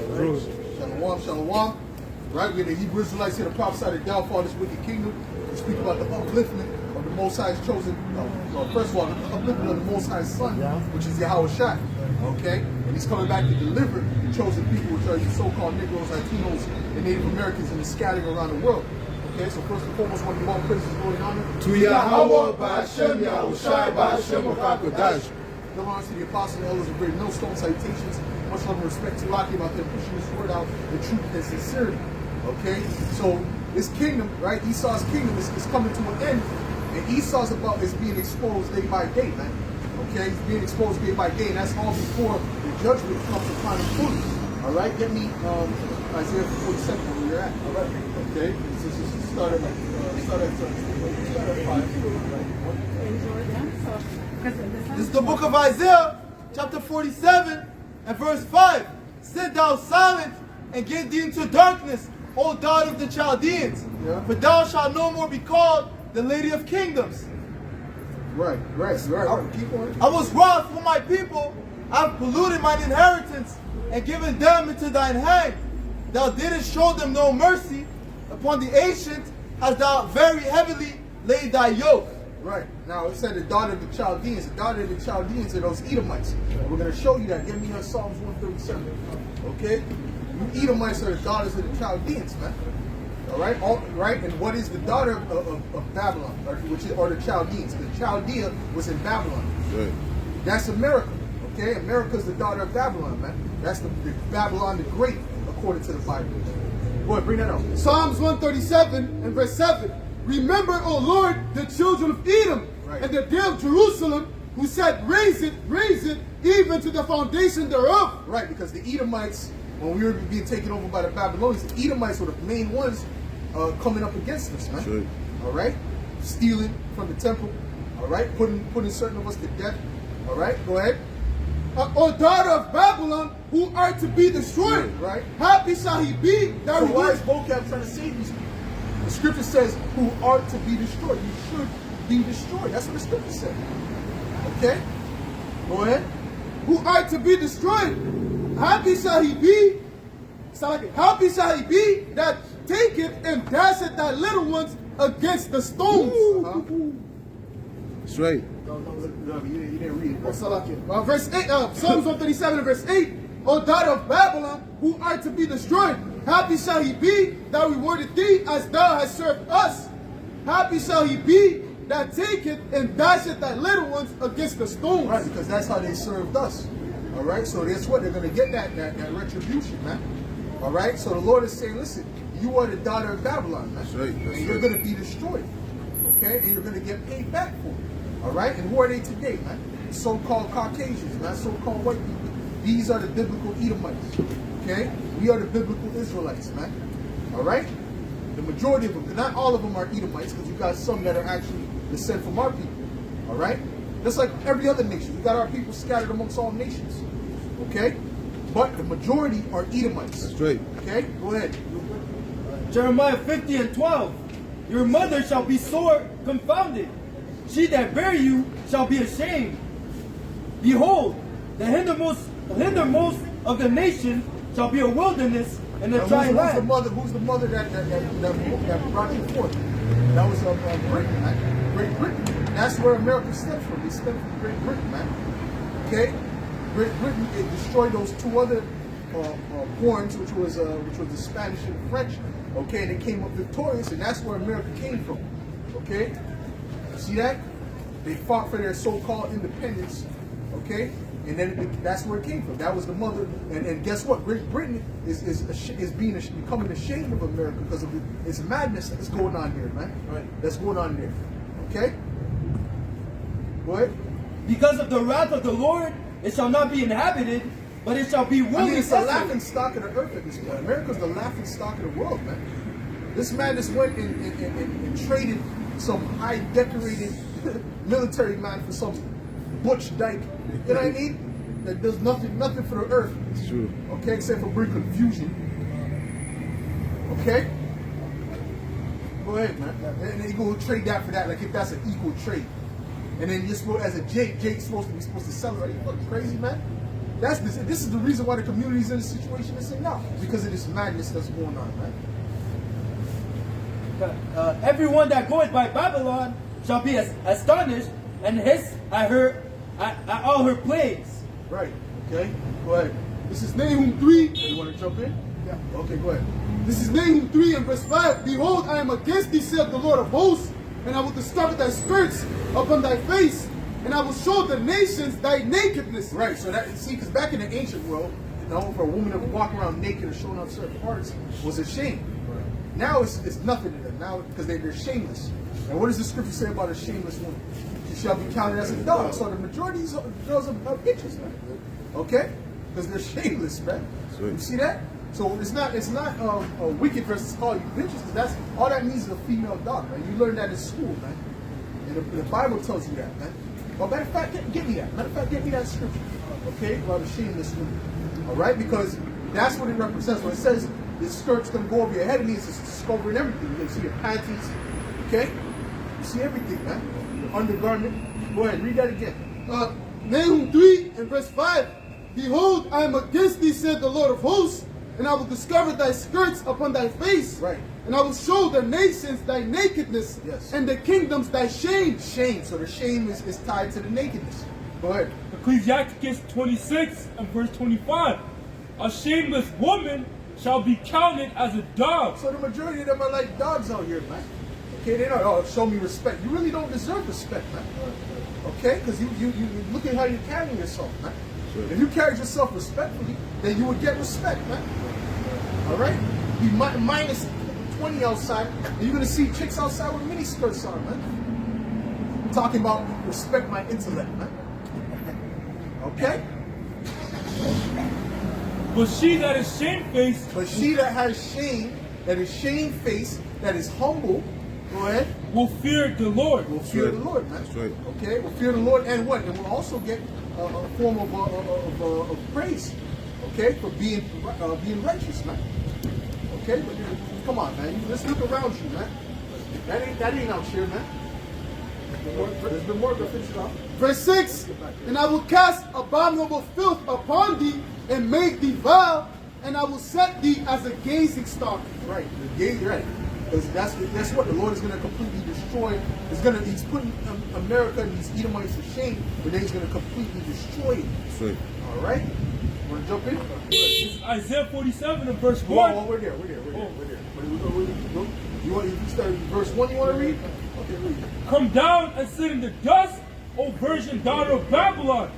Right? Shalom, shalom. Right? We're the Hebrew Israelites here to prophesy the downfall of this wicked kingdom. We speak about the upliftment of the Most High's chosen, first of all, the upliftment of the Most High's Son, which is Yahweh Shai. Okay? And he's coming back to deliver the chosen people, which are the so-called Negroes, Latinos, and Native Americans, and scattering around the world. Okay, so first and foremost, I want to give all praises, glory, and honor to Yahweh, Ba'ashem, Yahweh Shai, Ba'ashem, Ba'akodash. Give honor to the apostles and elders of great millstone salutations. Much love and respect to Laki about them pushing this word out in truth and sincerity. Okay, so this kingdom, right? Esau's kingdom is coming to an end, and Esau's is being exposed day by day, man. Okay, he's being exposed day by day, and that's all before the judgment comes upon him fully. All right, get me Isaiah 47 where you're at. All right, okay. So start at 5. This is the book of Isaiah, chapter 47, and verse 5. Sit thou silent and get thee into darkness, O daughter of the Chaldeans, for thou shalt no more be called the Lady of Kingdoms. Right. I was wroth for my people, I have polluted mine inheritance, and given them into thine hand. Thou didst show them no mercy, upon the ancient hast thou very heavily laid thy yoke. Right. Now it said the daughter of the Chaldeans. The daughter of the Chaldeans are those Edomites. And we're going to show you that. Give me Psalms 137. Okay? You Edomites are the daughters of the Chaldeans, man. All right? And what is the daughter of Babylon, or the Chaldeans? The Chaldea was in Babylon. Right. That's America. Okay? America's the daughter of Babylon, man. That's the Babylon the Great, according to the Bible. Go ahead, bring that up. Psalms 137 and verse 7. Remember, O Lord, the children of Edom, and the day of Jerusalem, who said, raise it, even to the foundation thereof. Right, because the Edomites, when we were being taken over by the Babylonians, the Edomites were the main ones coming up against us, man. Sure. All right? Stealing from the temple. All right? Putting certain of us to death. All right? Go ahead. O daughter of Babylon, who are to be destroyed. Right. Happy shall he be. That so why is vocab trying to save these people? The scripture says, who are to be destroyed. You should be destroyed. That's what the scripture said. Okay? Go ahead. Who are to be destroyed. Happy shall he be. Happy shall he be that taketh and dasheth thy little ones against the stones. That's right. No, you didn't read it. Verse 8, Psalms 137 and verse 8. O daughter of Babylon, who are to be destroyed. Happy shall he be that rewarded thee as thou hast served us. Happy shall he be that taketh and dasheth thy little ones against the stones. Right, because that's how they served us. All right, so that's what they're going to get that retribution, man. All right, so the Lord is saying, listen, you are the daughter of Babylon, man. That's right. And you're going to be destroyed. Okay, and you're going to get paid back for it. All right, and who are they today, man? So-called Caucasians, man, so-called white people. These are the biblical Edomites. Okay, we are the biblical Israelites, man. All right, the majority of them, not all of them are Edomites, because you got some that are actually descent from our people. All right, just like every other nation, we got our people scattered amongst all nations. Okay, but the majority are Edomites. That's right. Okay, go ahead. Jeremiah 50 and 12. Your mother shall be sore confounded. She that bare you shall be ashamed. Behold, the hindermost of the nation shall be a wilderness and a dry land. Who's the mother that brought you forth? That was Britain, man. Great Britain. That's where America stems from. They stem from Great Britain, man. Okay? Great Britain, it destroyed those two other horns, which was the Spanish and the French. Okay, and they came up victorious, and that's where America came from. Okay? See that? They fought for their so-called independence. Okay? And then that's where it came from. That was the mother. And guess what? Great Britain is becoming ashamed of America because of its madness that's going on here, man. Right. That's going on there. Okay? Go ahead. Because of the wrath of the Lord, it shall not be inhabited, but it shall be willingly. It's the laughing stock of the earth at this point. America's the laughing stock of the world, man. This madness went and traded some high decorated military man for some butch dyke. You know what I mean? That does nothing for the earth. It's true. Okay, except for bring confusion. Okay? Go ahead, man. And then you go trade that for that, like if that's an equal trade. And then you're supposed, as a Jake's supposed to celebrate. You fucking crazy, man? This is the reason why the community is in the situation it's in now, because of this madness that's going on, man. Everyone that goeth by Babylon shall be astonished, and hissed at her, at all her plagues. Right. Okay. Go ahead. This is Nahum 3. You want to jump in? Yeah. Okay. Go ahead. This is Nahum 3 and verse 5. Behold, I am against thee, saith the Lord of hosts, and I will discover thy skirts upon thy face, and I will show the nations thy nakedness. Right. So that, see, because back in the ancient world, you know, for a woman to walk around naked or showing off certain parts was a shame. Right. Now it's nothing to them. Now because they're shameless. And what does the scripture say about a shameless woman? She shall be counted as a dog. So the majority of these girls are bitches, man. Okay? Because they're shameless, man. Sweet. You see that? So it's not a wicked versus call you bitches, because that's all that means is a female dog, man. You learn that in school, man. And the Bible tells you that, man. Well, matter of fact, get me that. Matter of fact, get me that scripture. Okay? About a shameless woman. Alright? Because that's what it represents. When it says the skirt's gonna go over your head, it means it's covering everything. You can see your panties. Okay? You see everything, man. Your undergarment. Go ahead, read that again. Nahum 3 and verse 5. Behold, I am against thee, said the Lord of hosts, and I will discover thy skirts upon thy face. Right. And I will show the nations thy nakedness, Yes. and the kingdoms thy shame. Shame. So the shame is tied to the nakedness. Go ahead. Ecclesiasticus 26 and verse 25. A shameless woman shall be counted as a dog. So the majority of them are like dogs out here, man. Okay, they don't show me respect. You really don't deserve respect, man. Okay, because you look at how you're carrying yourself, man. Sure. If you carried yourself respectfully, then you would get respect, man. All right, be minus 20 outside, and you're gonna see chicks outside with mini skirts on, man. Talking about respect my intellect, man. Okay. But she that is shamefaced But she that has shame, that is shamefaced, that is humble, go ahead, will fear the Lord. will fear right. the Lord, man. That's right. Okay, will fear the Lord, and what? And will also get a form of praise, okay, for being righteous, man. Okay, but come on, man. Let's look around you, man. That ain't out here, man. There's been more to finish it off. Verse 6. And I will cast abominable filth upon thee, and make thee vile, and I will set thee as a gazing stock. Right, the gate, right. Because that's what the Lord is going to completely destroy. He's putting America and these Edomites to shame, but then he's going to completely destroy it. Sweet. All right? Want to jump in? It's Isaiah 47 and verse Whoa, 1. whoa, we're there. You want to start with verse 1 you want to read? Okay, read. Come down and sit in the dust, O virgin daughter of Babylon.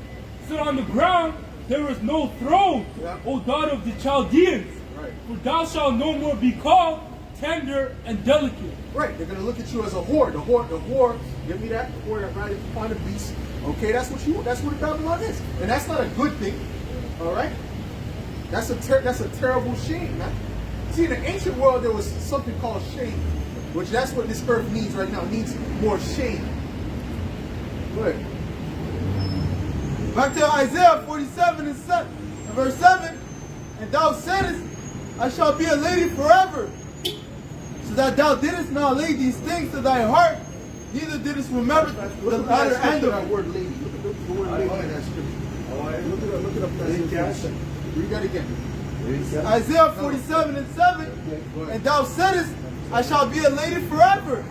Sit on the ground, there is no throne, Yeah. O daughter of the Chaldeans. Right. For thou shalt no more be called tender and delicate. Right, they're going to look at you as a whore. The whore, give me that, the whore that rides upon the beast. Okay, that's what Babylon is. And that's not a good thing. All right? That's a terrible shame, man. See, in the ancient world, there was something called shame, which that's what this earth needs right now. It needs more shame. Go ahead. Back to Isaiah 47 and verse 7. And thou saidest, I shall be a lady forever. So that thou didst not lay these things to thy heart, neither didst remember the latter end of that it. word lady. Look at the word lady in that scripture. Look it up. Read that again. Isaiah 47 and 7. And thou saidest, I shall be a lady forever.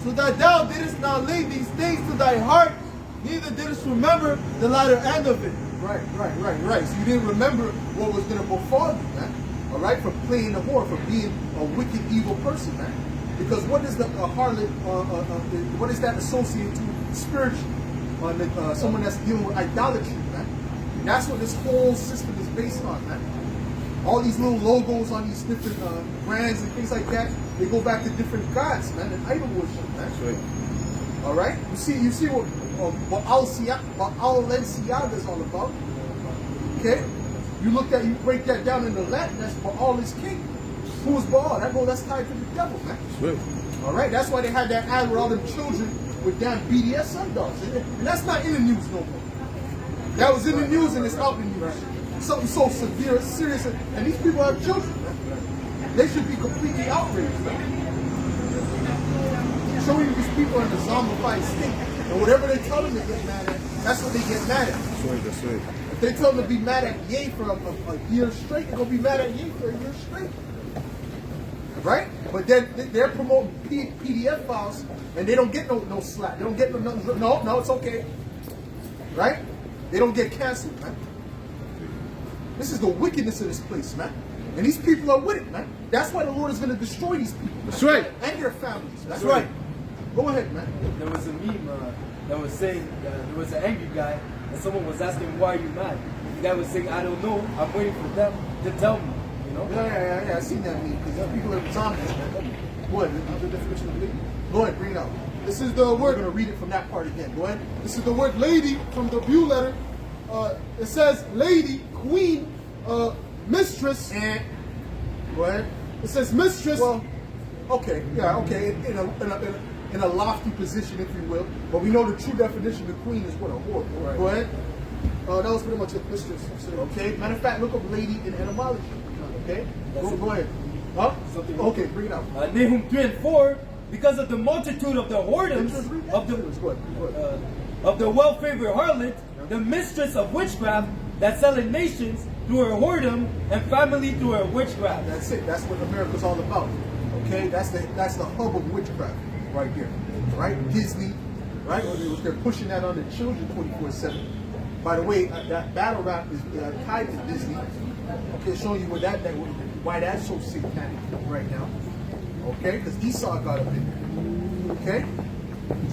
So that thou didst not lay these things to thy heart, neither didst remember the latter end of it. Right. So you didn't remember what was going to befall you, man. All right, for playing the whore, for being a wicked, evil person, man. Because what is the harlot? What is that associated to spiritually? Someone that's dealing with idolatry, man. And that's what this whole system is based on, man. All these little logos on these different brands and things like that, they go back to different gods, man, and idol worship, man. That's right. All right, you see what Balenciaga is all about. Okay, you break that down into Latin. That's Baal is king. Who is Baal? That's tied to the devil, man. Sweet. All right, that's why they had that ad with all them children with damn BDS sundogs, and that's not in the news no more. That was in the news and it's out in the news. Something so severe, serious, and these people have children, man. They should be completely outraged, man. Showing these people in a zombified state, and whatever they tell them to get mad at, that's what they get mad at. That's right. they tell them to be mad at Ye for a year straight, they're gonna be mad at Ye for a year straight. Right? But then they're promoting PDF files and they don't get no slack. They don't get no, it's okay. Right? They don't get canceled, man. This is the wickedness of this place, man. And these people are with it, man. That's why the Lord is going to destroy these people. That's right. And their families. That's right. Go ahead, man. There was a meme that was saying there was an angry guy and someone was asking, why are you mad? The guy was saying, I don't know. I'm waiting for them to tell me. You know? Yeah. I seen that meme because people are zombies, man. Go ahead. The definition of lady. Go ahead, bring it out. This is the We're word. going to read it from that part again. Go ahead. This is the word lady from the View letter. It says lady, queen, mistress. And go ahead. It says mistress. Well, okay, yeah, okay, in a lofty position, if you will. But we know the true definition of queen is what, a whore. Right. Go ahead. That was pretty much it, mistress. Okay. Matter of fact, look up lady in etymology. Okay. Go ahead. Huh? Something- Okay, bring it out. Nahum 3 and 4, because of the multitude of the whoredoms Just read that. of the Go ahead. of the well-favored harlot, the mistress of witchcraft, that selleth nations through her whoredom and family through her witchcraft. That's it. That's what America's all about. Okay, that's the hub of witchcraft right there. Right? Disney, right? They're pushing that on the children 24/7. By the way, that battle rap is tied to Disney. Okay, showing you why that's so satanic right now. Okay, because Esau got up in there. Okay,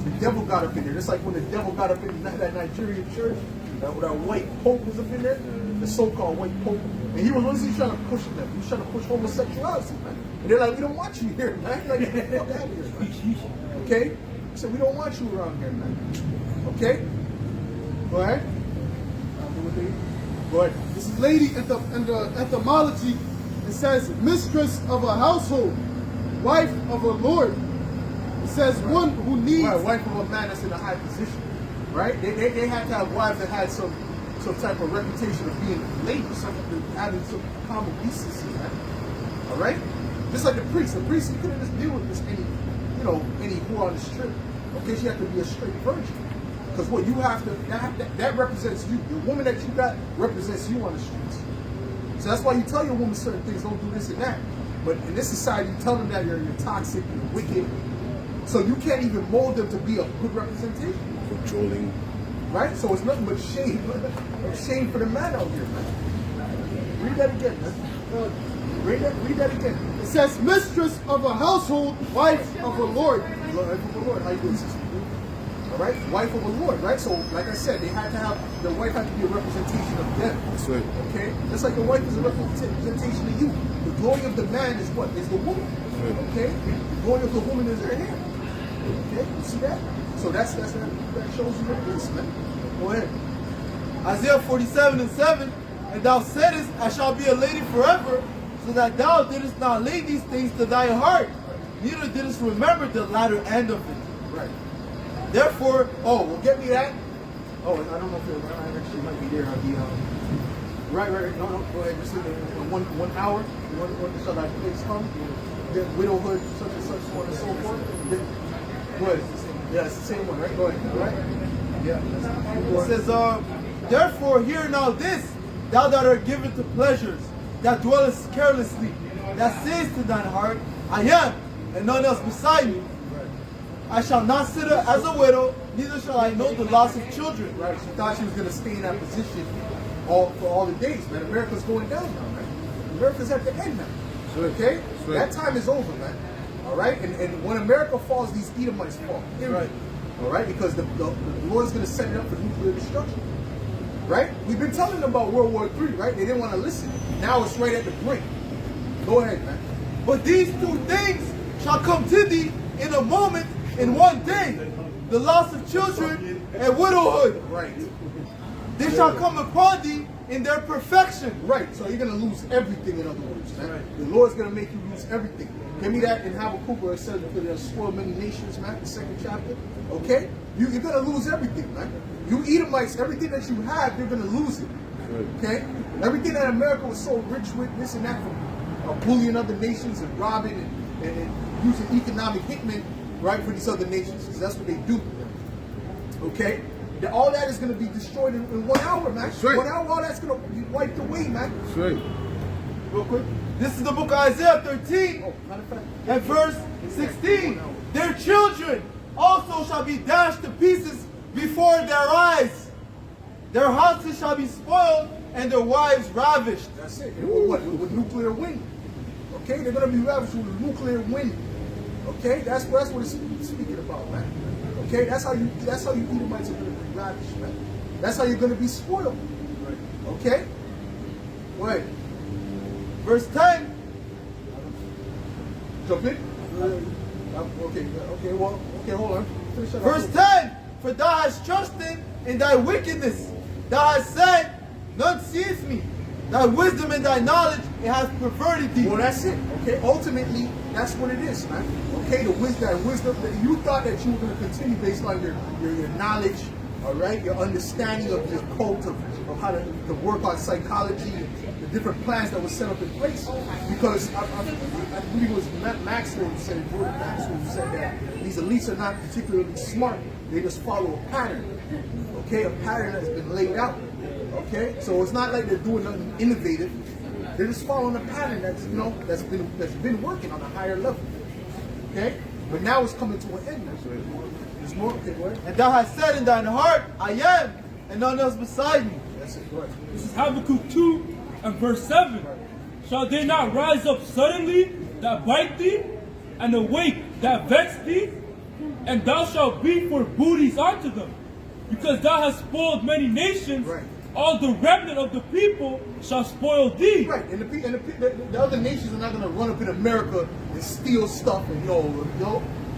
the devil got up in there. Just like when the devil got up in that Nigerian church, that white pope was up in there, the so-called white pope, and he was trying to push them. He was trying to push homosexuality, man. And they're like, we don't want you here, man. Like, get the fuck out of here, man. Okay, so we don't want you around here, man. Okay, go ahead. Go ahead. This is lady in the etymology. It says mistress of a household, wife of a lord. It says one who needs. Right, wife of a man that's in a high position, right? They had to have wives that had some type of reputation of being ladies, having some common decency, right? All right, just like the priest. The priest, he couldn't just deal with this any whore on the strip. Okay, she had to be a straight virgin. Because what you have to, that represents you. The woman that you got represents you on the streets. So that's why you tell your woman certain things, don't do this and that. But in this society, you tell them that you're toxic, you're wicked. So you can't even mold them to be a good representation. Controlling. Right? So it's nothing but shame. Shame for the man out here, man. Read that again, man. Read that again. It says mistress of a household, wife of a lord. Wife of a lord. How you doing, sister? All right, wife of a lord, right? So, like I said, the wife had to be a representation of them. That's right. Okay, just like the wife is a representation of you. The glory of the man is what? Is the woman. Right. Okay, the glory of the woman is her hair. Okay, you see that? So that shows you what it is, man. Go ahead. Isaiah 47:7, and thou saidest, I shall be a lady forever, so that thou didst not lay these things to thy heart, neither didst remember the latter end of it. Right. Therefore, Oh, well, get me that. Oh, I don't know if I actually might be there on the. Right. No, go ahead. Just in 1 hour. When shall thy place come? The widowhood, such and such, so on and so forth. Go ahead. Yeah, it's the same one, right? Go ahead. Right? Yeah. it says, therefore hear now this, thou that art given to pleasures, that dwellest carelessly, that sayest to thine heart, I am, and none else beside me. I shall not sit as a widow, neither shall I know the loss of children. Right. She thought she was going to stay in that position for all the days, man. America's going down now, man. America's at the end now. Okay? right. That time is over, man. All right? And when America falls, these Edomites fall. Period. Right. All right? Because the Lord is going to set it up for nuclear destruction. Right? We've been telling them about World War III, right? They didn't want to listen. Now it's right at the brink. Go ahead, man. But these two things shall come to thee in a moment, in one day, the loss of children and widowhood. Right. They shall come upon thee in their perfection. Right. So you're going to lose everything, in other words, man. Right. The Lord's going to make you lose everything. Give me that in Habakkuk where it says that they'll spoil many nations, man, the 2nd chapter. Okay? You're going to lose everything, man. You Edomites, everything that you have, you're going to lose it. Okay? Everything that America was so rich with, this and that, from bullying other nations and robbing and using economic hitmen, right, for these other nations. Because that's what they do. Okay? All that is going to be destroyed in 1 hour, man. That's right. 1 hour, all that's going to be wiped away, man. That's right. Real quick. This is the book of Isaiah 13 Oh, matter of fact, and verse 16. Their children also shall be dashed to pieces before their eyes. Their houses shall be spoiled and their wives ravished. that's it. And with what? With nuclear wind. Okay, they're going to be ravished with nuclear wind. Okay, that's what it's speaking about, man. Okay, that's how you Edomites are going to be ravished, man. That's how you're going to be spoiled. Okay? Wait. Verse 10. Jump in? Okay, well, okay, hold on. Finish that Verse up. 10. For thou hast trusted in thy wickedness. Thou hast said, none seeth me. Thy wisdom and thy knowledge, it hath perverted thee. Well, that's it. Okay, ultimately, that's what it is, man. Okay, the wisdom that you thought that you were going to continue based on your knowledge, all right, your understanding of your cult of how to work on psychology, the different plans that were set up in place. Because I believe it was Maxwell who said it. Jordan Maxwell who said that these elites are not particularly smart. They just follow a pattern. Okay, a pattern that's been laid out. Okay, so it's not like they're doing nothing innovative. They're just following a pattern that's been working on a higher level. Okay, but now it's coming to an end. There's more. Okay, go ahead. And thou hast said in thine heart, I am, and none else beside me. That's it. Go ahead. This is Habakkuk 2 and verse 7. Shall they not rise up suddenly that bite thee, and awake that vex thee? And thou shalt be for booties unto them, because thou hast spoiled many nations. Right. All the remnant of the people shall spoil thee. Right, and the other nations are not going to run up in America and steal stuff, and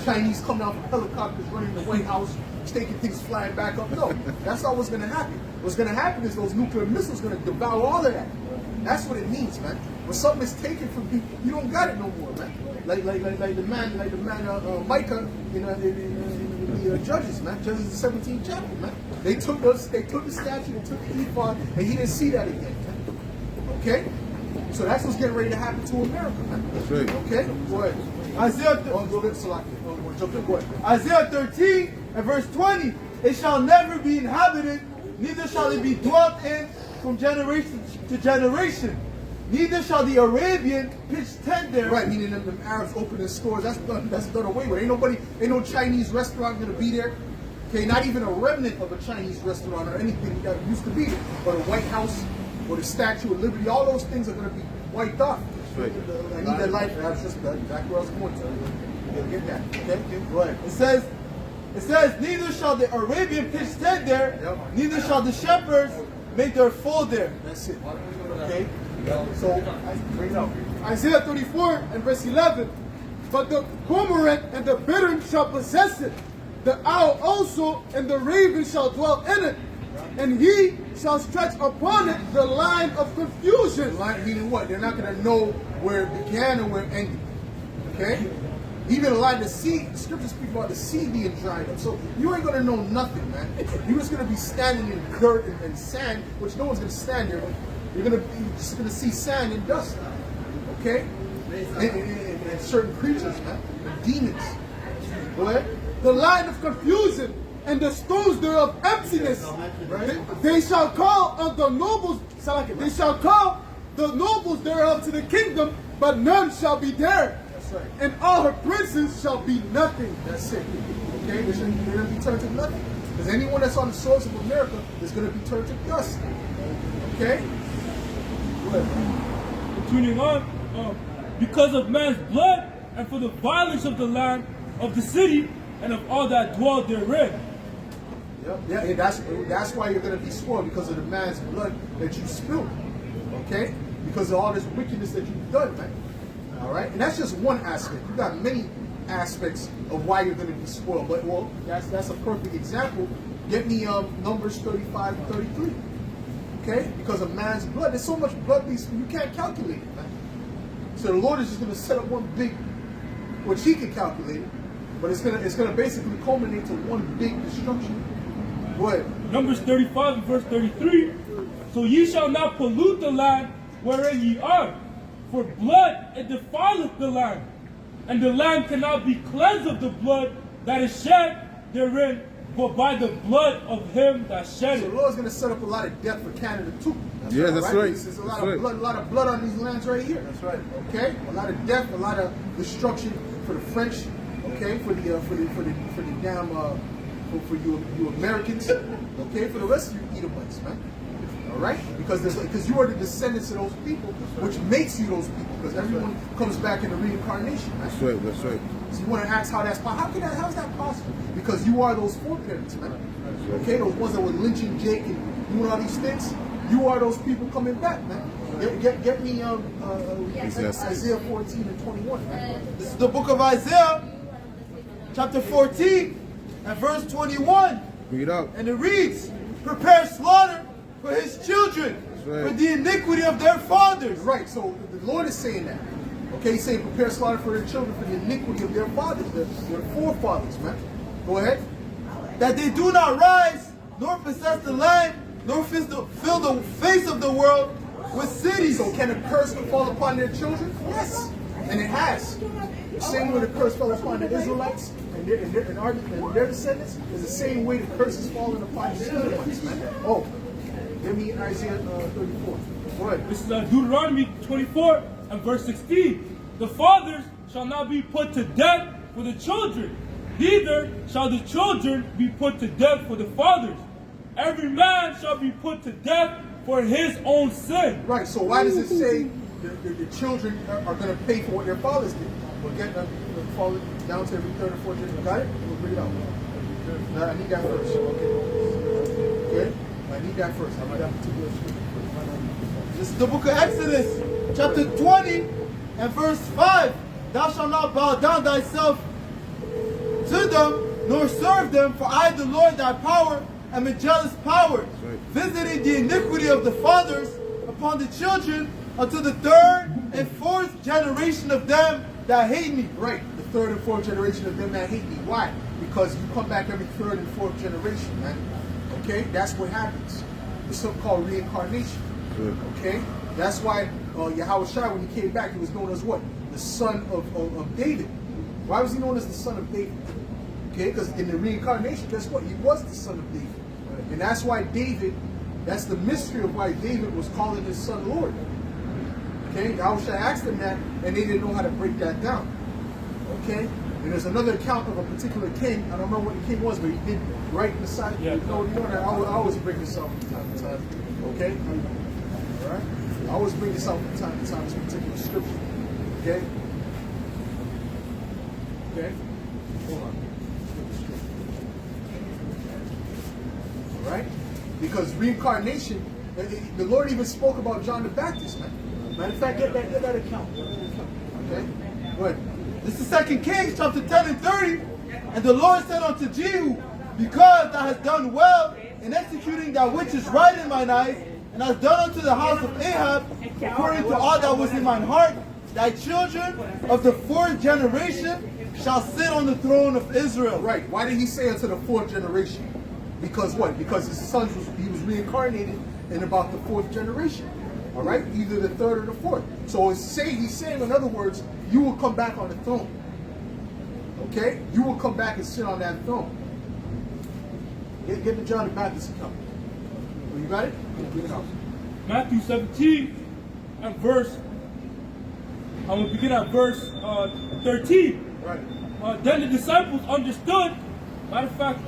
Chinese coming out from helicopters, running the White House, taking things flying back up. No, that's not what's going to happen. What's going to happen is those nuclear missiles are going to devour all of that. That's what it means, man. When something is taken from you, you don't got it no more, man. Like the man Micah, the Judges, man. Judges the 17th chapter, man. They took the statue, they took the ephod, and he didn't see that again, man. Okay? So that's what's getting ready to happen to America, man. That's right. Okay? Go ahead. Isaiah, Go ahead. Isaiah 13 and verse 20. It shall never be inhabited, neither shall it be dwelt in from generation to generation. Neither shall the Arabian pitch tent there. Right, meaning them Arabs opening stores, that's done away with. Ain't no Chinese restaurant gonna be there. Okay, not even a remnant of a Chinese restaurant or anything that used to be there. But the White House or the Statue of Liberty, all those things are gonna be wiped off. Right. I need that life. That's just exactly where I was going to. You'll get that. Okay? Go ahead. It says, neither shall the Arabian pitch tent there, Yep. neither shall the shepherds make their fold there. That's it. Okay? So, bring it out. Isaiah 34 and verse 11. But the cormorant and the bittern shall possess it. The owl also and the raven shall dwell in it. And he shall stretch upon it the line of confusion. Line, meaning what? They're not going to know where it began and where it ended. Okay? Even a lot of the sea, the scriptures speak about the sea being dried up. So you ain't going to know nothing, man. You're just going to be standing in dirt and sand, which no one's going to stand there. You're just going to see sand and dust. Okay? And certain creatures, man. And demons. Go ahead. The line of confusion and the stones thereof emptiness. Right? They shall call on the nobles. They shall call the nobles thereof to the kingdom, but none shall be there. That's right. And all her princes shall be nothing. That's it. Okay? They're going to be turned to nothing. Because anyone that's on the source of America is going to be turned to dust. Okay? Go ahead. Continuing on, because of man's blood and for the violence of the land, of the city, and of all that dwell therein. Yep. Yeah, and that's why you're going to be spoiled, because of the man's blood that you spilled. Okay? Because of all this wickedness that you've done, man. All right? And that's just one aspect. You got many aspects of why you're going to be spoiled. But, well, that's a perfect example. Get me Numbers 35 and 33. Okay? Because of man's blood. There's so much blood, you can't calculate it, man. So the Lord is just going to set up one big, which he can calculate it, but it's gonna basically culminate to one big destruction. Go ahead. Numbers 35 and verse 33. So ye shall not pollute the land wherein ye are, for blood it defileth the land, and the land cannot be cleansed of the blood that is shed therein but by the blood of him that shed So it. the Lord's going to set up a lot of death for Canada too. Yeah, that's right. There's a That's lot right. of blood, a lot of blood on these lands right here. That's right. Okay, a lot of death, a lot of destruction for the French. Okay, for the damn for you Americans. Okay, for the rest of you Edomites, man. All right, because you are the descendants of those people, which makes you those people. Because everyone comes back in the reincarnation, man. That's right. That's right. So you want to ask how that's possible? How is that possible? Because you are those foreparents, man. Okay, those ones that were lynching Jake and doing all these things. You are those people coming back, man. Get me Isaiah 14 and 21, man. This is the book of Isaiah, chapter 14, and verse 21. Read out. And it reads, prepare slaughter for his children, right. for the iniquity of their fathers. Right, so the Lord is saying that. Okay, he's saying prepare slaughter for their children for the iniquity of their fathers, their forefathers, man. Go ahead. That they do not rise, nor possess the land, nor fill the face of the world with cities. So can a curse fall upon their children? Yes, and it has. The same way the curse fell upon the Israelites and their descendants is the same way the curse is falling upon the Israelites, man. Oh, give me Isaiah 34. Go ahead. This is Deuteronomy 24 and verse 16. The fathers shall not be put to death for the children, neither shall the children be put to death for the fathers. Every man shall be put to death for his own sin. Right, so why does it say the children are going to pay for what their fathers did? We'll get fall down to every third or fourth generation. Got it? We'll bring it out. No, I need that first. Okay? I need that first. I need that particular scripture. This is the book of Exodus, chapter 20, and verse 5. Thou shalt not bow down thyself to them, nor serve them, for I, the Lord thy power, am a jealous power, right. visiting the iniquity of the fathers upon the children unto the third and fourth generation of them that hate me. Right, the third and fourth generation of them that hate me. Why? Because you come back every third and fourth generation, man. Okay? That's what happens. It's something called reincarnation. Good. Okay? That's why Yahweh Shai, when he came back, he was known as what? The son of David. Why was he known as the son of David? Okay? Because in the reincarnation, guess what? He was the son of David. And that's why David, that's the mystery of why David was calling his son Lord. Okay? Yahweh Shai asked them that, and they didn't know how to break that down. Okay? And there's another account of a particular king. I don't remember what the king was, but he did write in the side. Yeah. You know that I always bring this up from time to time. Okay? All right? I always bring this up from time to time, this particular scripture. Okay? Okay? Hold on. All right? Because reincarnation, the Lord even spoke about John the Baptist, man. Matter of fact, get that account. Okay? Go ahead. This is 2 Kings chapter 10 and 30. And the Lord said unto Jehu, because thou hast done well in executing that which is right in mine eyes, and hast done unto the house of Ahab according to all that was in mine heart, thy children of the fourth generation shall sit on the throne of Israel. Right. Why did he say unto the fourth generation? Because what? Because his sons he was reincarnated in about the fourth generation. All right? Either the third or the fourth. So he's saying, in other words, you will come back on the throne. Okay? You will come back and sit on that throne. Get the John the Baptist account. Oh, you got it? Bring it out. Matthew 17 and verse, I'm going to begin at verse 13. Right. Then the disciples understood, matter of fact,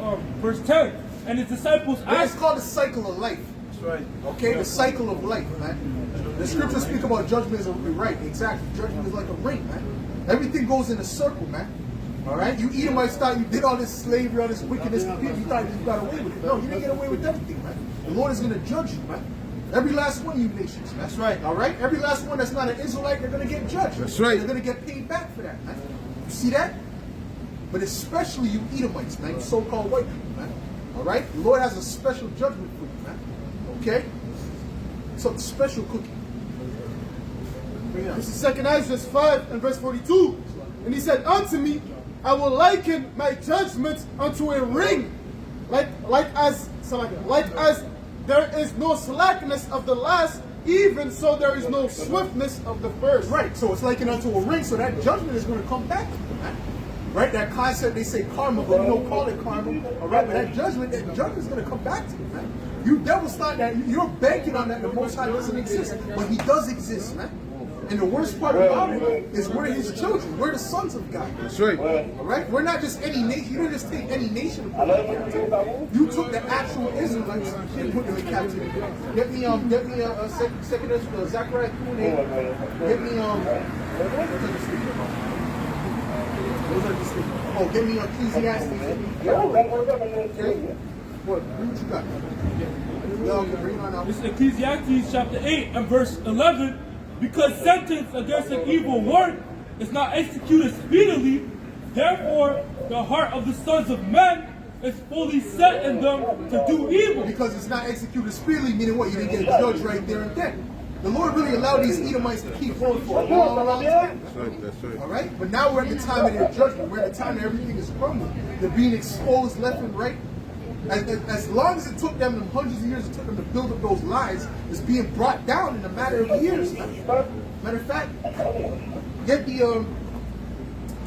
verse 10, and his disciples It's asked, called the cycle of life. That's right. Okay? The cycle of life, man. The scriptures speak about judgment as a right. Exactly. Judgment is like a ring, man. Everything goes in a circle, man. All right? You Edomites thought you did all this slavery, all this wickedness to people. You thought you got away with it. No, you didn't get away with everything, man. The Lord is going to judge you, man. Every last one of you nations, man. That's right. All right? Every last one that's not an Israelite, they're going to get judged. That's right. They're going to get paid back for that, man. You see that? But especially you Edomites, man. You so-called white people, man. All right? The Lord has a special judgment for you, man. Okay? Something special cooking. Bring it out. This is 2 Ezra 5 and verse 42. And he said unto me, I will liken my judgments unto a ring, like as there is no slackness of the last, even so there is no swiftness of the first. Right, so it's likened unto a ring, so that judgment is going to come back to you, man. Right? That concept, they say karma, but we don't call it karma. All right? But that judgment is going to come back to you, man. You devils thought that you're banking on that the Most High doesn't exist, but He does exist, man. And the worst part about it is we're His children. We're the sons of God. That's right. All right? We're not just any nation. You didn't just take any nation and put them in captivity. You took the actual Israelites and put them in captivity. Get me a second Zechariah 2:8. Get me oh, give me Ecclesiastes. Okay. What you got? Y'all can bring on out. This is Ecclesiastes chapter 8 and verse 11. Because sentence against an evil work is not executed speedily, therefore the heart of the sons of men is fully set in them to do evil. Because it's not executed speedily, meaning what? You didn't get judged right there and then. The Lord really allowed these Edomites to keep going for a long, long time. That's right. That's right. All right? But now we're at the time of their judgment. We're at the time that everything is crumbling. They're being exposed left and right. As long as it took them hundreds of years, it took them to build up those lies, it's being brought down in a matter of years. Matter of fact, get the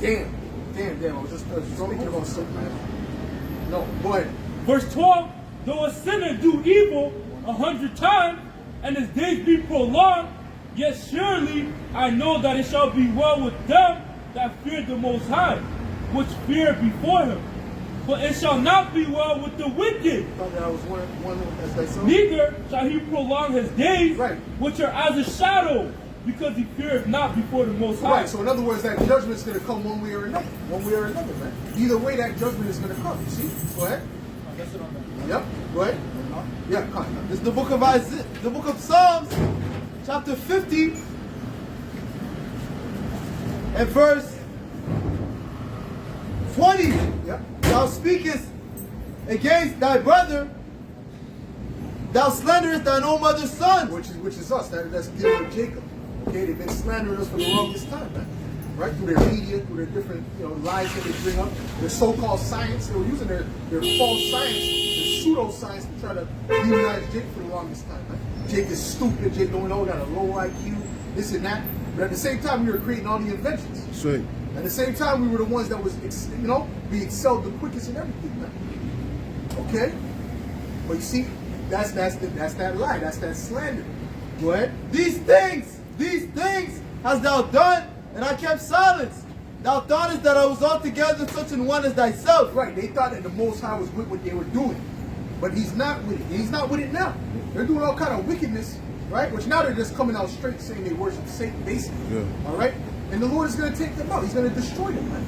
damn. I was just thinking about something, man. No, go ahead. Verse 12, though a sinner do evil 100 times, and his days be prolonged, yet surely I know that it shall be well with them that fear the Most High, which fear before Him. But it shall not be well with the wicked. Thought that I was one as they saw. Neither shall he prolong his days, Right. which are as a shadow, because he feareth not before the Most High. Right, so in other words, that judgment is going to come one way or another. One way or another, man. Either way, that judgment is going to come. You see? Go ahead. Yep, go ahead. Yeah, come on. This is the book of Isaiah, the book of Psalms, chapter 50, and verse 20. Yep. Thou speakest against thy brother, thou slanderest thine own mother's son. Which is us. That's dealing with Jacob. Okay, they've been slandering us for the longest time, man. Right? Through their media, through their different lies that they bring up, their so-called science. They were using their false science, their pseudo-science to try to demonize Jake for the longest time, man. Jake is stupid, Jake don't know, got a low IQ, this and that. But at the same time, we were creating all the inventions. That's right. At the same time, we were the ones that was, we excelled the quickest in everything, man. Okay? But you see, that's that lie, that's that slander. Go ahead. These things hast thou done, and I kept silence. Thou thoughtest that I was altogether such an one as thyself. Right, they thought that the Most High was with what they were doing. But He's not with it. He's not with it now. They're doing all kind of wickedness, right? Which now they're just coming out straight saying they worship Satan, basically. Yeah. All right? And the Lord is going to take them out. He's going to destroy them, man.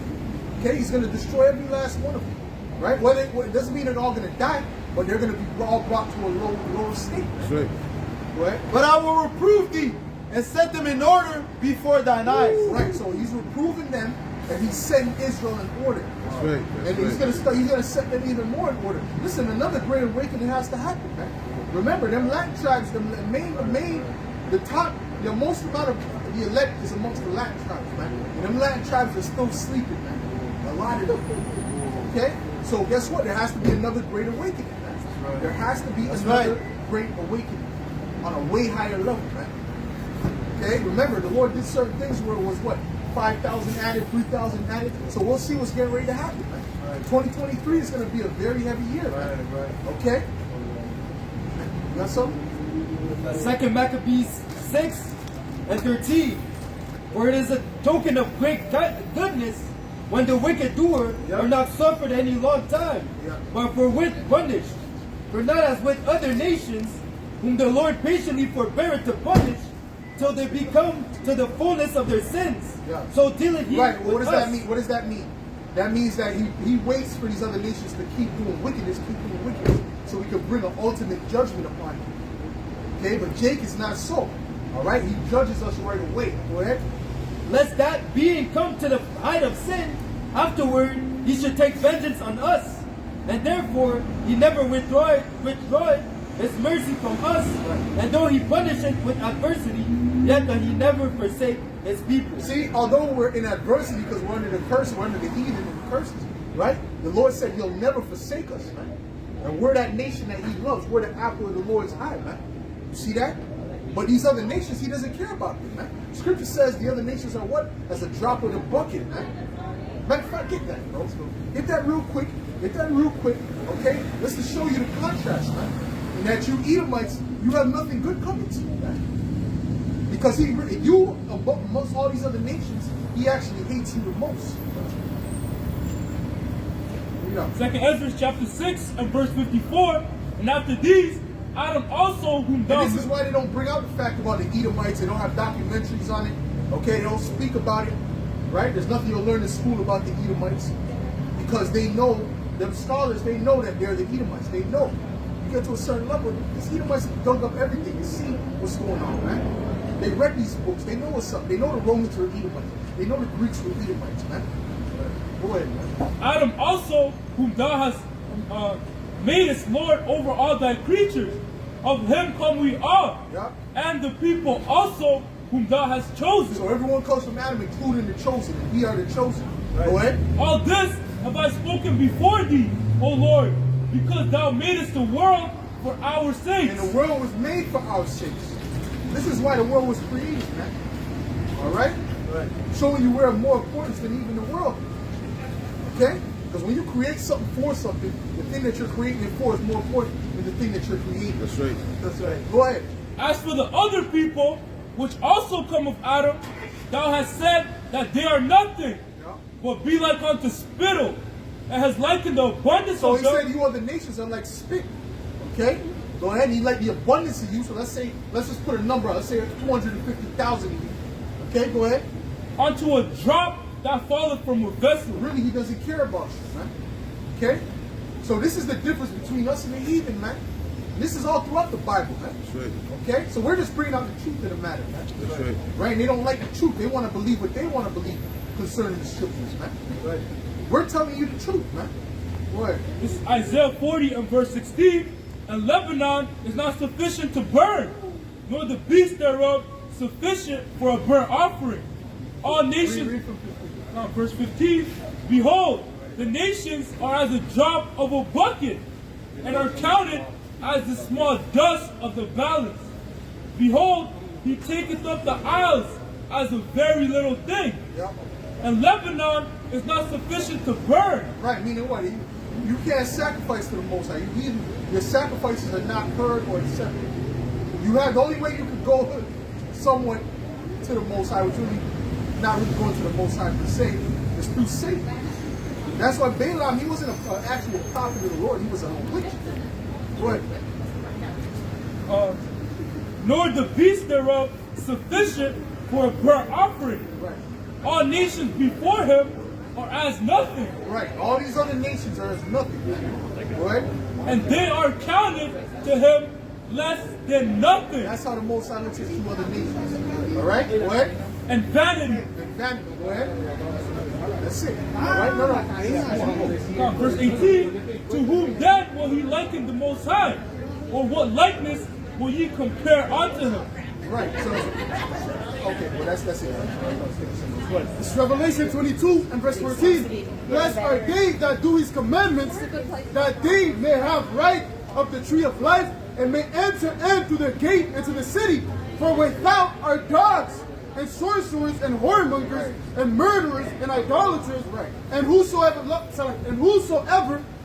Okay? He's going to destroy every last one of them. Right? It doesn't mean they're all going to die, but they're going to be all brought to a lower state. That's right. Right? But I will reprove thee and set them in order before thine eyes. Right, so He's reproving them and He's setting Israel in order. That's right. That's And He's right. going to set them even more in order. Listen, another great awakening has to happen, man. Remember, them Latin tribes, the most amount of the elect is amongst the Latin tribes, man. And them Latin tribes are still sleeping, man. A lot of them. Okay? So guess what? There has to be another great awakening, man. There has to be another great awakening on a way higher level, man. Okay? Remember, the Lord did certain things where it was what? 5,000 added, 3,000 added. So we'll see what's getting ready to happen, man. 2023 is going to be a very heavy year, man. Okay? You got something? 2 Maccabees 6 and 13. For it is a token of great goodness when the wicked doer are not suffered any long time, but forthwith punished. For not as with other nations, whom the Lord patiently forbeareth to punish, till they become to the fullness of their sins. So dealeth He Right, well, what with does us. that mean? What does that mean? That means that he waits for these other nations to keep doing wickedness, so He can bring an ultimate judgment upon them. Okay, but Jake is not so. All right, He judges us right away. Go ahead. Lest that being come to the height of sin, afterward He should take vengeance on us. And therefore He never withdraweth His mercy from us. And though He punisheth with adversity, yet doth He never forsake His people. See, although we're in adversity because we're under the curse, we're under the heathen and the curses, right? The Lord said He'll never forsake us, man. And we're that nation that He loves. We're the apple of the Lord's eye, man. You see that? But these other nations, He doesn't care about them, man. Scripture says the other nations are what? As a drop of the bucket, man. Matter of fact, get that, bro. Get that real quick. Get that real quick, okay? Let's just show you the contrast, man. And that you Edomites, you have nothing good coming to you, man. Because you, amongst all these other nations, he actually hates you the most. Second Ezra chapter 6 and verse 54. And after these, Adam also whom thou... And this is why they don't bring out the fact about the Edomites. They don't have documentaries on it. Okay, they don't speak about it. Right? There's nothing you'll learn in school about the Edomites. Because they know, them scholars, they know that they're the Edomites. They know. You get to a certain level, these Edomites have dug up everything to see what's going on, man. They read these books. They know what's up. They know the Romans were Edomites. They know the Greeks were Edomites, man. Go ahead, man. Adam also, whom thou hast made us Lord over all thy creatures, of him come we are, Yeah. and the people also whom thou hast chosen. So everyone comes from Adam, including the chosen, and we are the chosen. Go ahead. All this have I spoken before thee, O Lord, because thou madest the world for our sakes. And the world was made for our sakes. This is why the world was created, man. All right? Right. Showing you we're of more importance than even the world. Okay? Because when you create something for something, the thing that you're creating it for is more important than the thing that you're creating. That's right. That's right. Go ahead. As for the other people, which also come of Adam, thou hast said that they are nothing, Yeah. but be like unto spittle, and has likened the abundance So of he them. said you other nations are like spit. Okay? Go ahead. He like the abundance of you. So let's just put a number. Let's say 250,000 of you. Okay? Go ahead. Unto a drop that falleth from a vessel. Really, he doesn't care about you, man. Okay? So this is the difference between us and the heathen, man. This is all throughout the Bible, man. That's right. Okay? So we're just bringing out the truth of the matter, man. That's right. Right? And they don't like the truth. They want to believe what they want to believe concerning the scriptures, man. Right? We're telling you the truth, man. What? This is Isaiah 40 and verse 16. And Lebanon is not sufficient to burn, nor the beast thereof sufficient for a burnt offering. All nations, Read from 15. verse 15, behold, the nations are as a drop of a bucket, and are counted as the small dust of the balance. Behold, he taketh up the isles as a very little thing, Yeah. and Lebanon is not sufficient to burn. Right, meaning what? You can't sacrifice to the Most High. Your sacrifices are not heard or accepted. You have the only way you can go somewhat to the Most High, which really not really going to the Most High per se, is through Satan. That's why Balaam, he wasn't an actual prophet of the Lord. He was a witch. Go ahead. Nor the beast thereof sufficient for a burnt offering. Right. All nations before him are as nothing, Right. All these other nations are as nothing. Go ahead. and they are counted to him less than nothing. That's how the Most High looks at you other nations. All right? Go ahead. And vanity. And vanity. Go ahead. That's it. All right? No. Verse 18, to whom then will he liken the Most High? Or what likeness will ye compare unto him? Right. So, okay. Well, that's it. It's Revelation 22 and verse 14. Blessed are they that do his commandments, that they may have right of the tree of life, and may enter in through the gate into the city. For without are dogs, and sorcerers, and whoremongers, and murderers, and idolaters, and whosoever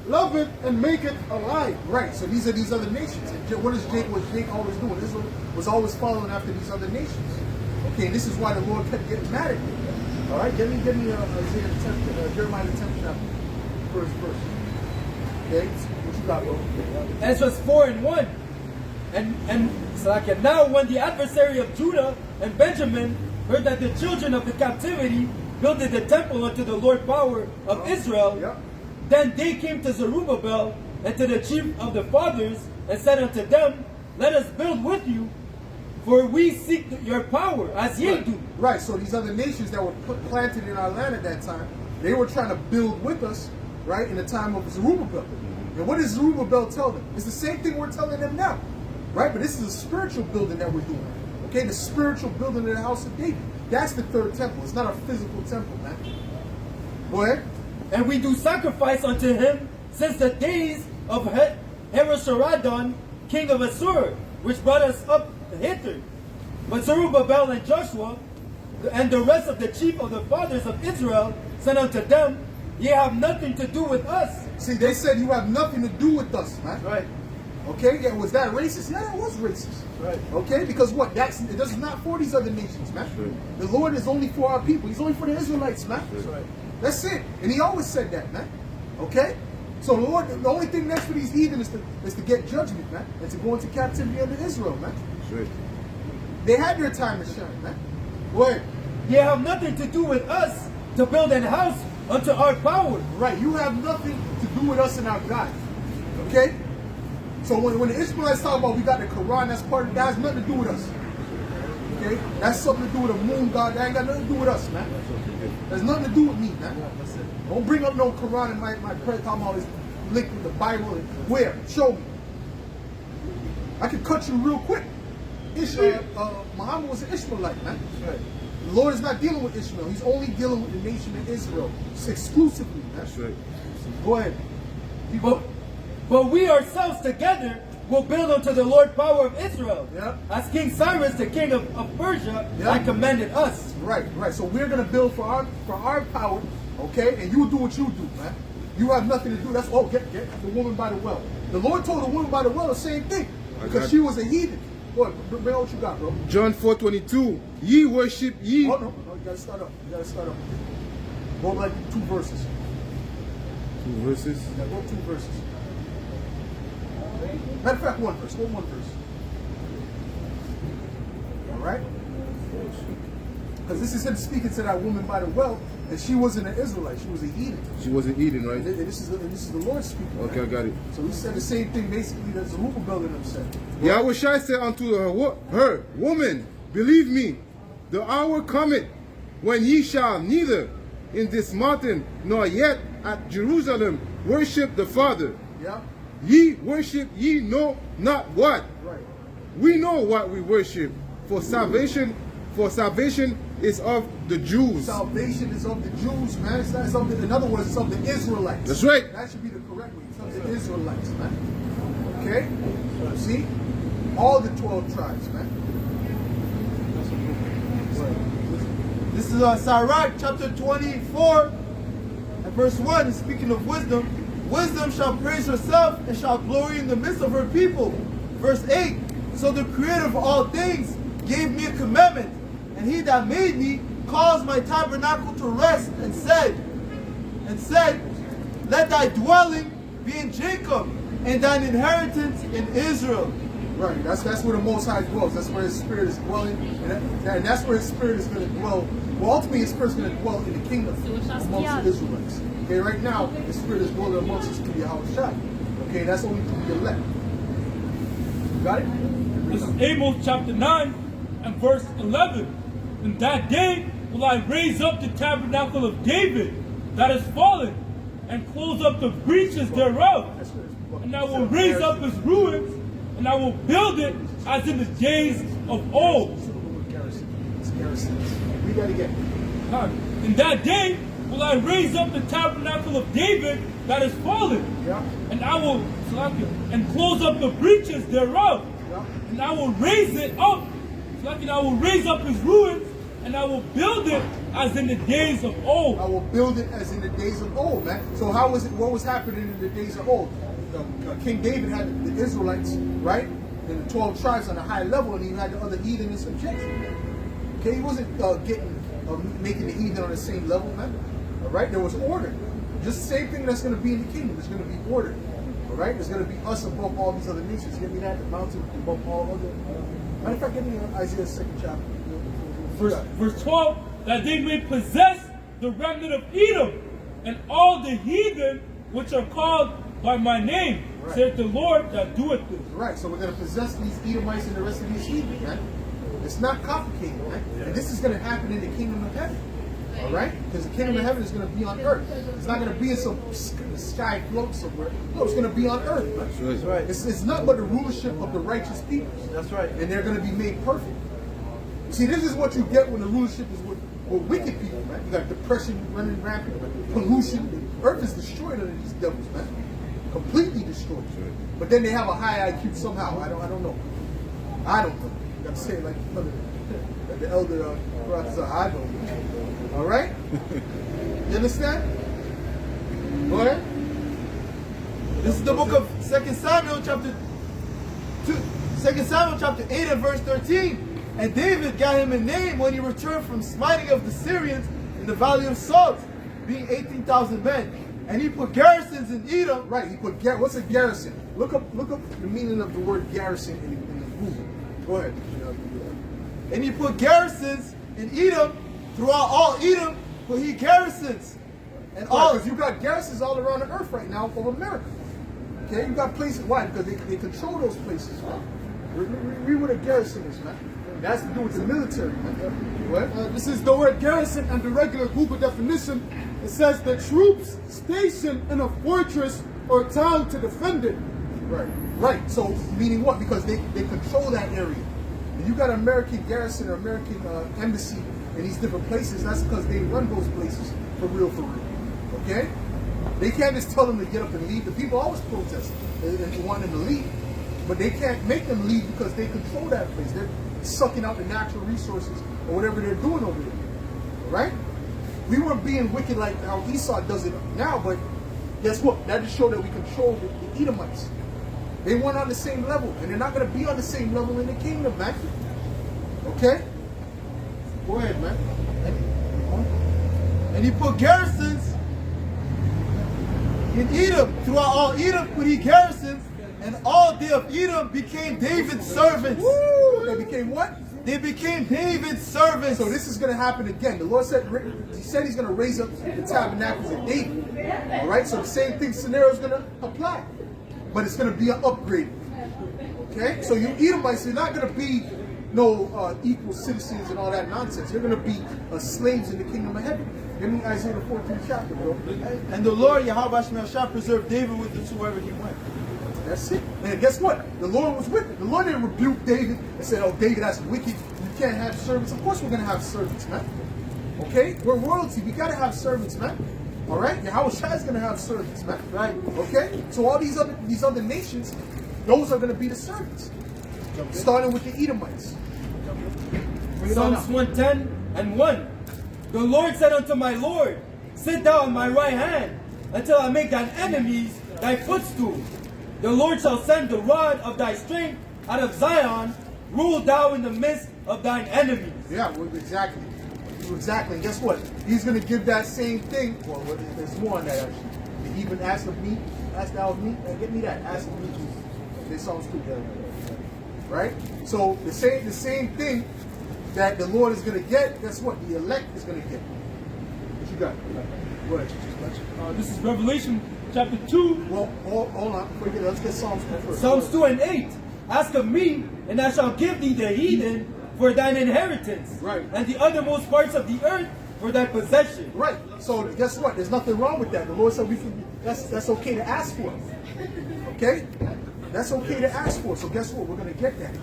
loveth and maketh a lie. Right. So these are these other nations. And what is Jake always doing? This was always following after these other nations. Okay. And this is why the Lord kept getting mad at me. All right. Give me Jeremiah the 10th chapter, first verse. Okay. What you got, bro? Ezra's 4 and 1. And Salakia, now when the adversary of Judah and Benjamin heard that the children of the captivity builded the temple unto the Lord power of Israel, Yeah. then they came to Zerubbabel and to the chief of the fathers and said unto them, let us build with you, for we seek your power, as ye do. Right. So these other nations that were planted in our land at that time, they were trying to build with us, right, in the time of Zerubbabel. And what does Zerubbabel tell them? It's the same thing we're telling them now, right? But this is a spiritual building that we're doing. Okay, the spiritual building of the house of David. That's the third temple. It's not a physical temple, man. Go ahead. And we do sacrifice unto him since the days of Herosharadon, king of Assur, which brought us up hither. But Zerubbabel and Joshua, and the rest of the chief of the fathers of Israel said unto them, Ye have nothing to do with us. See, they said you have nothing to do with us, man. Right. Okay, yeah, was that racist? Yeah, that was racist. Right. Okay, because what? That's not for these other nations, man. The Lord is only for our people. He's only for the Israelites, man. That's right. That's it. And he always said that, man. Okay? So the Lord, the only thing next for these heathen is to get judgment, man, and to go into captivity under Israel, man. Right. They had their time to shine, man. Go ahead. Ye have nothing to do with us to build an house unto our power. Right, you have nothing to do with us and our God. Okay? So when the Israelites talk about we got the Quran, that's part of that has nothing to do with us. Okay? That's something to do with the moon god. That ain't got nothing to do with us, man. There's nothing to do with me, man. Don't bring up no Quran in my prayer talking about it's linked with the Bible. And where? Show me. I can cut you real quick. Muhammad was an Ishmaelite, man. Right. The Lord is not dealing with Ishmael. He's only dealing with the nation of Israel. Exclusively, man. That's right. Go ahead. But we ourselves together will build unto the Lord power of Israel. Yeah. As King Cyrus, the king of Persia, Yeah. had commanded us. Right. So we're gonna build for our power, okay? And you do what you do, man. You have nothing to do. That's get the woman by the well. The Lord told the woman by the well the same thing because she was a heathen. Go ahead, bring out what you got, bro. John 4:22. Ye worship ye. Oh no, you gotta start up. Go like 2 verses. 2 verses. Yeah, go 2 verses. Matter of fact, 1 verse. Go 1 verse. All right? Because this is him speaking to that woman by the well, and she wasn't an Israelite. She was a heathen. She wasn't eating, right? And this is the Lord speaking. Okay, I got it. So he said the same thing basically that Zerubbabel and them said. Yahweh Shai said unto her, Woman, believe me, the hour cometh when ye shall neither in this mountain nor yet at Jerusalem worship the Father. Yeah? Ye worship ye know not what. Right. We know what we worship, for salvation is of the Jews. Salvation is of the Jews, man. It's not something, in other words, it's of the Israelites. That's right. That should be the correct way. It's of the Israelites, man. Okay? So see? All the 12 tribes, man. This is Sirach chapter 24 and verse 1 is speaking of wisdom. Wisdom shall praise herself and shall glory in the midst of her people. Verse 8, so the creator of all things gave me a commandment, and he that made me caused my tabernacle to rest and said, let thy dwelling be in Jacob and thine inheritance in Israel. Right, that's where the Most High dwells. That's where His Spirit is dwelling, and that's where His Spirit is going to dwell. Well, ultimately, His Spirit is going to dwell in the kingdom amongst the Israelites. Okay, right now, His Spirit is dwelling amongst us through Yahweh Shai. Okay, that's only through the elect. Got it? This is Amos chapter 9 and verse 11. In that day will I raise up the tabernacle of David that is fallen, and close up the breaches thereof. And I will raise up his ruins, and I will build it as in the days of old. Read that again. In that day will I raise up the tabernacle of David that is fallen, Yeah. and I will and close up the breaches thereof, Yeah. and I will raise it up, and I will raise up his ruins, and I will build it as in the days of old. I will build it as in the days of old, man. So how was it? What was happening in the days of old? King David had the Israelites, right, and the 12 tribes on a high level, and he had the other heathen in subjection. Okay, he wasn't making the heathen on the same level, man. All right, there was order. Just the same thing that's going to be in the kingdom. There's going to be order. All right, there's going to be us above all these other nations. Get me that, the mountain above all other. Matter of fact, get me Isaiah 2nd chapter. Verse 12, that they may possess the remnant of Edom, and all the heathen which are called by my name, Right. saith the Lord that doeth this. Right, so we're going to possess these Edomites and the rest of these heathen, man. It's not complicated, man. And this is going to happen in the kingdom of heaven. All right? Because the kingdom of heaven is going to be on earth. It's not going to be in some sky float somewhere. No, it's going to be on earth, man. That's right. It's not but the rulership of the righteous people. That's right. And they're going to be made perfect. See, this is what you get when the rulership is with wicked people, man. You got depression running rampant, pollution. The earth is destroyed under these devils, man. Completely destroyed. But then they have a high IQ somehow. I don't know. I don't know. You got to say it like the elder Brother, I don't. All right? You understand? Go ahead. This is the book of 2 Samuel chapter 2. 2 Samuel chapter 8 and verse 13. And David got him a name when he returned from smiting of the Syrians in the valley of Salt, being 18,000 men. And he put garrisons in Edom. Right, he put what's a garrison? Look up the meaning of the word garrison in Google. Go ahead. And he put garrisons in Edom. Throughout all Edom put he garrisons. And all because you got garrisons all around the earth right now of America. Okay, you got places. Why? Because they control those places, man. Read what a garrison is, man. It has to do with the military, man. What? This is the word garrison and the regular Google definition. It says the troops stationed in a fortress or town to defend it. Right. Right. So meaning what? Because they control that area. And you got an American garrison or American embassy in these different places. That's because they run those places for real. Okay? They can't just tell them to get up and leave. The people always protest and want them to leave. But they can't make them leave because they control that place. They're sucking out the natural resources or whatever they're doing over there. Right? We weren't being wicked like how Esau does it now, but guess what? That just showed that we control the Edomites. They weren't on the same level, and they're not going to be on the same level in the kingdom, man. Okay? Go ahead, man. And he put garrisons in Edom. Throughout all Edom put he garrisons, and all they of Edom became David's servants. Woo! They became what? They became David's servants. So this is going to happen again. The Lord said, he said he's going to raise up the tabernacles of David. All right? So the same thing scenario is going to apply. But it's going to be an upgrade. Okay? So you Edomites, you're not going to be no equal citizens and all that nonsense. You're going to be slaves in the kingdom of heaven. Give me Isaiah the 14th chapter, bro. And the Lord Yahweh shall preserve David with him wherever he went. That's it. And guess what? The Lord was with him. The Lord didn't rebuke David and say, oh, David, that's wicked. You can't have servants. Of course we're going to have servants, man. Okay? We're royalty. We got to have servants, man. All right? Yahweh Shai is going to have servants, man. Right? Okay? So all these other nations, those are going to be the servants. Starting with the Edomites. Psalms 110 and 1. The Lord said unto my Lord, sit thou on my right hand, until I make thine enemies thy footstool. The Lord shall send the rod of thy strength out of Zion, rule thou in the midst of thine enemies. Yeah, well, exactly. Exactly. And guess what? He's going to give that same thing. Well, there's more on that actually. He even asked of me, asked thou of me, get me that. Ask of me too. They sounds good together. Right? So the same thing that the Lord is going to get, guess what? The elect is going to get. What you got? Go ahead. This is Revelation chapter 2. Well, hold on. Before you get, let's get Psalms 2 first. Psalms 2 and 8. Ask of me, and I shall give thee the heathen for thine inheritance, right, and the uttermost parts of the earth for thy possession. Right. So guess what? There's nothing wrong with that. The Lord said we can. That's okay to ask for. Okay. That's okay to ask for. So guess what? We're gonna get that.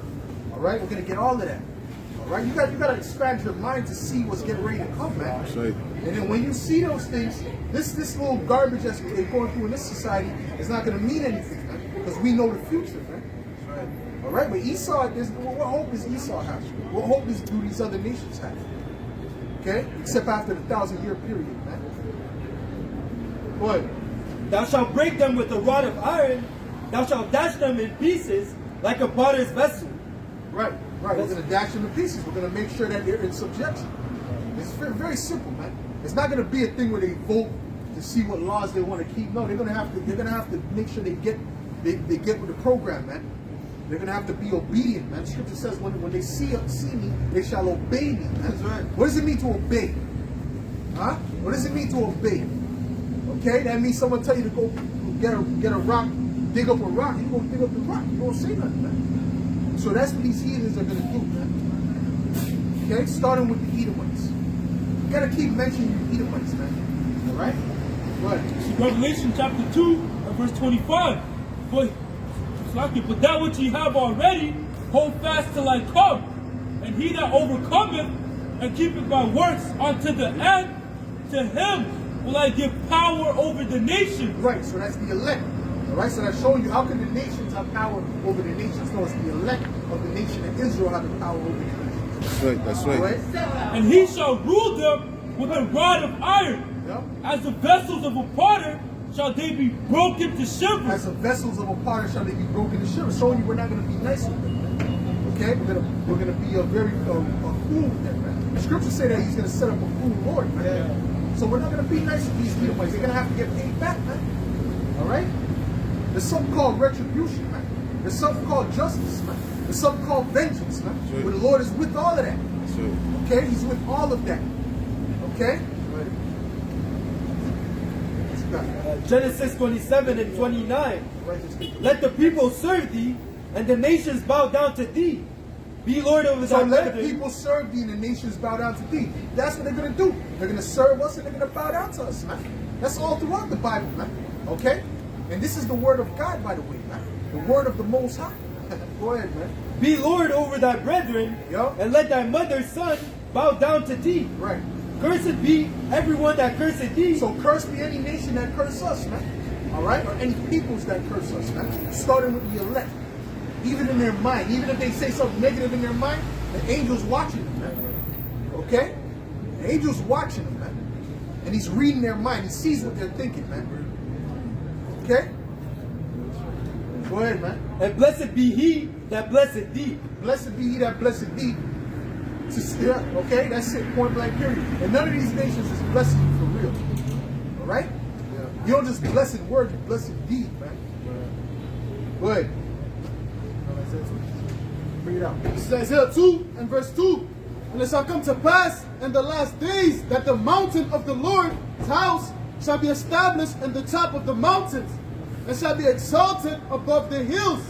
All right. We're gonna get all of that. All right. You got to expand your mind to see what's getting ready to come, man. Right. And then when you see those things, this little garbage that's going through in this society is not gonna mean anything, man, because we know the future, man. All right, but Esau, what hope does Esau have? What hope do these other nations have? Okay, except after the 1,000-year period, man. What? Thou shalt break them with a rod of iron, thou shalt dash them in pieces like a potter's vessel. Right. We're going to dash them to pieces. We're going to make sure that they're in subjection. It's very, very simple, man. It's not going to be a thing where they vote to see what laws they want to keep. No, they're going to have to make sure they get with the program, man. They're going to have to be obedient, man. Scripture says when they see me, they shall obey me, man. That's right. What does it mean to obey? Huh? What does it mean to obey? Okay, that means someone tell you to go get a rock, dig up a rock. You go dig up the rock. You don't say nothing, man. So that's what these heathens are going to do, man. Okay, starting with the Edomites. You got to keep mentioning the Edomites, man. All right? Right. This is Revelation chapter 2 and verse 25. But that which ye have already, hold fast till I come. And he that overcometh and keepeth my works unto the end, to him will I give power over the nations. Right, so that's the elect. All right, so that's showing you how can the nations have power over the nations. No, it's the elect of the nation of Israel have the power over the nations. That's right. That's All right. right? And he shall rule them with a rod of iron. Yeah. As the vessels of a potter shall they be broken to As shivers. the vessels of a potter shall they be broken to shivers. Showing you we're not going to be nice with them, man. Okay? We're gonna be a very a fool with them, man. The scriptures say that he's going to set up a fool Lord, man. Yeah. So we're not going to be nice with these Edomites. They're going to have to get paid back, man. All right? There's something called retribution, man. There's something called justice, man. There's something called vengeance, man. Right. Where the Lord is with all of that. That's right. Okay? He's with all of that. Okay? Let's go. Genesis 27 and 29. Let the people serve thee, and the nations bow down to thee. Be Lord over So thy let the brethren. people serve thee and the nations bow down to thee. That's what they're going to do. They're going to serve us and they're going to bow down to us, man. That's all throughout the Bible, man. Okay? And this is the word of God, by the way, man. The word of the Most High. Go ahead, man. Be Lord over thy brethren, Yup. and let thy mother's son bow down to thee. Right. Cursed be everyone that curseth thee. So curse be any nation that curse us, man. All right? Or any peoples that curse us, man. Starting with the elect. Even in their mind. Even if they say something negative in their mind, the angel's watching them, man. Okay? The angel's watching them, man. And he's reading their mind. He sees what they're thinking, man. Okay? Go ahead, man. And blessed be he that blesseth thee. Blessed be he that blessed thee. Yeah, okay? That's it. Point blank, period. And none of these nations is blessing you for real. All right? Yeah. You don't just bless in word, you bless in deed, man. Go ahead. Bring it out. It says here 2 and verse 2. And it shall come to pass in the last days that the mountain of the Lord's house shall be established in the top of the mountains, and shall be exalted above the hills,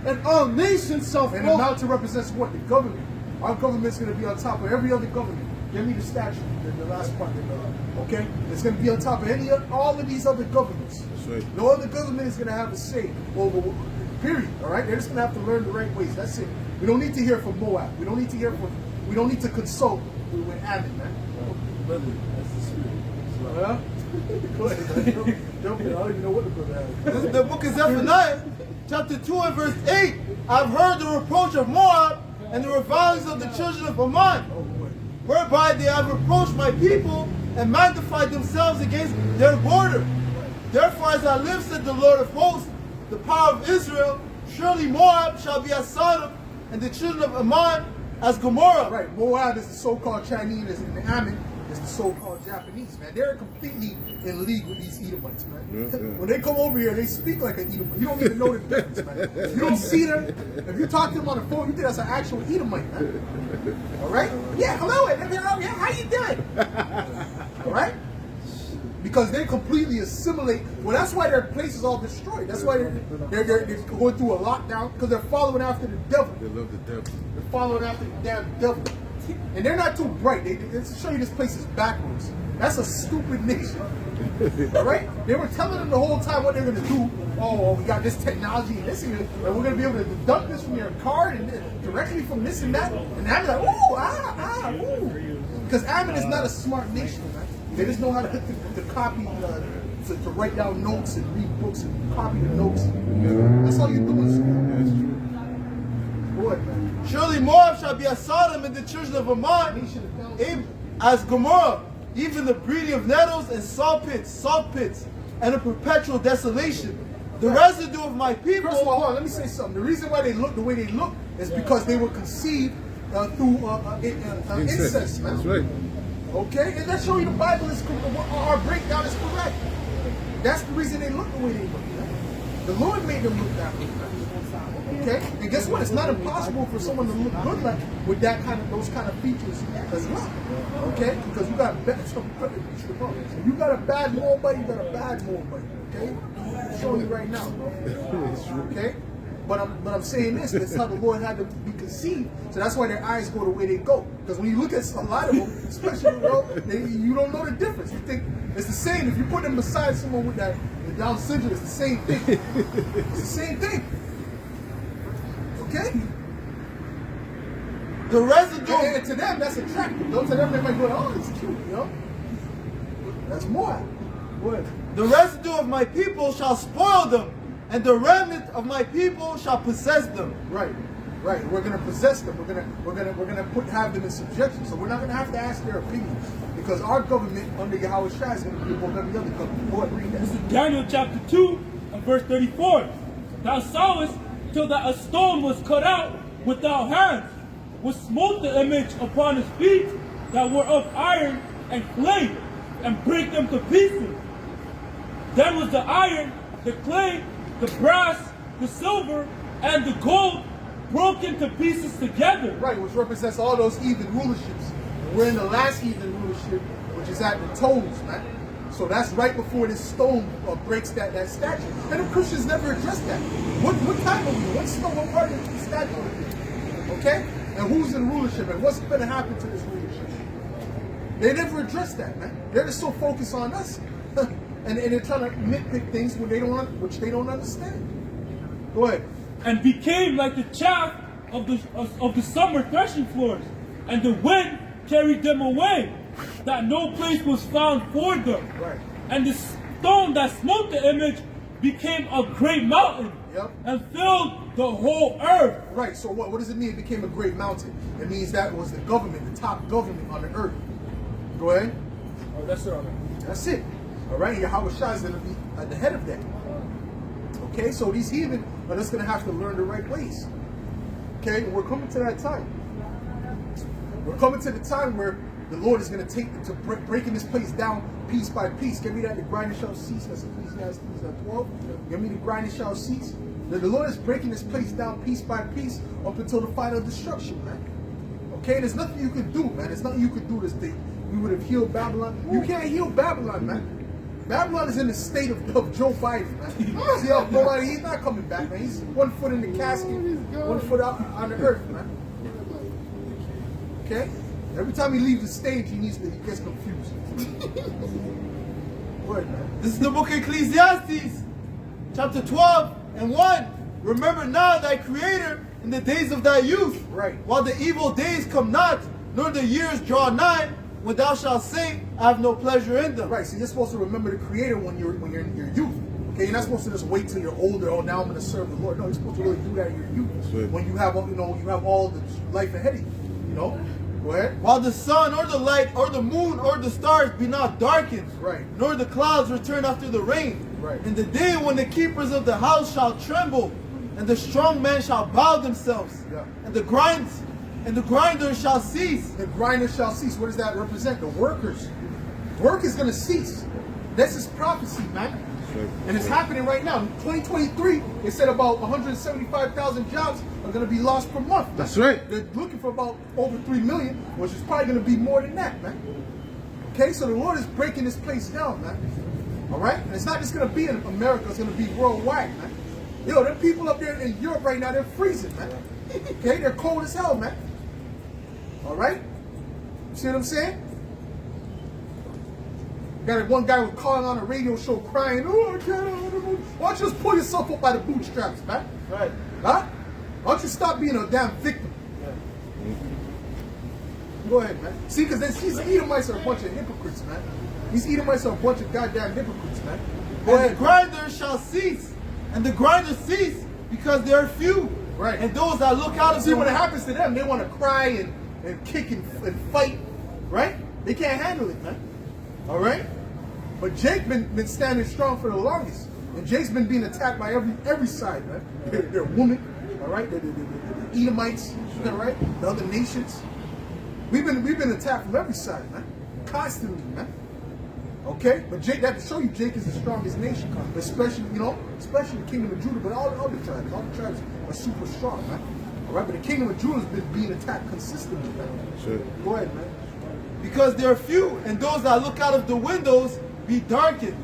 and all nations shall And the fall. mountain represents what? The government. Our government's going to be on top of every other government. Give me the statue, the last part. Okay? It's going to be on top of all of these other governments. That's right. No other government is going to have a say over, period. All right? They're just going to have to learn the right ways. That's it. We don't need to hear from Moab. We don't need to hear from, we don't need to consult with Ammon, man. Brother, that's the spirit. Well, go ahead, man. I don't even know what the brother has. This is the book of Zephaniah, chapter 2 and verse 8. I've heard the reproach of Moab and the revilings of the children of Ammon, Oh, boy. whereby they have reproached my people and magnified themselves against their border. Therefore, as I live, said the Lord of hosts, the power of Israel, surely Moab shall be as Sodom, and the children of Ammon as Gomorrah. Right, Moab is the so-called Chinese, and Ammon is the so-called Japanese, man. They're completely in league with these Edomites, man. When they come over here, they speak like an Edomite. You don't even know the difference, man. You don't see them. If you talk to them on the phone, you think that's an actual Edomite, man. All right? Yeah, hello, yeah, how you doing? All right? Because they completely assimilate. Well, that's why their place is all destroyed. That's why they're going through a lockdown, because they're following after the devil. They love the devil. They're following after the damn devil. And they're not too bright. They show you this place is backwards. That's a stupid nation. All right? They were telling them the whole time what they're going to do. Oh, we got this technology and this, and we're going to be able to deduct this from your card and directly from this and that. And I'm like, ooh, ooh. Because Ammon is not a smart nation, man. They just know how to copy, to write down notes and read books and copy the notes. That's all you're doing, school. That's true. Boy, man. Surely Moab shall be as Sodom, and the children of Ammon as Gomorrah, even the breeding of nettles and salt pits, and a perpetual desolation. The residue of my people. First of all, hold on, let me say something. The reason why they look the way they look is because they were conceived through incest, man. That's right. Okay? And that's showing you the Bible is our breakdown is correct. That's the reason they look the way they look. Man. The Lord made them look that way. Man. Okay? And guess what? It's not impossible for someone to look good like with those kind of features as well. Okay? Because you got you got a bad Moabite, you got a bad Moabite. Okay? I'm showing you right now. Okay? But I'm saying this, that's how the Lord had to be conceived. So that's why their eyes go the way they go. Because when you look at a lot of them, especially you don't know the difference. You think it's the same. If you put them beside someone with that Down syndrome, it's the same thing. It's the same thing. Okay? The residue. And to them, that's attractive. Though to them, they might go, oh, it's cute, you know? That's more. What? The residue of my people shall spoil them, and the remnant of my people shall possess them. Right. Right. We're going to possess them. We're going to have them in subjection. So we're not going to have to ask their opinion because our government under Yahweh Shai is going to be above every other government. Go ahead, read that. This is Daniel chapter 2 and verse 34. Thou sawest till that a stone was cut out without hands, which smote the image upon his feet that were of iron and clay, and break them to pieces. Then was the iron, the clay, the brass, the silver, and the gold broken to pieces together. Right, which represents all those heathen rulerships. We're in the last heathen rulership, which is at the toes, man. So that's right before this stone breaks that statue. And the Christians never addressed that. What time are we? What stone? What part of the statue are we? Okay? And who's in rulership? And what's going to happen to this rulership? They never addressed that, man. They're just so focused on us. and they're trying to nitpick things which they don't understand. Go ahead. And became like the chaff of the summer threshing floors, and the wind carried them away, that no place was found for them. Right. And the stone that smote the image became a great mountain, Yep. and filled the whole earth. Right, so what does it mean it became a great mountain? It means that was the government, the top government on the earth. Go ahead. Oh, that's it. That's it. All right, Yahweh Shai is going to be at the head of that. Okay, so these heathen are just going to have to learn the right ways. Okay, and we're coming to that time. We're coming to the time where the Lord is going to take to breaking this place down piece by piece. Give me that, the grinding shall cease. That's Ecclesiastes 12. Give me the grinding shall cease. The Lord is breaking this place down piece by piece up until the final destruction, man. Okay, there's nothing you can do, man. There's nothing you can do this day. We would have healed Babylon. You can't heal Babylon, man. Babylon is in the state of Joe Biden, man. See how nobody, he's not coming back, man. He's 1 foot in the casket, 1 foot out on the earth, man. Okay? Every time he leaves the stage, he gets confused. Go ahead, man. This is the book of Ecclesiastes, chapter 12 and 1. Remember now thy Creator in the days of thy youth, Right. while the evil days come not, nor the years draw nigh, when thou shalt say, I have no pleasure in them. Right, so you're supposed to remember the Creator when you're in your youth. Okay, you're not supposed to just wait till you're older. Oh, now I'm going to serve the Lord. No, you're supposed to really do that in your youth. Right. When you have, you have all the life ahead of you. You know. Go ahead. While the sun or the light or the moon or the stars be not darkened, Right. nor the clouds return after the rain. Right. In the day when the keepers of the house shall tremble, and the strong men shall bow themselves, Yeah. and the grinders shall cease. The grinder shall cease. What does that represent? The workers. Work is going to cease. This is prophecy, man. And it's happening right now. In 2023, they said about 175,000 jobs are going to be lost per month. That's right. They're looking for about over 3 million, which is probably going to be more than that, man. Okay, so the Lord is breaking this place down, man. All right? And it's not just going to be in America, it's going to be worldwide, man. Yo, them people up there in Europe right now, they're freezing, man. Okay, they're cold as hell, man. All right? See what I'm saying? Got one guy was calling on a radio show crying, oh, I can't. Why don't you just pull yourself up by the bootstraps, man? Right. Huh? Why don't you stop being a damn victim? Go ahead, man. See, because these Edomites are a bunch of hypocrites, man. These Edomites are a bunch of goddamn hypocrites, man. Go And ahead. the grinders shall cease, and the grinders cease because they are few. Right. And those that look out of See, them, when it happens to them, they want to cry and kick and fight, right? They can't handle it, man. All right? But Jake been standing strong for the longest. And Jake's been being attacked by every side, man. They're women, all right? The Edomites, all right? The other nations. We've been attacked from every side, man. Constantly, man. Okay? But Jake, that to show you Jake is the strongest nation. Especially, especially the kingdom of Judah, but all the other tribes. All the tribes are super strong, man. All right? But the kingdom of Judah has been being attacked consistently, man. Sure. Go ahead, man. because they are few, and those that look out of the windows be darkened.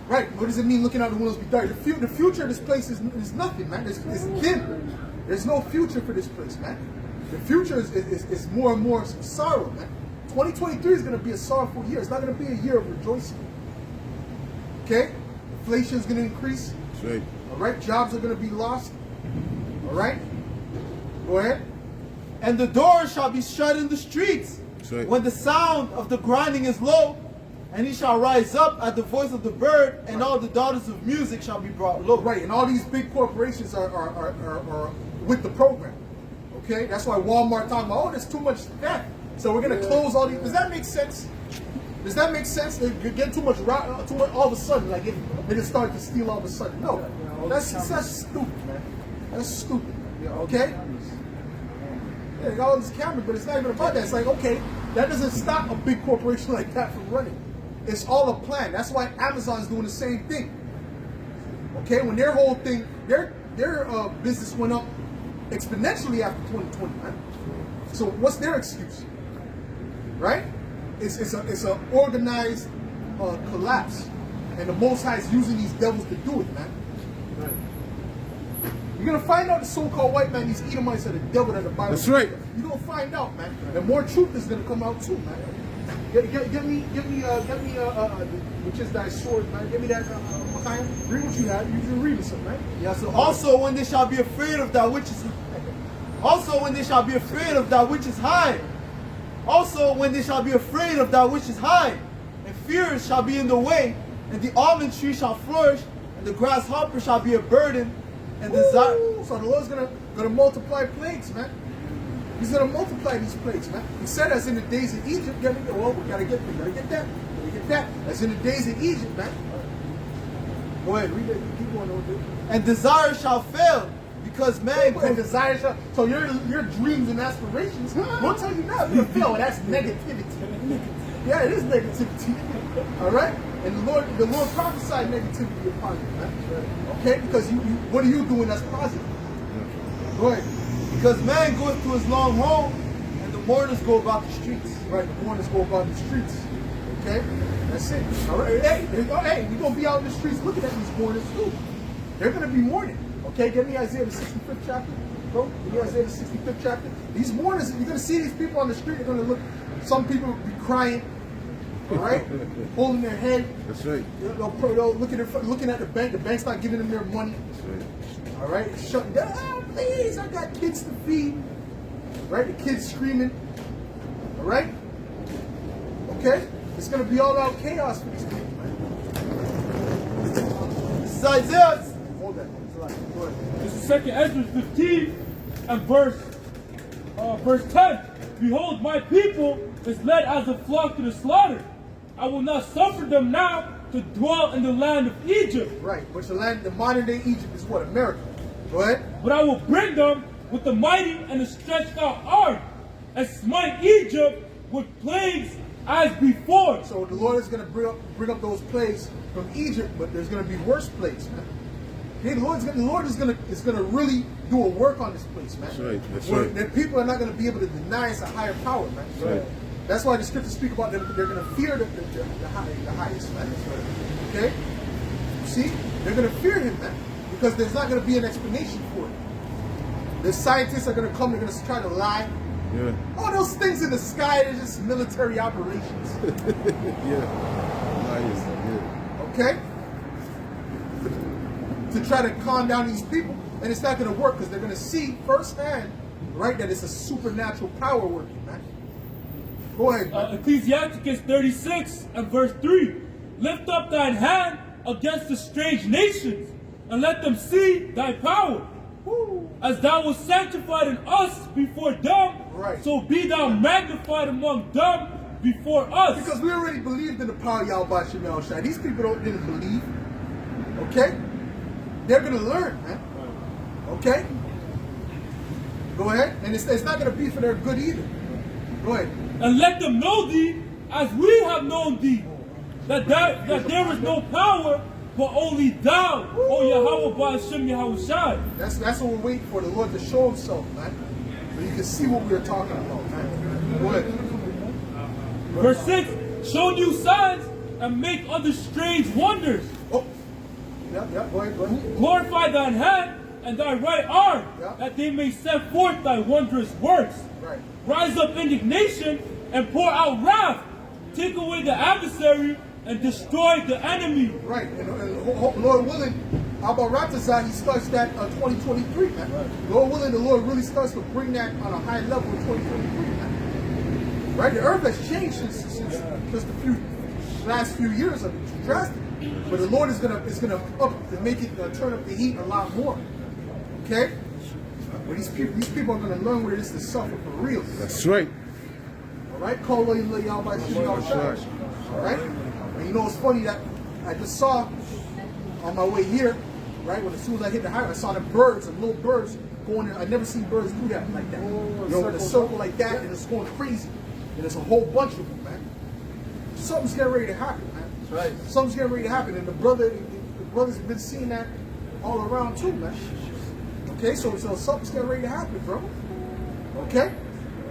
Right. What does it mean looking out the windows be dark? The future of this place is nothing, man. It's dim. There's no future for this place, man. The future is more and more sorrow, man. 2023 is going to be a sorrowful year. It's not going to be a year of rejoicing. Okay? Inflation is going to increase. That's right. All right? Jobs are going to be lost. All right? Go ahead. And the doors shall be shut in the streets That's right. when the sound of the grinding is low, and he shall rise up at the voice of the bird, and all the daughters of music shall be brought low. Right, and all these big corporations are with the program. Okay, that's why Walmart talking about, oh, there's too much theft, so we're gonna close all these. Does that make sense? Does that make sense? They get too much all of a sudden, like if they just start to steal all of a sudden. No, that's stupid, man. That's stupid. Okay? Yeah, they got all these cameras, but it's not even about that. It's like, okay, that doesn't stop a big corporation like that from running. It's all a plan. That's why Amazon's doing the same thing. Okay, when their whole thing, their business went up exponentially after 2020, man. So what's their excuse? Right? It's an organized collapse, and the Most High is using these devils to do it, man. Right. You're gonna find out the so-called white man, these Edomites are the devil that the Bible. That's right. You're gonna find out, man. And more truth is gonna come out too, man. Get me, which is thy sword, man. Give me that, Micaiah. Read what you have. You've been reading something, right? Yeah, so also when they shall be afraid of that which is also when they shall be afraid of that which is high. Also when they shall be afraid of that which is high, and fears shall be in the way, and the almond tree shall flourish, and the grasshopper shall be a burden, and desire. So the Lord's gonna multiply plagues, man. He's gonna multiply these plagues, man. He said, as in the days of Egypt, well, we gotta get that. As in the days of Egypt, man. Go ahead, read it. Keep going over there. And desire shall fail, because man And desire shall. So your dreams and aspirations won't tell you not to fail. That's negativity. Yeah, it is negativity. All right. And the Lord prophesied negativity upon you, man. Okay, because what are you doing that's positive? Go ahead. Because man goeth to his long home, and the mourners go about the streets. Right, the mourners go about the streets. Okay? That's it. All right. Hey, you're going to be out in the streets looking at these mourners too. They're going to be mourning. Okay? Give me Isaiah the 65th chapter. Bro, give me Isaiah the 65th chapter. These mourners, you're going to see these people on the street. They're going to look, some people will be crying. All right? Holding their head. That's right. They'll looking at the bank. The bank's not giving them their money. That's right. All right? It's shutting down. Oh, please, I got kids to feed. Right? The kids screaming. All right? Okay? It's going to be all out chaos for these people, man. This is Isaiah. Hold that. Go ahead. This is 2 Ezra 15 and verse 10. Behold, my people is led as a flock to the slaughter. I will not suffer them now to dwell in the land of Egypt. Right. Which the modern day Egypt is what? America. Go ahead. But I will bring them with the mighty and the stretched out arm, and smite Egypt with plagues as before. So the Lord is going to bring up those plagues from Egypt, but there's going to be worse plagues, man. Okay, the Lord is going to really do a work on this place, man. That's right. That's where right. the people are not going to be able to deny us a higher power, man. That's right. That's why the scriptures speak about them. They're going to fear the highest, man. Okay? See? They're going to fear him, man. Because there's not going to be an explanation for it. The scientists are going to come, they're going to try to lie. Yeah. All those things in the sky, they're just military operations. Yeah. Nice. Yeah. Okay? To try to calm down these people. And it's not going to work because they're going to see firsthand, right, that it's a supernatural power working, man. Go ahead, man. Ecclesiasticus 36 and verse 3. Lift up thine hand against the strange nations, and let them see thy power. Woo. As thou was sanctified in us before them, Right. so be thou magnified among them before us. Because we already believed in the power of Yahweh Shem Yahushua. These people didn't believe. Okay? They're going to learn, man. Okay? Go ahead. And it's not going to be for their good either. Go ahead. And let them know thee as we have known thee, that there is no power but only thou, O Yahweh Ba'ashem Yahushai. That's what we're waiting for, the Lord to show himself, man. So you can see what we are talking about, man. Go ahead. Verse 6, show new signs and make other strange wonders. Oh. Yeah, go ahead. Glorify thine hand and thy right arm, Yeah. that they may set forth thy wondrous works. Right. Rise up indignation and pour out wrath. Take away the adversary and destroy the enemy. Right. And Lord willing, how about Ratazah, he starts that 2023, man. Right. Lord willing, the Lord really starts to bring that on a high level in 2023, man. Right? The earth has changed since just the last few years of it, drastically. But the Lord is gonna up to make it turn up the heat a lot more. Okay? But these people are going to learn what it is to suffer for real. That's right. All right, call y'all by y'all church. All right, and you know it's funny that I just saw on my way here, right? When as soon as I hit the highway, I saw the birds, the little birds going in. I've never seen birds do that like that. You know, in a circle like that, and it's going crazy. And there's a whole bunch of them, man. Something's getting ready to happen, man. That's right. Something's getting ready to happen, and the brothers have been seeing that all around too, man. Okay, so something's getting ready to happen, bro. Okay,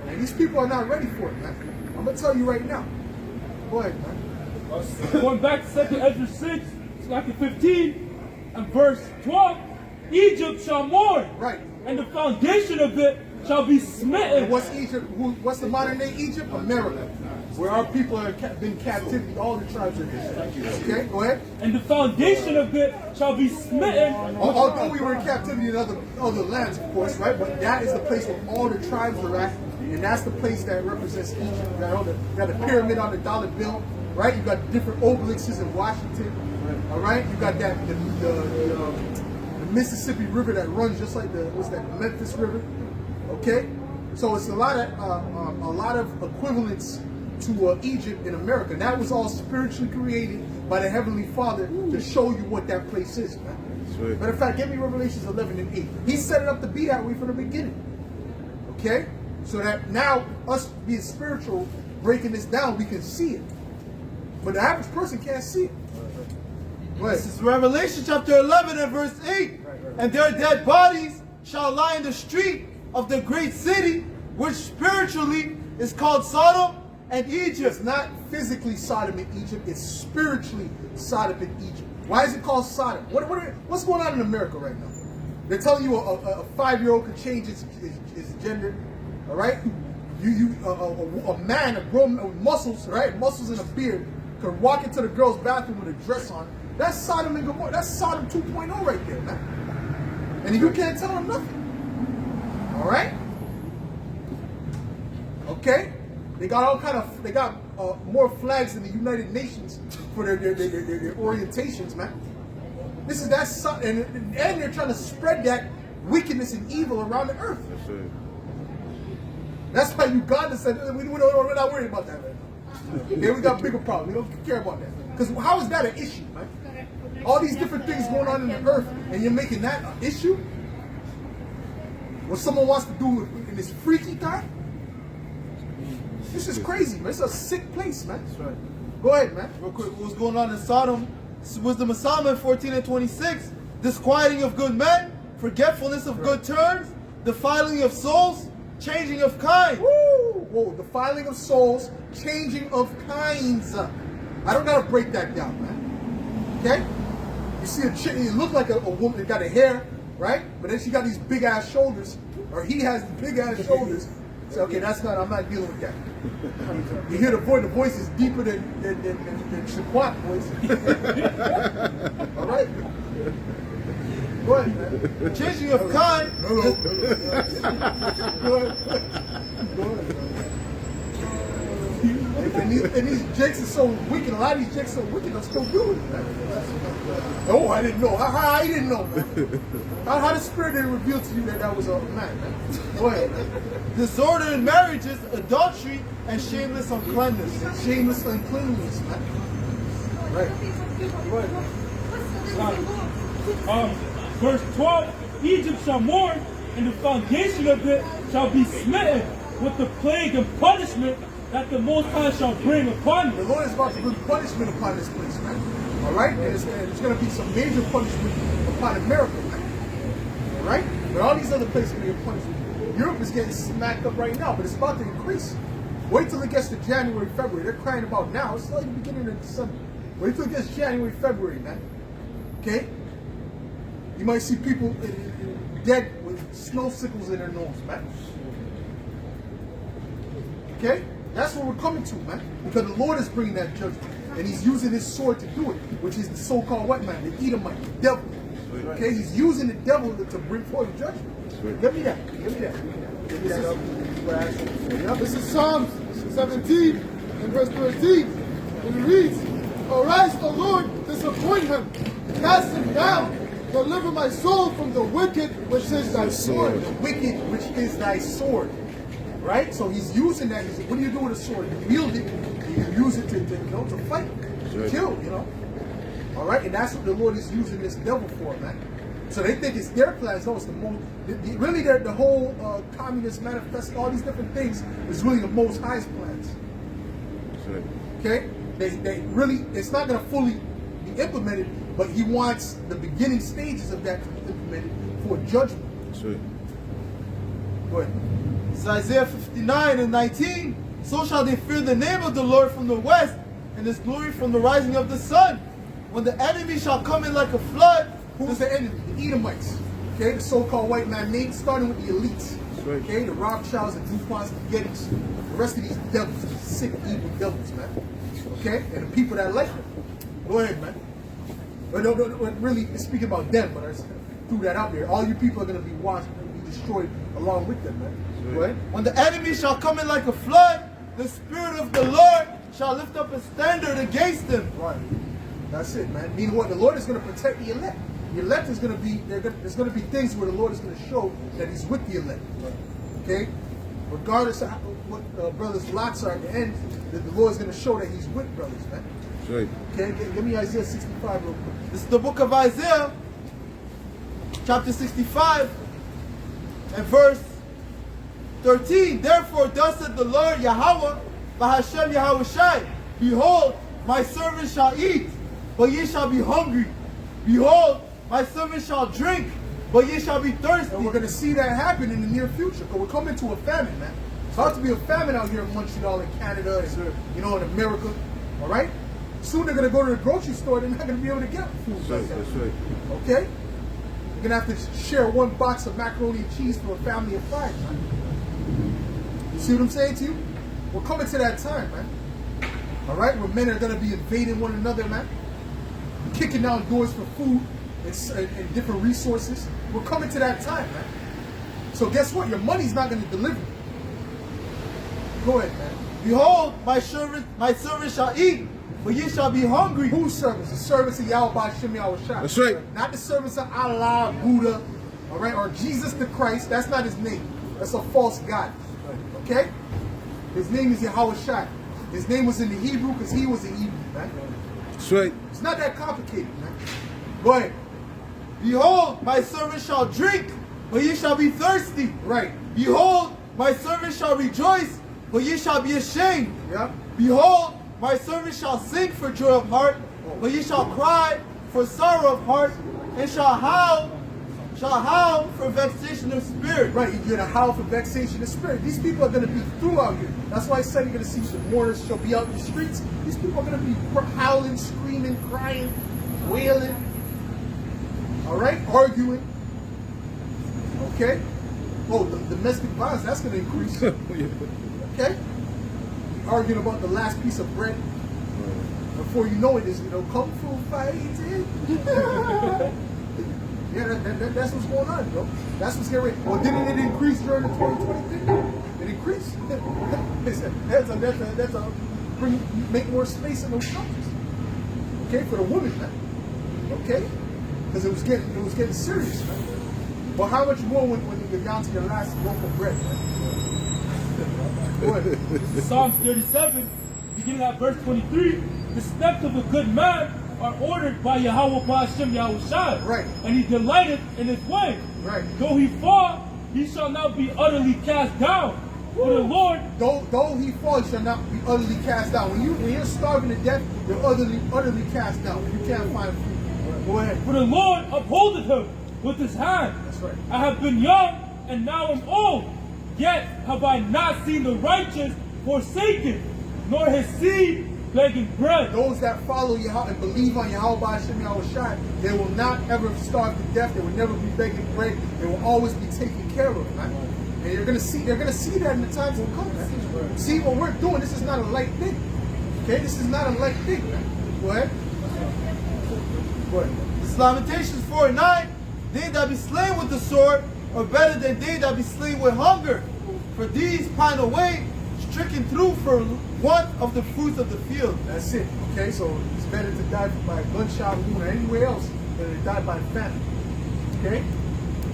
and these people are not ready for it, man. I'm gonna tell you right now. Go ahead, man. Going back to 2 Ezra 6, chapter 15, and verse 12, Egypt shall mourn, Right. and the foundation of it shall be smitten. And what's Egypt? What's the modern day Egypt? America, where our people have been in captivity. All the tribes are there. Okay, go ahead. And the foundation of it shall be smitten. Although we were in captivity in other lands, of course, right? But that is the place where all the tribes are at, and that's the place that represents Egypt. You got the pyramid on the dollar bill, right? You got different obelisks in Washington, all right? You got that the Mississippi River that runs just like the Memphis River, okay? So it's a lot of equivalence to Egypt in America. And that was all spiritually created by the Heavenly Father to show you what that place is, man. Right. Matter of fact, give me Revelations 11 and 8. He set it up to be that way from the beginning. Okay? So that now, us being spiritual, breaking this down, we can see it. But the average person can't see it. Go ahead. This is Revelation chapter 11 and verse 8. And their dead bodies shall lie in the street of the great city, which spiritually is called Sodom and Egypt. It's not physically Sodom in Egypt, it's spiritually Sodom in Egypt. Why is it called Sodom? What's going on in America right now? They're telling you a 5-year-old could change his gender, all right? A man, a grown with muscles, right? Muscles and a beard, could walk into the girl's bathroom with a dress on. That's Sodom and Gomorrah. That's Sodom 2.0 right there, man. And you can't tell them nothing. All right? Okay? They got more flags than the United Nations for their orientations, man. This is that, and they're trying to spread that wickedness and evil around the earth. That's why Uganda said we're not worried about that right now. Okay, we got bigger problems. We don't care about that. Because how is that an issue, man? All these different things going on in the earth, and you're making that an issue? What someone wants to do in this freaky time? This is crazy, man. It's a sick place, man. That's right. Go ahead, man. Real quick, what's going on in Sodom? Wisdom of Solomon 14 and 26. Disquieting of good men, forgetfulness of good turns, defiling of souls, changing of kind. Woo! Whoa, defiling of souls, changing of kinds. I don't gotta break that down, man. Okay? You see a chick, it looked like a woman that got a hair, right? But then she got these big ass shoulders, or he has big ass shoulders. So okay, I'm not dealing with that. You hear the voice is deeper than Shaquat voice. All right? Go ahead, man. Changing of kind. Go ahead. Go ahead. And these jakes are so wicked. A lot of these jakes are so wicked. I'm still doing it, man. Oh, I didn't know. How I didn't know, man? How the Spirit didn't reveal to you that was a man, man? Go ahead, man. Disorder in marriages, adultery, and shameless uncleanness. Shameless uncleanness, man. Right. Go ahead, man. Verse 12, Egypt shall mourn, and the foundation of it shall be smitten with the plague and punishment that the Most High shall bring upon The you. Lord is about to bring punishment upon this place, man. All right? And there's going to be some major punishment upon America, man. All right? But all these other places are going to get punishment. Europe is getting smacked up right now, but it's about to increase. Wait till it gets to January, February. They're crying about now. It's like the beginning of December. Wait till it gets January, February, man. Okay? You might see people dead with snow sickles in their nose, man. Okay? That's what we're coming to, man. Because the Lord is bringing that judgment. And he's using his sword to do it, which is the so-called what man? The Edomite, the devil. Okay? He's using the devil to bring forth judgment. Give me that. Give me that. Give me that. Yeah, this is Psalms 17 and verse 13. And it reads, Arise, O Lord, disappoint him, cast him down, Deliver my soul from the wicked, which is thy sword. The wicked, which is thy sword. Right? So he's using that. He's, what do you do with a sword? You wield it. You use it to fight, to kill, All right? And that's what the Lord is using this devil for, man. So they think it's their plans. No, it's the most, really the whole communist manifesto, all these different things is really the Most High's plans. Okay? They really, it's not going to fully be implemented, but he wants the beginning stages of that to be implemented for judgment. Go ahead. It's Isaiah 59:19. So shall they fear the name of the Lord from the west, and his glory from the rising of the sun. When the enemy shall come in like a flood. Who's the enemy? The Edomites. Okay, the so-called white man name, starting with the elites. Okay, the Rothschilds, the DuPonts, the Gettys, the rest of these devils, these sick, evil devils, man. Okay, and the people that like them. Go ahead, man. But no, really, it's speaking about them, but I just threw that out there. All you people are going to be washed and be destroyed along with them, man. Go ahead. When the enemy shall come in like a flood, the Spirit of the Lord shall lift up a standard against them. Right. That's it, man. Meaning what? The Lord is going to protect the elect. The elect is going to be, there's going to be things where the Lord is going to show that he's with the elect. Okay? Regardless of what brothers' lots are at the end, the Lord is going to show that he's with brothers, man. Right. Okay? Give me Isaiah 65 real quick. This is the book of Isaiah, chapter 65, and verse 13. Therefore, thus said the Lord Yahweh, Bahashem Yahushai, behold, my servant shall eat, but ye shall be hungry. Behold, my servant shall drink, but ye shall be thirsty. And we're going to see that happen in the near future, because we're coming to a famine, man. It's hard to be a famine out here in Montreal, in Canada, and, in America. All right? Soon they're going to go to the grocery store, they're not going to be able to get food. That's right. Okay? You're going to have to share one box of macaroni and cheese for a family of 5, man. You see what I'm saying to you? We're coming to that time, man. All right? Where men are going to be invading one another, man. Kicking down doors for food and different resources. We're coming to that time, man. So guess what? Your money's not going to deliver. Go ahead, man. Behold, my servant shall eat, but ye shall be hungry. Whose servants? The servants of Yahweh Shem Yahushua. That's right. Not the servants of Allah, Buddha, all right, or Jesus the Christ. That's not his name. That's a false god. Okay? His name is Yahushua. His name was in the Hebrew because he was in Hebrew, man. That's right. It's not that complicated, man. Go ahead. Behold, my servant shall drink, but ye shall be thirsty. Right. Behold, my servant shall rejoice, but ye shall be ashamed. Yeah. Behold, my servant shall sing for joy of heart, but ye shall cry for sorrow of heart, and shall howl for vexation of spirit. Right, you're going to howl for vexation of spirit. These people are going to be through out here. That's why I said you're going to see some mourners shall be out in the streets. These people are going to be howling, screaming, crying, wailing. All right, arguing. Okay? Oh, the domestic violence, that's going to increase. Okay? Arguing about the last piece of bread. Before you know it, is kung fu fighting. Yeah, that's what's going on, bro. That's what's getting ready. Well, didn't it increase during the 2020 thing? It increased. That's a make more space in those countries. Okay, for the women, man. Okay, because it was getting serious, man. But how much more when you get down to your last loaf of bread, man? Go ahead. This is Psalms 37, beginning at verse 23. The steps of a good man are ordered by Yahweh Hashem Yahushai. Right. And he delighteth in his way. Right. Though he fall, he shall not be utterly cast down. For the Lord, though he fall, he shall not be utterly cast down. When you're starving to death, you're utterly cast down. You can't find food. Go ahead. for the Lord upholdeth him with his hand. That's right. I have been young and now am old, yet have I not seen the righteous forsaken, nor his seed begging bread. Those that follow Yahweh and believe on Yahweh Hashem Yahushai, they will not ever starve to death. They will never be begging bread. They will always be taken care of, man. And they're gonna see that in the times to come, man. See what we're doing. This is not a light thing. Okay, this is not a light thing, man. Go ahead. Go ahead. This is Lamentations 4:9. They that be slain with the sword are better than they that be slain with hunger. For these pine away, stricken through for want of the fruits of the field. That's it. Okay, so it's better to die by a gunshot wound or anywhere else than to die by famine. Okay?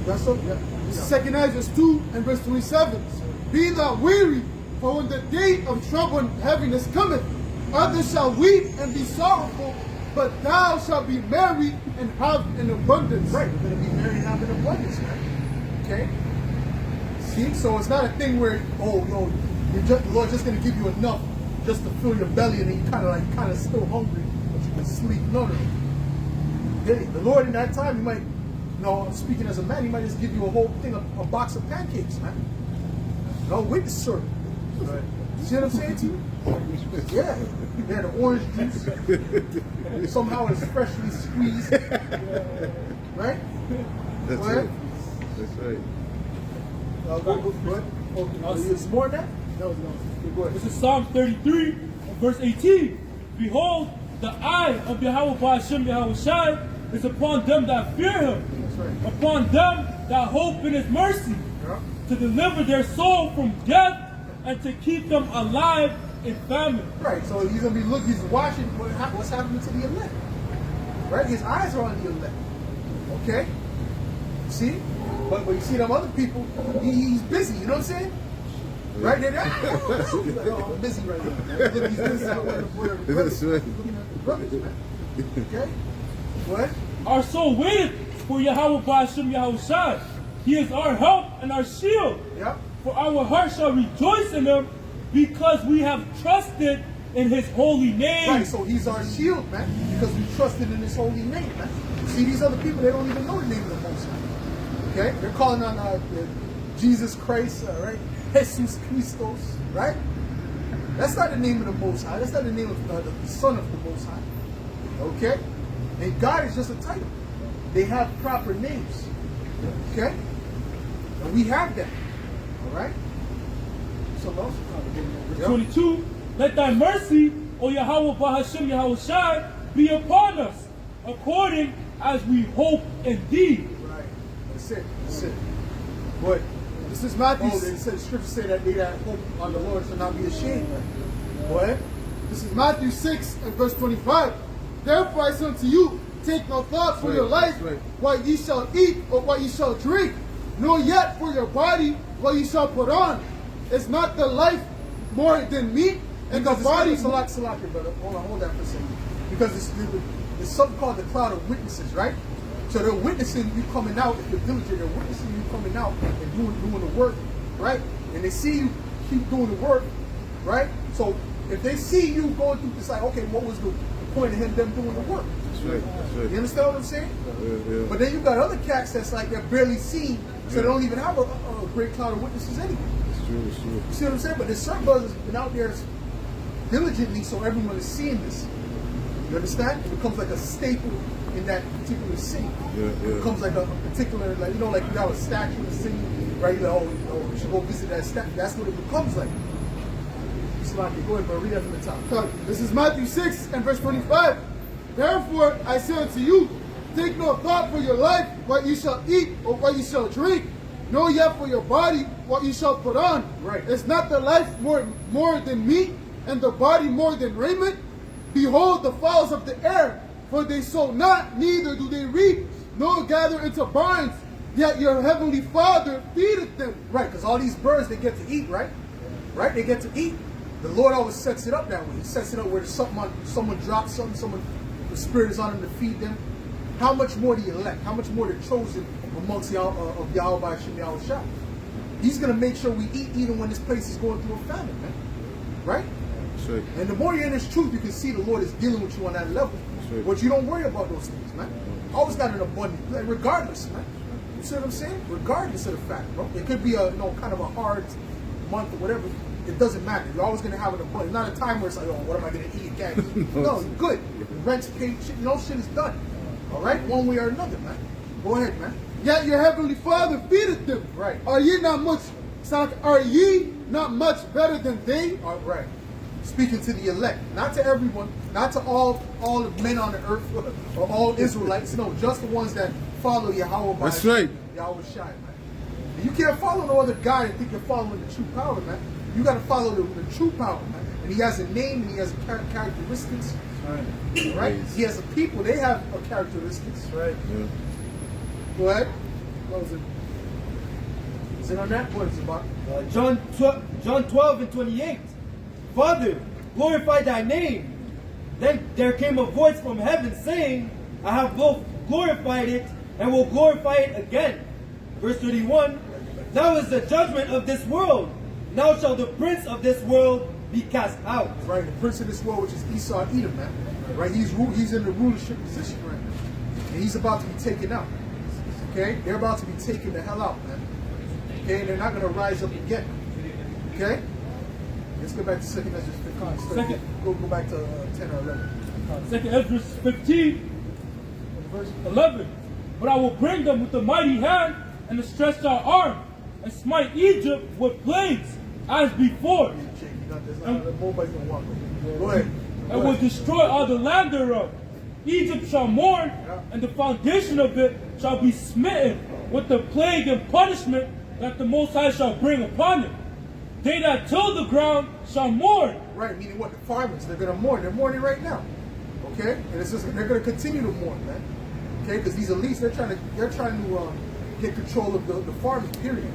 That's so. Yeah. This is 2 Ezra 2 and verse 27. Be not weary, for when the day of trouble and heaviness cometh, others shall weep and be sorrowful, but thou shalt be merry and have an abundance. Right, we're going to be married and have an abundance, man. Okay? See? So it's not a thing where, oh, no, the Lord's just going to give you enough just to fill your belly and then you kind of still hungry, but you can sleep. No, no, no. The Lord in that time, he might, you know, speaking as a man, he might just give you a whole thing, a box of pancakes, man. No, with the syrup. Right. See what I'm saying to you? Yeah. Yeah, the orange juice. Somehow it's freshly squeezed. Right? That's Go ahead. it. That's right. Go ahead. Okay. Is more than that? No. Go ahead. This is Psalm 33, verse 18. Behold, the eye of Yahweh Ba'ashem Yahweh Shai is upon them that fear him, That's right. upon them that hope in his mercy, Yeah. to deliver their soul from death and to keep them alive in famine. Right, so he's gonna be looking, he's watching what's happening to the elect. Right? His eyes are on the elect. Okay? See? But you see them other people, he's busy, you know what I'm saying? Right there, he's like, oh, I'm busy right now. Man. He's busy out there with the brothers, That's right. looking at the brothers, man. Okay? What? Our soul waiteth for Yahweh Ba'ashem Yahweh Shai. He is our help and our shield. Yep. For our heart shall rejoice in him, because we have trusted in his holy name. Right, so he's our shield, man, because we trusted in his holy name, man. See, these other people, they don't even know the name of the Most High. Okay? They're calling on Jesus Christ, right? Jesus Christos, right? That's not the name of the Most High. That's not the name of the Son of the Most High. Okay? And God is just a title. They have proper names. Okay? And we have that. All right? So else? Verse 22, let thy mercy, O Yahweh Ba'ashem Yahweh Shai, be upon us, according as we hope in thee. Right. That's it. That's it. But This is Matthew. they said, scripture say that they that hope on the Lord shall not be ashamed. What? This is Matthew 6 and verse 25. Therefore I say unto you, take no thought for your life, what ye shall eat or what ye shall drink, nor yet for your body what ye shall put on. Is not the life more than meat, and the body... Salak, brother. Hold that for a second. Because it's something called the cloud of witnesses, right? So they're witnessing you coming out, if you're diligent, they're witnessing you coming out and doing the work, right? And they see you keep doing the work, right? So if they see you going through, it's like, okay, what was the point of them doing the work? That's right. That's right. You understand what I'm saying? Yeah. But then you got other cats that's like they're barely seen, so they don't even have a great cloud of witnesses anyway. It's true. It's true. You see what I'm saying? But there's certain brothers been out there diligently so everyone is seeing this. You understand? It becomes like a staple in that particular city. It becomes like a particular, like, you know, like you have a statue in the city, right? You're like, oh, you should go visit that statue. That's what it becomes like. Slaki, go ahead, bro. Read that from the top. This is Matthew 6 and verse 25. Therefore I say unto you, take no thought for your life, what you shall eat or what you shall drink, nor yet for your body what you shall put on. Right. Is not the life more than meat, and the body more than raiment? Behold the fowls of the air, for they sow not, neither do they reap, nor gather into barns, yet your heavenly Father feedeth them. Right, because all these birds, they get to eat, right? Right? They get to eat. The Lord always sets it up that way. He sets it up where someone drops something, the Spirit is on them to feed them. How much more the elect? How much more the chosen amongst of Yahweh Ba'ashem Yahweh Shai? He's going to make sure we eat even when this place is going through a famine, man. Right? That's right. And the more you're in this truth, you can see the Lord is dealing with you on that level. Right. But you don't worry about those things, man. Always got an abundance, like, regardless, man. You see what I'm saying? Regardless of the fact, bro. It could be a kind of a hard month or whatever. It doesn't matter. You're always going to have an abundance. Not a time where it's like, oh, what am I going to eat again? No, you're good. Rent's paid, shit, shit is done. All right? One way or another, man. Go ahead, man. Yet your heavenly Father feedeth them. Right. Are ye not much better than they? All right. Speaking to the elect, not to everyone, not to all the men on the earth or all Israelites. No, just the ones that follow Yahweh. That's right. Yahweh Shai, man. And you can't follow no other guy and think you're following the true power, man. You got to follow the true power, man. And he has a name and he has characteristics. Right. He has a people. They have characteristics. Right. Yeah. Go ahead. What was it? Is it on that? What is it about? John 12 and 28. Father, glorify thy name. Then there came a voice from heaven saying, I have both glorified it and will glorify it again. Verse 31. Now is the judgment of this world. Now shall the prince of this world be cast out. Right, the prince of this world, which is Esau, Edom, man. Right, he's in the rulership position right now, and he's about to be taken out. Okay, they're about to be taken the hell out, man. Okay, and they're not going to rise up again. Okay, let's go back to 2 Ezra 15. Go back to 10 or 11. 2 Ezra 15, verse 11. But I will bring them with a mighty hand and a stretched out arm, and smite Egypt with plagues as before. Go ahead. And will destroy all the land thereof. Egypt shall mourn, and the foundation of it shall be smitten with the plague and punishment that the Most High shall bring upon it. They that till the ground shall mourn. Right, meaning what? The farmers, they're going to mourn. They're mourning right now. Okay? And it's just, they're going to continue to mourn, man. Okay? Because these elites, they're trying to get control of the farming, period.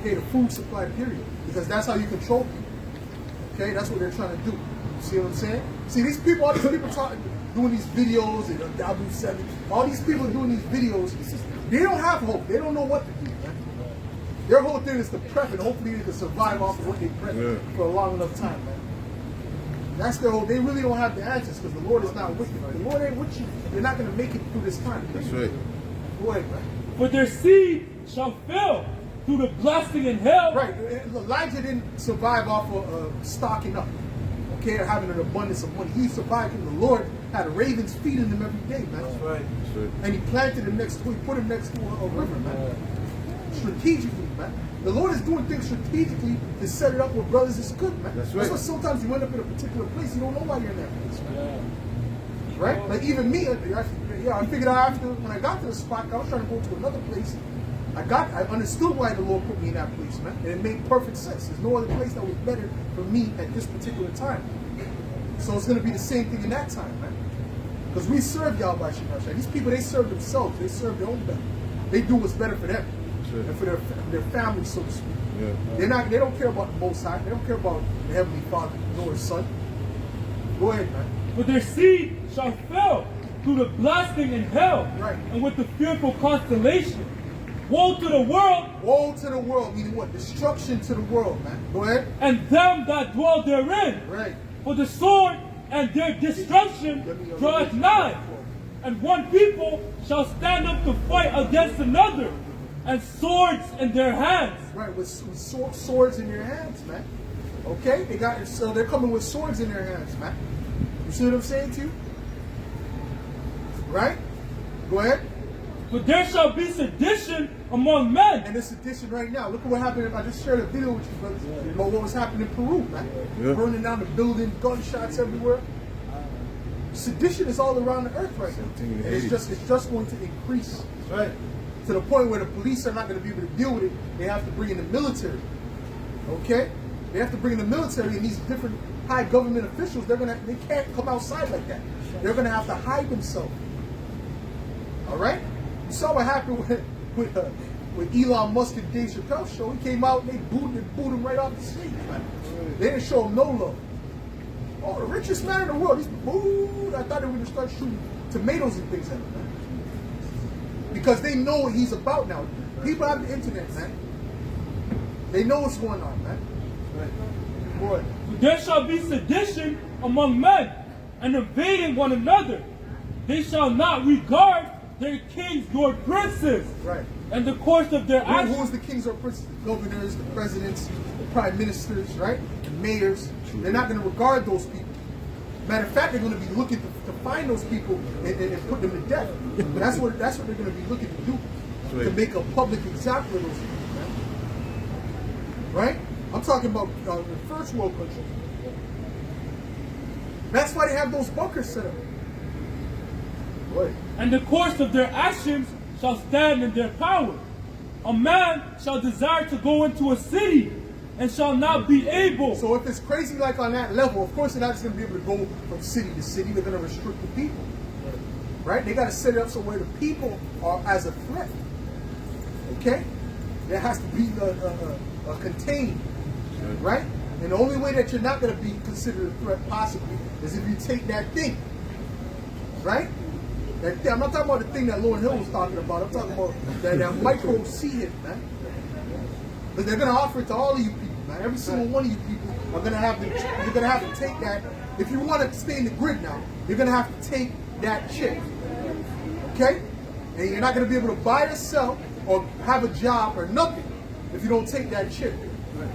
Okay? The food supply, period. Because that's how you control people. Okay? That's what they're trying to do. See what I'm saying? See, these people, all these people doing these videos, and W7, all these people doing these videos, they don't have hope. They don't know what to do, man. Their whole thing is to prep, and hopefully they can survive off of what they prep for a long enough time, man. That's their whole, they really don't have the answers because the Lord is not with you. The Lord ain't with you. You're not going to make it through this time. That's right. Go ahead, man. For their seed shall fail through the blasting in hell. Right. Elijah didn't survive off of stocking up, okay, or having an abundance of money. He survived and the Lord had ravens feeding him every day, man. That's right. That's right. And he planted him next to, he put him next to a river, man. Strategically, man. The Lord is doing things strategically to set it up where brothers is good, man. That's right. That's why sometimes you end up in a particular place, you don't know why you're in that place, man. Right? Like even me, I figured out after, when I got to the spot, I was trying to go to another place. I understood why the Lord put me in that place, man. And it made perfect sense. There's no other place that was better for me at this particular time. So it's going to be the same thing in that time, man. Because we serve Yahweh Shemashai. These people, they serve themselves. They serve their own better. They do what's better for them. And for their family, so to speak. Yeah. They don't care about the Most High. They don't care about the Heavenly Father nor His Son. Go ahead, man. For their seed shall fail through the blasting in hell, Right. and with the fearful constellation. Woe to the world! Woe to the world, meaning what? Destruction to the world, man. Go ahead. And them that dwell therein. Right. For the sword and their destruction draweth nigh. And one people shall stand up to fight against another, and swords in their hands. Right, with swords in their hands, man. Okay? So they're coming with swords in their hands, man. You see what I'm saying to you? Right? Go ahead. But there shall be sedition among men. And this sedition right now. Look at what happened. I just shared a video with you, brothers, about what was happening in Peru, man. Yeah. Burning down the building, gunshots everywhere. Sedition is all around the earth right now. And it's just going to increase. Right. To the point where the police are not going to be able to deal with it. They have to bring in the military. Okay? They have to bring in the military, and these different high government officials, they can't come outside like that. They're going to have to hide themselves. All right? You saw what happened with Elon Musk and Dave Chappelle show. He came out and they booed him right off the stage, man. They didn't show him no love. Oh, the richest man in the world, he's booed. I thought they were going to start shooting tomatoes and things at him, man. Because they know what he's about now. People have the internet, man. They know what's going on, man. Right. Boy. There shall be sedition among men, and invading one another. They shall not regard their kings nor princes. Right. And the course of their actions. Who's the kings or princes? The governors, the presidents, the prime ministers, right? The mayors. They're not going to regard those people. Matter of fact, they're going to be looking to find those people and put them to death. But that's what they're going to be looking to do. To make a public example of those people, man. Right? I'm talking about the first world countries. That's why they have those bunkers set up. Right. And the course of their actions shall stand in their power. A man shall desire to go into a city and shall not be able. So if it's crazy like on that level, of course they're not just going to be able to go from city to city. They're going to restrict the people. Right? They got to set it up so where the people are as a threat. Okay? That has to be contained, right? And the only way that you're not going to be considered a threat possibly is if you take that thing, right? I'm not talking about the thing that Lauren Hill was talking about. I'm talking about that micro C-hit, man. But they're going to offer it to all of you people, man. Every single one of you people are going to have to, you're going to have to take that. If you want to stay in the grid now, you're going to have to take that chip, okay? And you're not going to be able to buy or sell or have a job or nothing if you don't take that chip.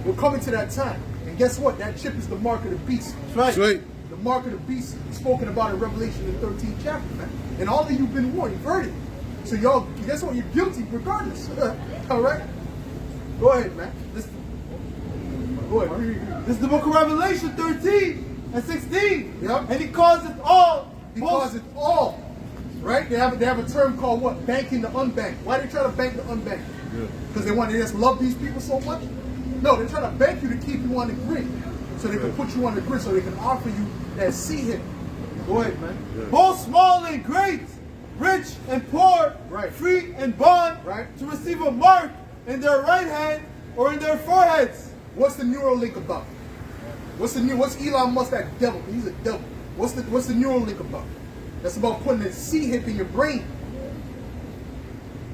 We're coming to that time. And guess what? That chip is the mark of the beast. That's right. The mark of the beast spoken about in Revelation, the 13th chapter, man. And all of you have been warned. You've heard it. So y'all, guess what? You're guilty regardless. All right? Go ahead, man. Go ahead. This is the book of Revelation 13 and 16. Yep. And he calls it all. He calls it all. Right? They have a term called what? Banking the unbanked. Why they try to bank the unbanked? Because they want to just love these people so much? No, they're trying to bank you to keep you on the grid. So they can put you on the grid so they can offer you that C-hit. Go ahead, man. Both small and great, rich and poor, Right. free and bond, Right. to receive a mark in their right hand or in their foreheads. What's the Neuralink about? What's Elon Musk, that devil? He's a devil. What's the Neuralink about? That's about putting a C-hit in your brain.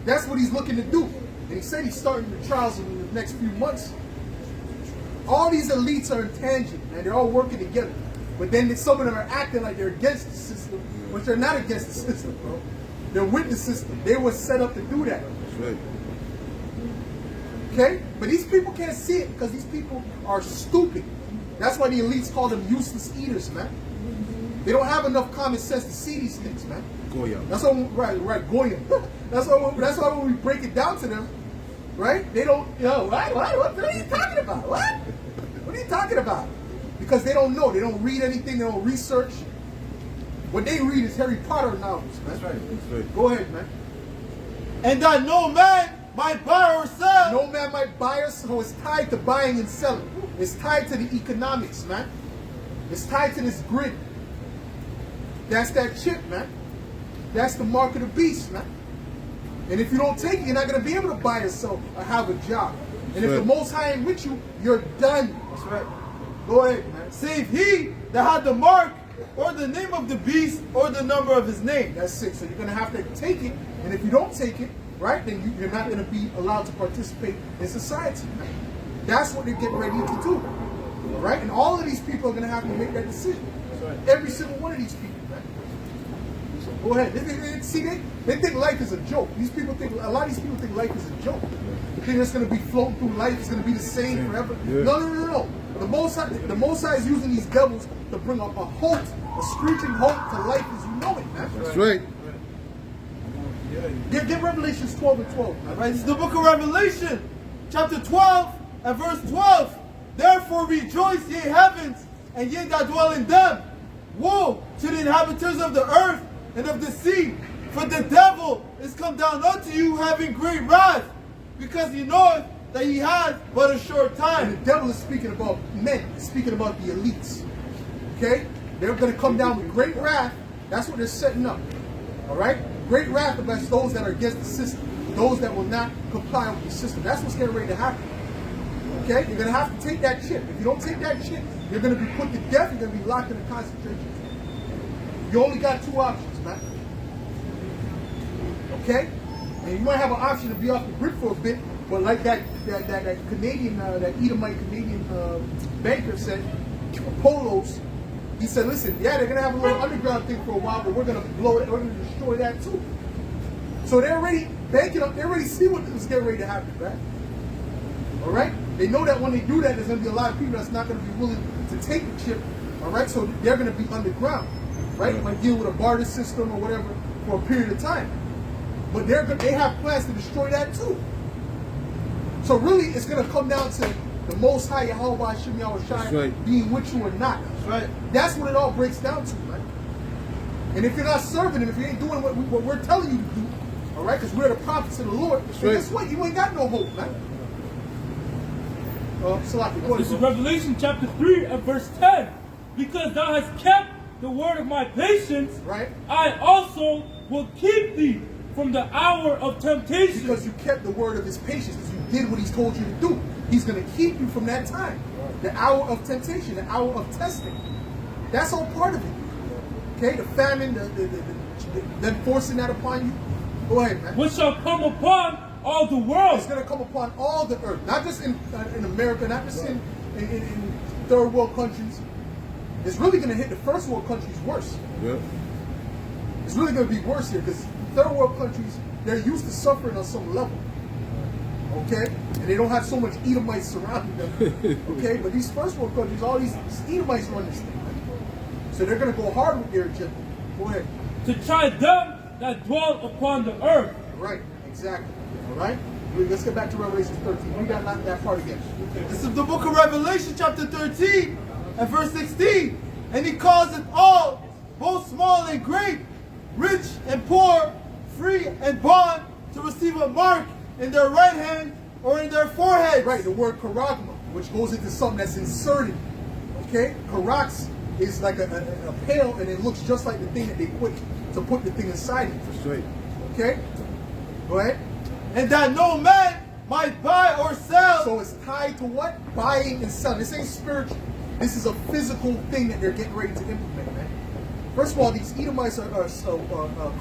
That's what he's looking to do. And he said he's starting the trials in the next few months. All these elites are in tangent, man. They're all working together. But then some of them are acting like they're against the system, which they're not against the system, bro. They're with the system. They were set up to do that. That's right. Okay? But these people can't see it because these people are stupid. That's why the elites call them useless eaters, man. They don't have enough common sense to see these things, man. Goya. That's why, right, Goya. That's why when we break it down to them, right? They don't, what are you talking about? What are you talking about? Because they don't know. They don't read anything. They don't research. What they read is Harry Potter novels, man. That's right. That's right. Go ahead, man. And that no man might buy or sell. No man might buy or sell. It's tied to buying and selling. It's tied to the economics, man. It's tied to this grid. That's that chip, man. That's the mark of the beast, man. And if you don't take it, you're not going to be able to buy or sell or have a job. And if the Most High ain't with you, you're done. That's right. Go ahead, man. Save he that had the mark or the name of the beast or the number of his name. That's it. So you're going to have to take it. And if you don't take it, right, then you're not going to be allowed to participate in society, man. That's what they're getting ready to do. Right? And all of these people are going to have to make that decision. Every single one of these people, man. So go ahead. They think life is a joke. A lot of these people think life is a joke. They think it's going to be floating through life. It's going to be the same forever. Yeah. No. The Most High is using these devils to bring up a halt, a screeching halt to life as you know it, man. That's right. Get Revelations 12 and 12. All right, this is the book of Revelation, chapter 12 and verse 12. Therefore rejoice, ye heavens, and ye that dwell in them. Woe to the inhabitants of the earth and of the sea, for the devil is come down unto you having great wrath, because he knoweth that he has but a short And time. the devil is speaking about men, speaking about the elites. Okay? They're going to come down with great wrath. That's what they're setting up. All right? Great wrath against those that are against the system, those that will not comply with the system. That's what's getting ready to happen. Okay? You're going to have to take that chip. If you don't take that chip, you're going to be put to death. You're going to be locked in a concentration camp. You only got two options, man. Okay? And you might have an option to be off the grid for a bit, but like that Canadian, that Edomite Canadian banker said, Polos, he said, listen, yeah, they're going to have a little underground thing for a while, but we're going to blow it, we're going to destroy that too. So they're already banking up, they already see what is getting ready to happen, right? All right? They know that when they do that, there's going to be a lot of people that's not going to be willing to take the chip, all right? So they're going to be underground, right? They might deal with a barter system or whatever for a period of time. But they have plans to destroy that too. So really, it's going to come down to the Most High Yahweh Hashem Yahushai being with you or not. That's right. That's what it all breaks down to, right? And if you're not serving Him, if you ain't doing what we're telling you to do, all right, because we're the prophets of the Lord, then guess what? You ain't got no hope, man. Salaki, This is Revelation chapter 3 and verse 10. Because thou hast kept the word of my patience, right? I also will keep thee from the hour of temptation. Because you kept the word of his patience, because you did what he's told you to do. He's going to keep you from that time. The hour of temptation, the hour of testing. That's all part of it. Okay, the famine, them forcing that upon you. Go ahead, man. Which shall come upon all the world. It's going to come upon all the earth, not just in America, not just in third world countries. It's really going to hit the first world countries worse. Yep. It's really going to be worse here because third world countries, they're used to suffering on some level. Okay? And they don't have so much Edomites surrounding them. Okay? But these first world countries, all these Edomites run this thing. So they're going to go hard with their agenda. Go ahead. To try them that dwell upon the earth. Right. Exactly. All right? Let's get back to Revelation 13. We got that part again. This is the book of Revelation, chapter 13, and verse 16. And he causeth all, both small and great, rich and poor, free and bond, to receive a mark in their right hand or in their forehead. Right, the word karagma, which goes into something that's inserted. Okay? Karax is like a pail, and it looks just like the thing that they put to put the thing inside it. That's right. Okay? Go ahead. And that no man might buy or sell. So it's tied to what? Buying and selling. This ain't spiritual. This is a physical thing that they're getting ready to implement, man. First of all, these Edomites are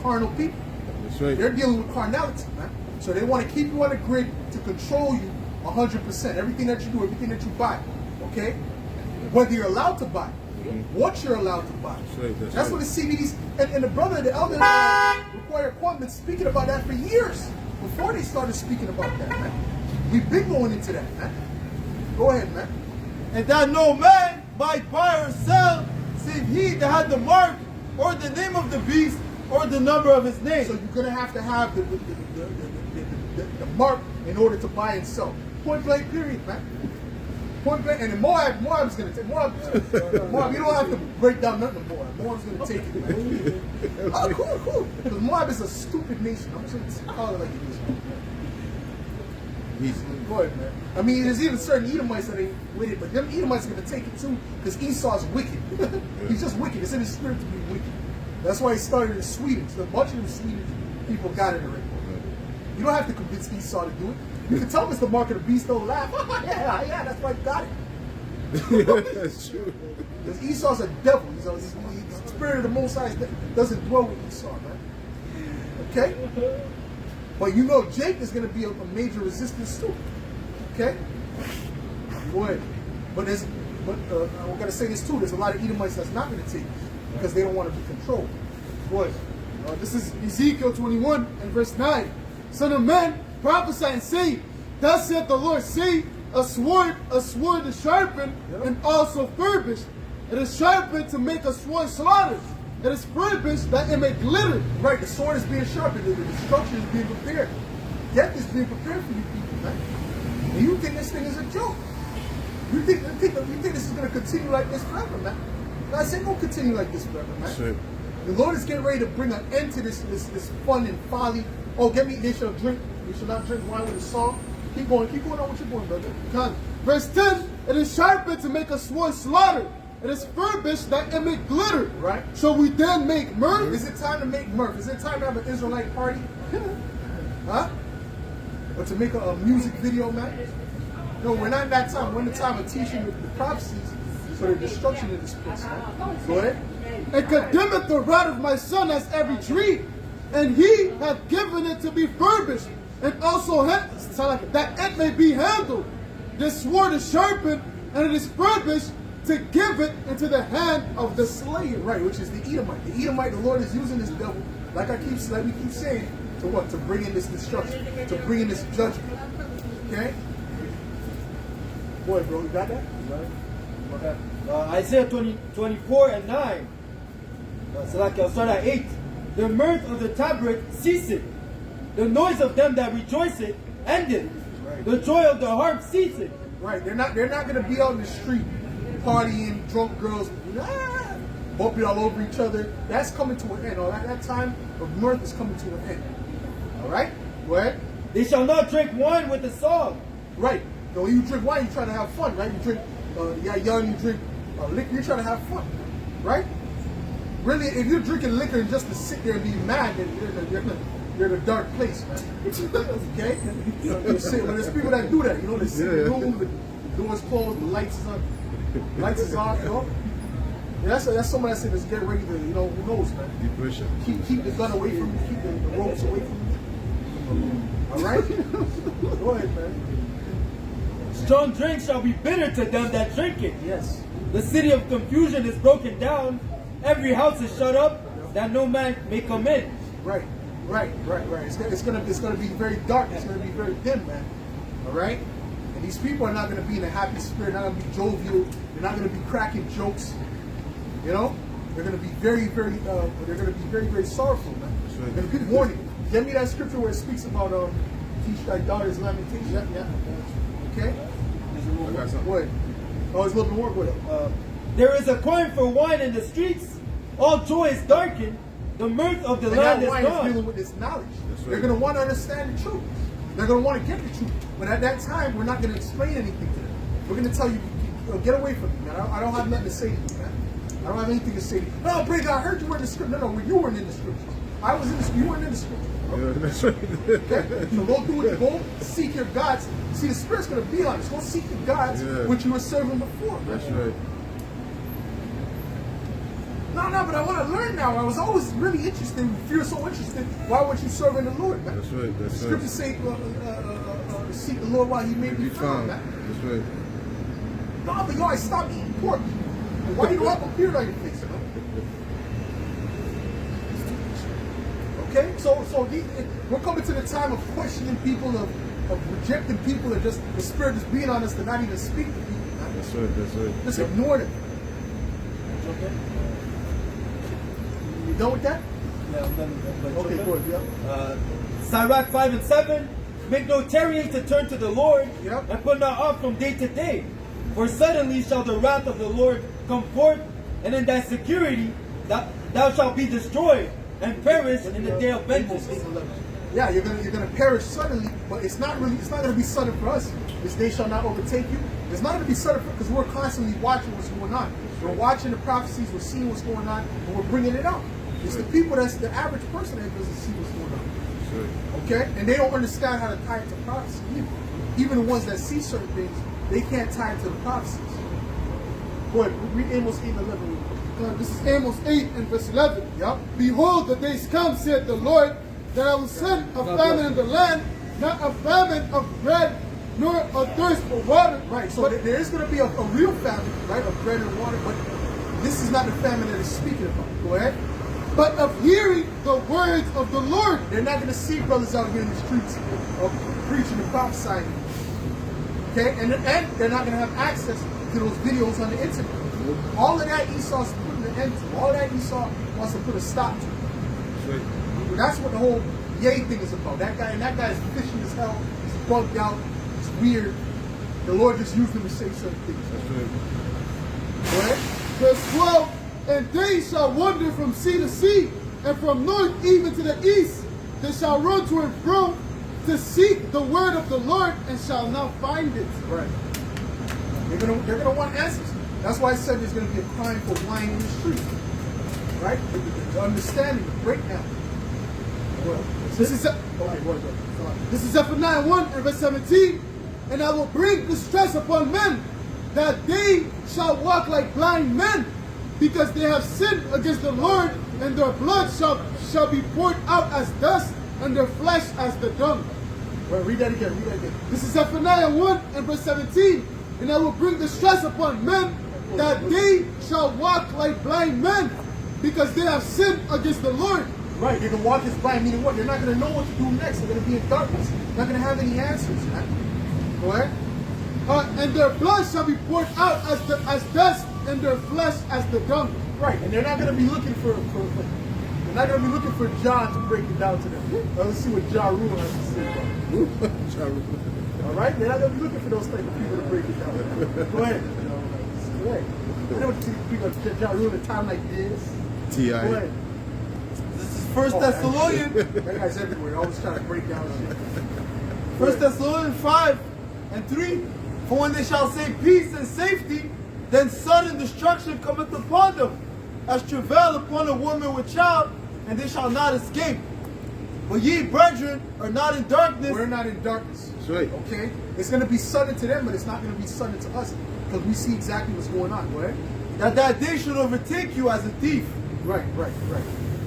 carnal people. That's right. They're dealing with carnality, man. So they want to keep you on the grid to control you 100%. Everything that you do, everything that you buy. Okay? Whether you're allowed to buy. What you're allowed to buy. That's right. That's what the CBDs and the brother, the elder, required Quantum, speaking about that for years before they started speaking about that, man. We've been going into that, man. Go ahead, man. And that no man might buy or sell, save he that had the mark, or the name of the beast, or the number of his name. So you're gonna have to have the mark in order to buy and sell. Point blank, period, man. Point blank, and then Moab's gonna take Moab. You don't have to break down nothing of Moab. Moab's gonna take it, man. Oh, cool. Because Moab is a stupid nation. I'm just gonna call it like it is. Go ahead, man. I mean, there's even certain Edomites that ain't with it, but them Edomites are gonna take it too, because Esau's wicked. He's just wicked. It's in his spirit to be wicked. That's why he started in Sweden. So a bunch of them Swedish people got it already. You don't have to convince Esau to do it. You can tell him it's the mark of the beast, they'll laugh. yeah, that's why I got it. That's true. Because Esau's a devil. He's the spirit of the Most High doesn't dwell with Esau, man. Okay? But you know Jake is going to be a major resistance too. Okay? Go ahead. But I'm going to say this too. There's a lot of Edomites that's not going to take it because they don't want to be controlled. Go ahead. This is Ezekiel 21 and verse 9. Son of man, prophesy and say, thus saith the Lord, see, a sword is sharpened and also furbished. It is sharpened to make a sword slaughter. It is furbished that it may glitter. Right, the sword is being sharpened, the destruction is being prepared. Death is being prepared for you people, man. And you think this thing is a joke. You think this is going to continue like this forever, man. I say don't continue like this forever, man. That's right. The Lord is getting ready to bring an end to this fun and folly. Oh, they shall not drink wine with a song. Keep going on what you're doing, brother. God. Verse 10, it is sharpened to make a sword slaughter. It is furbished that it may glitter. Right. So we then make mirth. Is it time to make mirth? Is it time to have an Israelite party? Huh? Or to make a music video, man? No, we're not in that time. We're in the time of teaching the prophecies for the destruction of this place, man. Go ahead. And condemneth the rod of my son as every tree, and he hath given it to be furbished, and also that it may be handled. This sword is sharpened, and it is furbished to give it into the hand of the slayer. Right, which is the Edomite. The Edomite, the Lord is using this devil, like we keep saying, to what? To bring in this destruction, to bring in this judgment. Okay? Boy, bro, you got that? Okay. Isaiah 24 and 9. So like I'll start at 8. The mirth of the tabrets ceaseth. The noise of them that rejoiceth ended. Right. The joy of the harp ceaseth. Right. They're not going to be out in the street partying, drunk girls, bumping all over each other. That's coming to an end. That time of mirth is coming to an end. All right? Go ahead. They shall not drink wine with a song. Right. So when you drink wine, you're trying to have fun, right? You drink, young, you drink liquor, you're trying to have fun, right? Really, if you're drinking liquor just to sit there and be mad, then You're in a dark place, man. Okay? You see, when there's people that do that, you know, they sit in the room, the door's closed, the lights is on, lights is off, you know? Yeah, that's someone that said, let's get ready to, you know, who knows, man. Depression. Keep the gun away from you, keep the ropes away from you. All right? Go ahead, man. Strong drink shall be bitter to them that drink it. Yes. The city of confusion is broken down. Every house is shut up, that no man may come in. Right. It's gonna be very dark. It's gonna be very dim, man. All right. And these people are not gonna be in a happy spirit. Not gonna be jovial. They're not gonna be cracking jokes. You know, they're gonna be very sorrowful, man. right. They're gonna be warning. Give me that scripture where it speaks about teach thy daughters lamentation. Yeah. Okay. I got something. What? Oh, it's a little bit more. What? There is a coin for wine in the streets. All joy is darkened. The mirth of the And land that is wine is gone. dealing with this knowledge. That's right. They're going to want to understand the truth. They're going to want to get the truth. But at that time, we're not going to explain anything to them. We're going to tell you, get away from me, man. I don't have nothing to say to you, man. I don't have anything to say to you. No, Briggs, I heard you were in the scripture. No, you weren't in the scripture. I was in the scripture. You weren't in the scripture. Yeah, that's right. Okay. So go do it. Go seek your gods. See, the Spirit's going to be on us. Go seek your gods, which you were serving before. Man. That's right. No, but I want to learn now. I was always really interested. If you're so interested, why weren't you serving the Lord, man? That's right. That's The right. scriptures say, seek the Lord while he may be found, man. That's right. No, but yo, I stopped eating pork. Why you don't have a beard on your face, man? Okay, so we're coming to the time of questioning people, of rejecting people, and just the Spirit is being on us to not even speak to people, man. That's right. That's right. Just ignore them. Okay. You done with that? Yeah, I'm done with that. Okay, good. Yeah. Sirach 5 and 7. Make no tarrying to turn to the Lord, Yep. and put not off from day to day. For suddenly shall the wrath of the Lord come forth, and in thy security thou shalt be destroyed and perish in the day of vengeance. Yeah, you're gonna perish suddenly, but it's not gonna be sudden for us. This day shall not overtake you. It's not gonna be sudden because we're constantly watching what's going on. We're watching the prophecies, we're seeing what's going on, and we're bringing it out. It's the people that's the average person that doesn't see what's going on. That's right. Okay? And they don't understand how to tie it to prophecy either. Even the ones that see certain things, they can't tie it to the prophecies. Go ahead, read Amos 8 and 11. This is Amos 8 and verse 11. Yup. Behold, the days come, said the Lord, that I will send a famine in the land, not a famine of bread, nor a thirst for water. Right, so there is going to be a real famine, right, of bread and water, but this is not the famine that it's speaking about. Go ahead. But of hearing the words of the Lord. They're not going to see brothers out here in the streets preaching and prophesying. Okay, and they're not going to have access to those videos on the internet. All of that Esau's putting an end to. All of that Esau wants to put a stop to. That's right. That's what the whole yay thing is about. That guy is fishy as hell. He's bugged out. It's weird. The Lord just used him to say certain things. That's right. Go ahead. Verse 12, and they shall wander from sea to sea, and from north even to the east. They shall run to and fro to seek the word of the Lord, and shall not find it. Right. They're gonna want answers. That's why I said there's gonna be a crying for wine in the street. Right? The understanding, the breakdown. Well, This is Zephaniah 1 and verse 17. And I will bring distress upon men, that they shall walk like blind men, because they have sinned against the Lord, and their blood shall be poured out as dust, and their flesh as the dung. Well, read that again. This is Zephaniah 1 and verse 17. And I will bring distress upon men, that they shall walk like blind men, because they have sinned against the Lord. Right, they're gonna walk this blind, meaning what? They're not gonna know what to do next. They're gonna be in darkness. They're not gonna have any answers, man. Go ahead. And their blood shall be poured out as dust, and their flesh as the dung. Right, and they're not gonna be looking they're not gonna be looking for John to break it down to them. Let's see what John Rule has to say about it. All right, they're not gonna be looking for those type of people to break it down. Go ahead. Go ahead. I know what people John Rule at a time like this. T.I. Go ahead. This is First Thessalonians. That guy's everywhere. Always trying to break down shit. First Thessalonians 5 and 3. For when they shall say peace and safety, then sudden destruction cometh upon them, as travail upon a woman with child, and they shall not escape. But ye, brethren, are not in darkness. We're not in darkness. That's right. Okay? It's going to be sudden to them, but it's not going to be sudden to us because we see exactly what's going on, right? That day should overtake you as a thief. Right.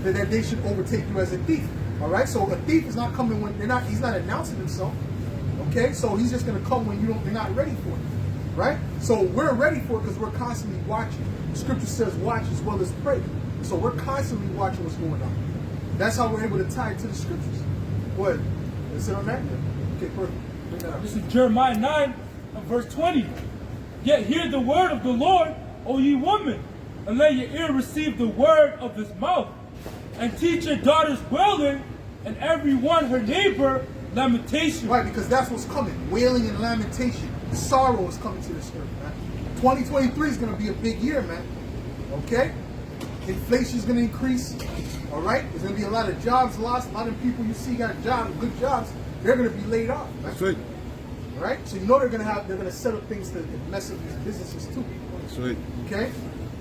That they should overtake you as a thief. All right? So a thief is not coming when he's not announcing himself. Okay? So he's just going to come when they're not ready for it. Right? So we're ready for it because we're constantly watching. Scripture says watch as well as pray. So we're constantly watching what's going on. That's how we're able to tie it to the scriptures. Go ahead. Is it on that? Okay, perfect. Bring that up. This is Jeremiah 9 and verse 20. Yet hear the word of the Lord, O ye women, and let your ear receive the word of his mouth, and teach your daughters wailing, and every one her neighbor lamentation. Right, because that's what's coming. Wailing and lamentation. Sorrow is coming to this earth, man. 2023 is going to be a big year, man. Okay? Inflation is going to increase. All right? There's going to be a lot of jobs lost. A lot of people you see got jobs, good jobs, they're going to be laid off, man. That's right. All right? So you know they're going to set up things to mess up these businesses too. That's right. Okay?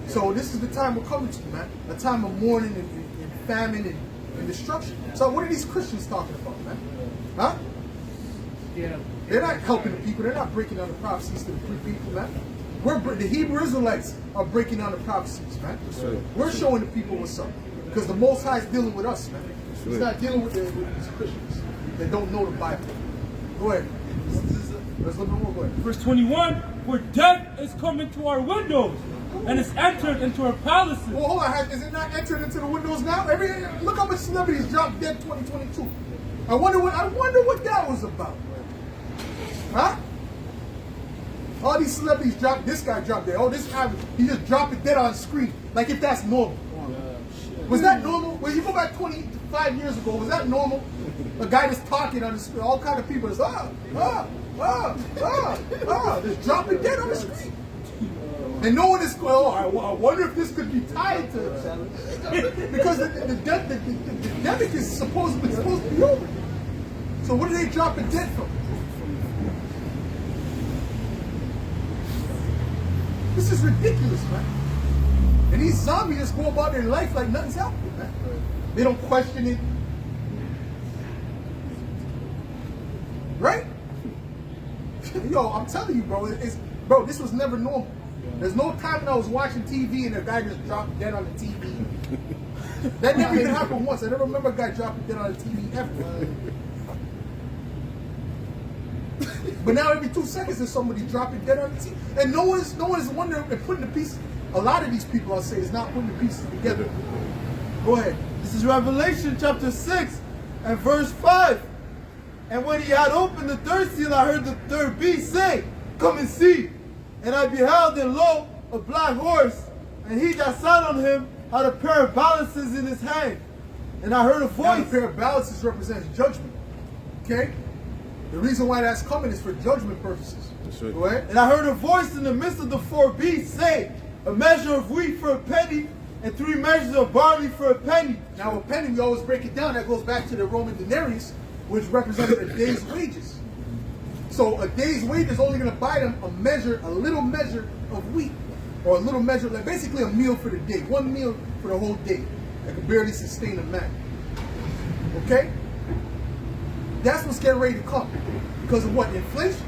So this is the time we're coming to, man. A time of mourning and famine and destruction. So what are these Christians talking about, man? Huh? Yeah. They're not helping the people. They're not breaking down the prophecies to the people, man. The Hebrew Israelites are breaking down the prophecies, man. Right. We're showing the people what's up. Because the Most High is dealing with us, man. He's Right. not dealing with these Christians that don't know the Bible. Go ahead. Let's look at more. Go ahead. Verse 21, for death is come into our windows, and is entered into our palaces. Well, hold on. Is it not entered into the windows now? Look how much celebrities dropped dead 2022. I wonder what that was about. Huh? All these celebrities dropped. This guy dropped dead. Oh, this guy, he just dropped it dead on screen. Like if that's normal. Was that normal? When you go back 25 years ago, was that normal? A guy just talking on the screen. All kind of people just just drop it dead on the screen. And no one is going, oh, I wonder if this could be tied to because the pandemic is supposed to be over. So what are they dropping dead from? This is ridiculous, man. And these zombies just go about their life like nothing's happening, man. They don't question it. Right? Yo, I'm telling you, bro, bro, this was never normal. There's no time when I was watching TV and a guy just dropped dead on the TV. That never even happened once. I never remember a guy dropping dead on the TV ever. But now every 2 seconds there's somebody dropping dead on the TV. And no one is wondering and putting the pieces. A lot of these people, I'll say, is not putting the pieces together. Go ahead. This is Revelation chapter 6 and verse 5. And when he had opened the third seal, I heard the third beast say, come and see. And I beheld, and lo, a black horse, and he that sat on him had a pair of balances in his hand. And I heard a Now, the voice. pair of balances represents judgment. Okay? The reason why that's coming is for judgment purposes. That's right. Go ahead. And I heard a voice in the midst of the four beasts say, a measure of wheat for a penny, and 3 measures of barley for a penny. Now, a penny, we always break it down. That goes back to the Roman denarius, which represented a day's wages. So a day's wage is only going to buy them a little measure of wheat, or a little measure, like basically a meal for the day, one meal for the whole day that can barely sustain a man. Okay? That's what's getting ready to come. Because of what? Inflation?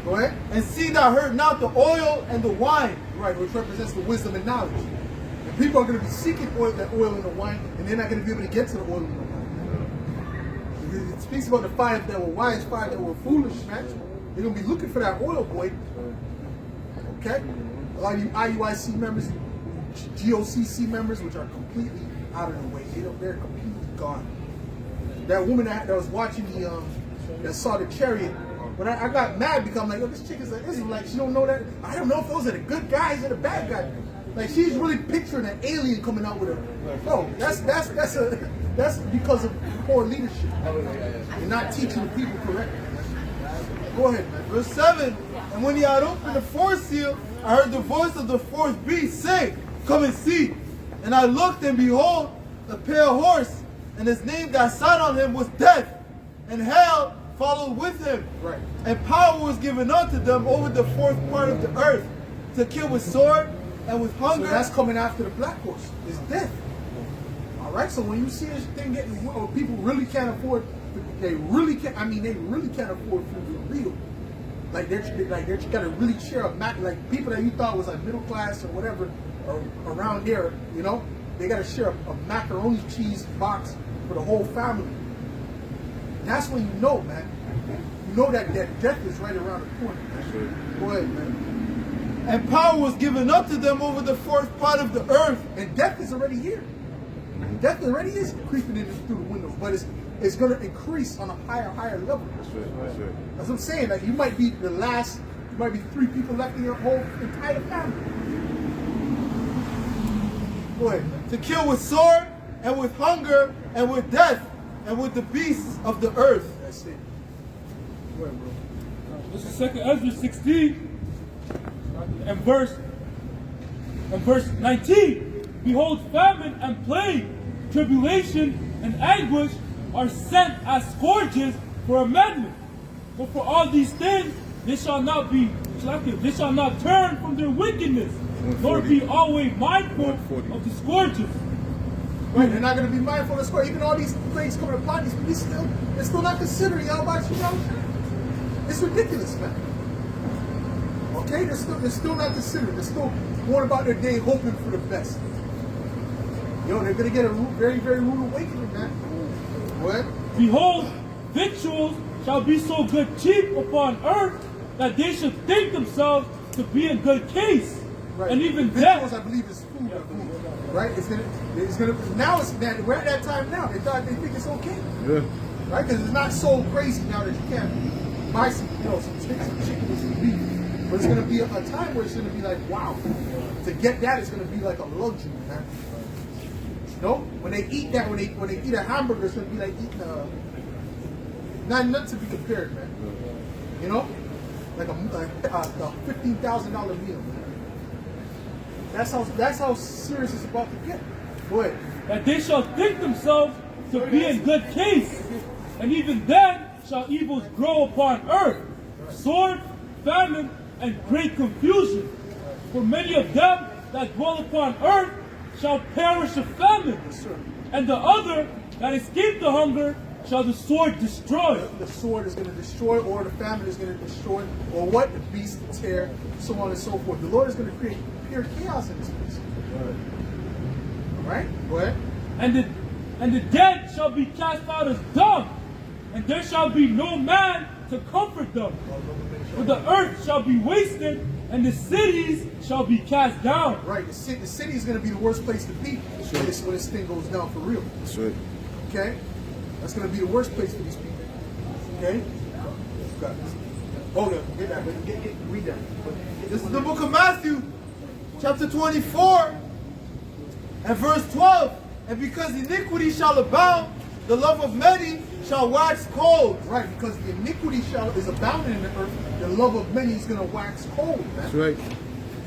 Go ahead. And see, thou heard not the oil and the wine. Right, which represents the wisdom and knowledge. And people are going to be seeking that oil and the wine, and they're not going to be able to get to the oil and the wine. It speaks about the 5 that were wise, 5 that were foolish, man. They're going to be looking for that oil, boy. Okay? A lot of you IUIC members, GOCC members, which are completely out of the way. They're completely gone. That woman that was watching that saw the chariot, when I got mad because I'm like, yo, this chick is like, she don't know that. I don't know if those are the good guys or the bad guys. Like, she's really picturing an alien coming out with her. Oh, that's because of poor leadership and not teaching the people correctly. Go ahead, man. Verse 7. And when he had opened the fourth seal, I heard the voice of the fourth beast say, come and see. And I looked, and behold, a pale horse, and his name that sat on him was Death, and hell followed with him. Right. And power was given unto them over the fourth part of the earth, to kill with sword and with So hunger. that's coming after the black horse. It's death. All All right. So when you see this thing getting, or people really can't afford, they really can't. I mean, they really can't afford food for real. Like they're gotta really share a like people that you thought was like middle class or whatever, or around there. You know, they gotta share a macaroni cheese box for the whole family. That's when you know, man. You know that death is right around the corner. Go ahead, man. And power was given up to them over the fourth part of the earth. And death is already here. Death already is creeping in through the windows, but it's going to increase on a higher level. That's right. That's what I'm saying. Like you might be the last. You might be 3 people left in your whole entire family. Go ahead, man. To kill with sword, and with hunger, and with death, and with the beasts of the earth. That's it. Go ahead, bro. This is 2 Ezra 16 and verse 19. Behold, famine and plague, tribulation and anguish are sent as scourges for amendment. But for all these things, they shall not be selective. They shall not turn from their wickedness, nor be always mindful of the scourges. Right, they're not going to be mindful of the score. Even all these plagues coming upon these people, they're still not considering y'all about you know. It's ridiculous, man. Okay, they're still not considering. They're still going about their day hoping for the best. Yo, they're going to get a very, very rude awakening, man. What? Behold, victuals shall be so good cheap upon earth that they should think themselves to be in good case. Right. And even victuals, death. I believe, is food. Right? It's gonna. Now it's that we're at that time now. They think it's okay. Yeah. Right? Because it's not so crazy now that you can't buy some, some chicken with some beef. But it's gonna be a time where it's gonna be like, wow. To get that, it's gonna be like a luxury, man. You know, when they eat that, when they eat a hamburger, it's gonna be like eating nothing to be compared, man. You know, like a $15,000 meal, man. That's how serious it's about to get. Go ahead. That they shall think themselves to be in good case, and even then shall evils grow upon earth, sword, famine, and great confusion. For many of them that dwell upon earth shall perish of famine, and the other that escape the hunger shall the sword destroy. The sword is going to destroy, or the famine is going to destroy, or what? The beast, the tear, so on and so forth. The Lord is going to create pure chaos in this place. All right? Go ahead. And the dead shall be cast out as dung, and there shall be no man to comfort them. For the earth shall be wasted, and the cities shall be cast down. Right. The city is going to be the worst place to be when this thing goes down for real. That's right. Okay? That's going to be the worst place for these people. Okay? Got this. Hold on. Get that. Read that. This is the book of Matthew, chapter 24, and verse 12. And because iniquity shall abound, the love of many shall wax cold. Right, because the iniquity is abounding in the earth, the love of many is going to wax cold, man. That's right.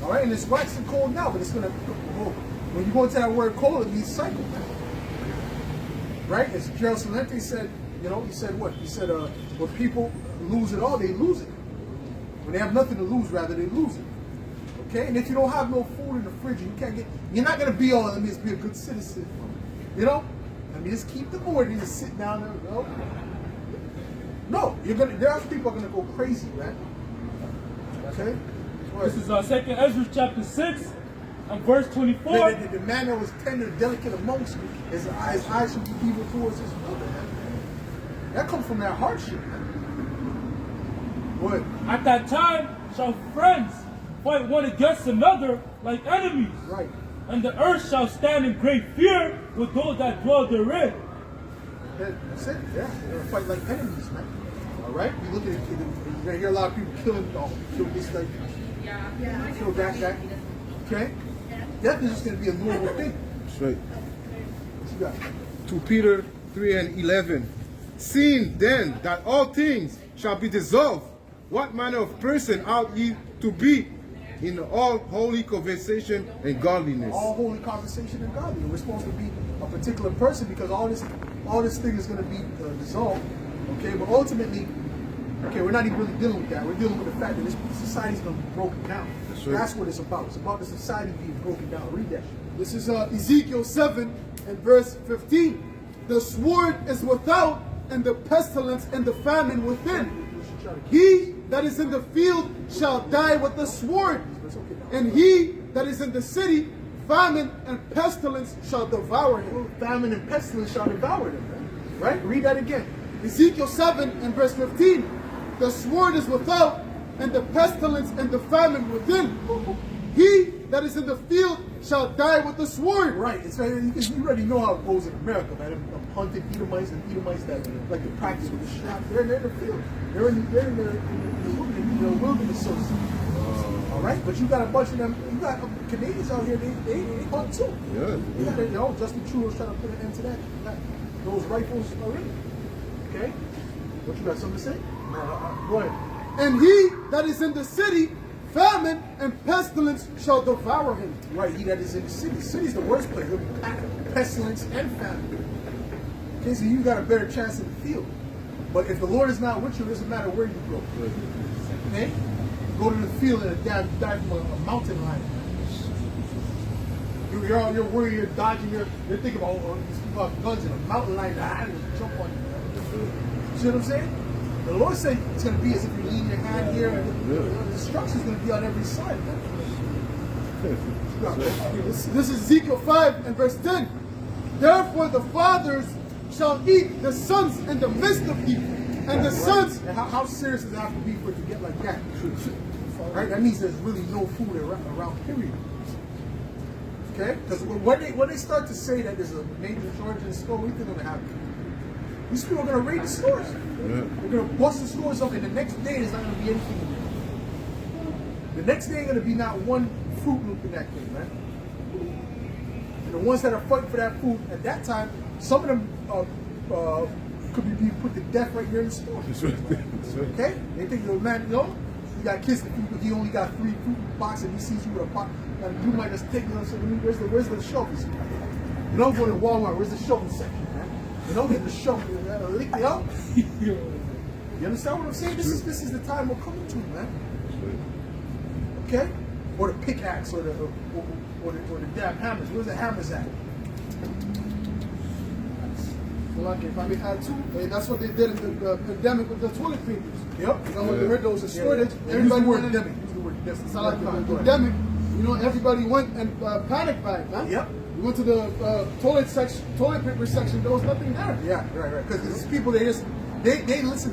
All right, and it's waxing cold now, but it's going to, when you go into that word cold, it means cycle, man. Right? As Gerald Salente said, he said what? He said, when people lose it all, they lose it. When they have nothing to lose, rather, they lose it. Okay? And if you don't have no food in the fridge, you're not going to be all, let me just be a good citizen. You know? I mean, just keep the order, you just sit down there, No, there are people are going to go crazy, man. Okay? This is 2 Ezra chapter 6 and verse 24. The man that was tender and delicate amongst you, his eyes should be evil towards his brother, man. That comes from that hardship, man. What? At that time shall friends fight one against another like enemies. Right. And the earth shall stand in great fear with those that dwell therein. That's it, yeah. They're going to fight like enemies, man. All right? You look at it, you're going to hear a lot of people killing, kill this, like, kill that. Okay? Death is just going to be a normal thing. That's right. What you got? 2 Peter 3 and 11. Seeing then that all things shall be dissolved, what manner of person ought ye to be in all holy conversation and godliness? All holy conversation and godliness. We're supposed to be a particular person because all this thing is going to be dissolved. Okay, but ultimately, we're not even really dealing with that. We're dealing with the fact that this society is going to be broken down. That's right. That's what it's about. It's about the society being broken down. Read that. This is Ezekiel 7 and verse 15. The sword is without, and the pestilence and the famine within. He that is in the field shall die with the sword, and he that is in the city, famine and pestilence shall devour him. Famine and pestilence shall devour them. Right? Read that again. Ezekiel 7 and verse 15. The sword is without, and the pestilence and the famine within. He that is in the field shall die with the sword. Right. It's you already know how it goes in America, man. Them hunted Edomites and Edomites that like to practice with the strap. They're in the field. They're in the wilderness, so to speak. All right, but you got a bunch of them. You got Canadians out here. They hunt too. Yeah. You got Justin Trudeau's trying to put an end to that. Those rifles already. Okay. What you got something to say? Go ahead. And he that is in the city, famine and pestilence shall devour him. Right, he that is in the city. City's the worst place. Pestilence and famine. Okay, so you got a better chance in the field. But if the Lord is not with you, it doesn't matter where you go. Okay? Go to the field and die from a mountain lion. You're worried, you're dodging, you're thinking about these people have guns and a mountain lion jump on you. See what I'm saying? The Lord said it's going to be as if you're leaning your hand here, and the destruction is going to be on every side. This is Ezekiel 5 and verse 10. Therefore the fathers shall eat the sons in the midst of you, and the sons. And how serious does it have to be for it to get like that? Right? That means there's really no food around, period. Okay? Because when they start to say that there's a major shortage in the store, what do you think is going to happen? These people are going to raid the stores. They're going to bust the stores up, and the next day there's not going to be anything in there. The next day ain't going to be not one Fruit Loop in that thing, man. And the ones that are fighting for that food at that time, some of them could be being put to death right here in the store. Okay? They think, man, you got kids, he only got 3 fruit boxes, and he sees you with a box. You might just take them and say, where's the shelf? You don't go to Walmart, where's the shelving section, man? You don't get the shelf, lick it up. You understand what I'm saying? This is the time we're coming to, man. Okay? Or the pickaxe, or the damn hammers. Where's the hammers at? Well, okay, if I may add too, that's what they did in the pandemic with the toilet papers. Yep. You know, when they heard there was a shortage, Everybody went went in. Yes, It's not like the pandemic. You know, everybody went and panic buying, man. Yep. We went to the toilet paper section. There was nothing there. Yeah, right. Because these people, they listen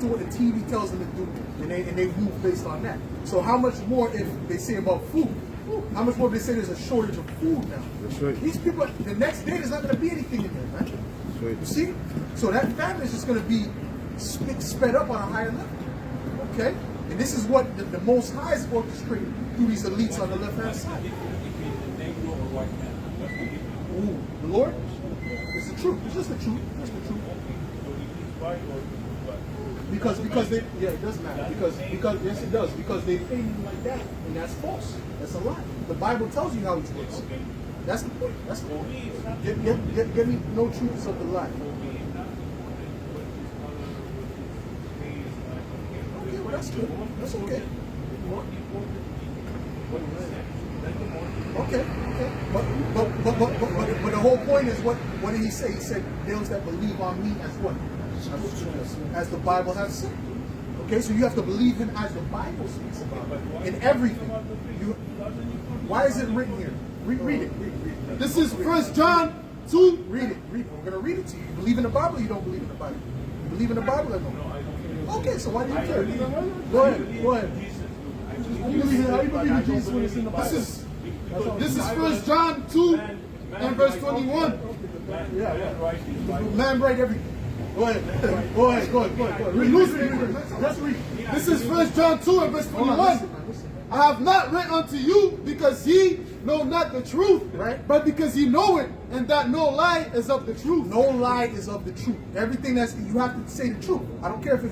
to what the TV tells them to do, and they move based on that. So how much more if they say about food? How much more if they say there's a shortage of food now? That's right. These people, the next day there's not going to be anything in there, man. That's right. You see? So that famine is just going to be sped up on a higher level. Okay? And this is what the Most High is orchestrating through these elites on the left-hand side. Ooh, the Lord? It's the truth. It's just the truth. It's the truth. Because they, it does matter. Because yes, it does. Because they paint him like that, and that's false. That's a lie. The Bible tells you how he works. That's the point. That's the point. Get me no truths of the lie. Okay, well that's good. That's okay. Okay. But the whole point is what did he say? He said, those that believe on me as what? As the Bible has said. Okay, so you have to believe him as the Bible speaks about it. In everything. Why is it written here? Read it. This is 1 John 2. Read it. We're going to read it to you. You believe in the Bible or you don't believe in the Bible? You believe in the Bible or no? Okay, so why do you care? Go ahead. How do you believe in Jesus when it's in the Bible? This is 1 John 2 and verse 21. Man, write everything. Go ahead. Read. Let's read. This is 1 John 2 and verse 21. I have not written unto you because ye know not the truth, right? But because ye know it, and that no lie is of the truth. No lie is of the truth. Everything you have to say the truth. I don't care if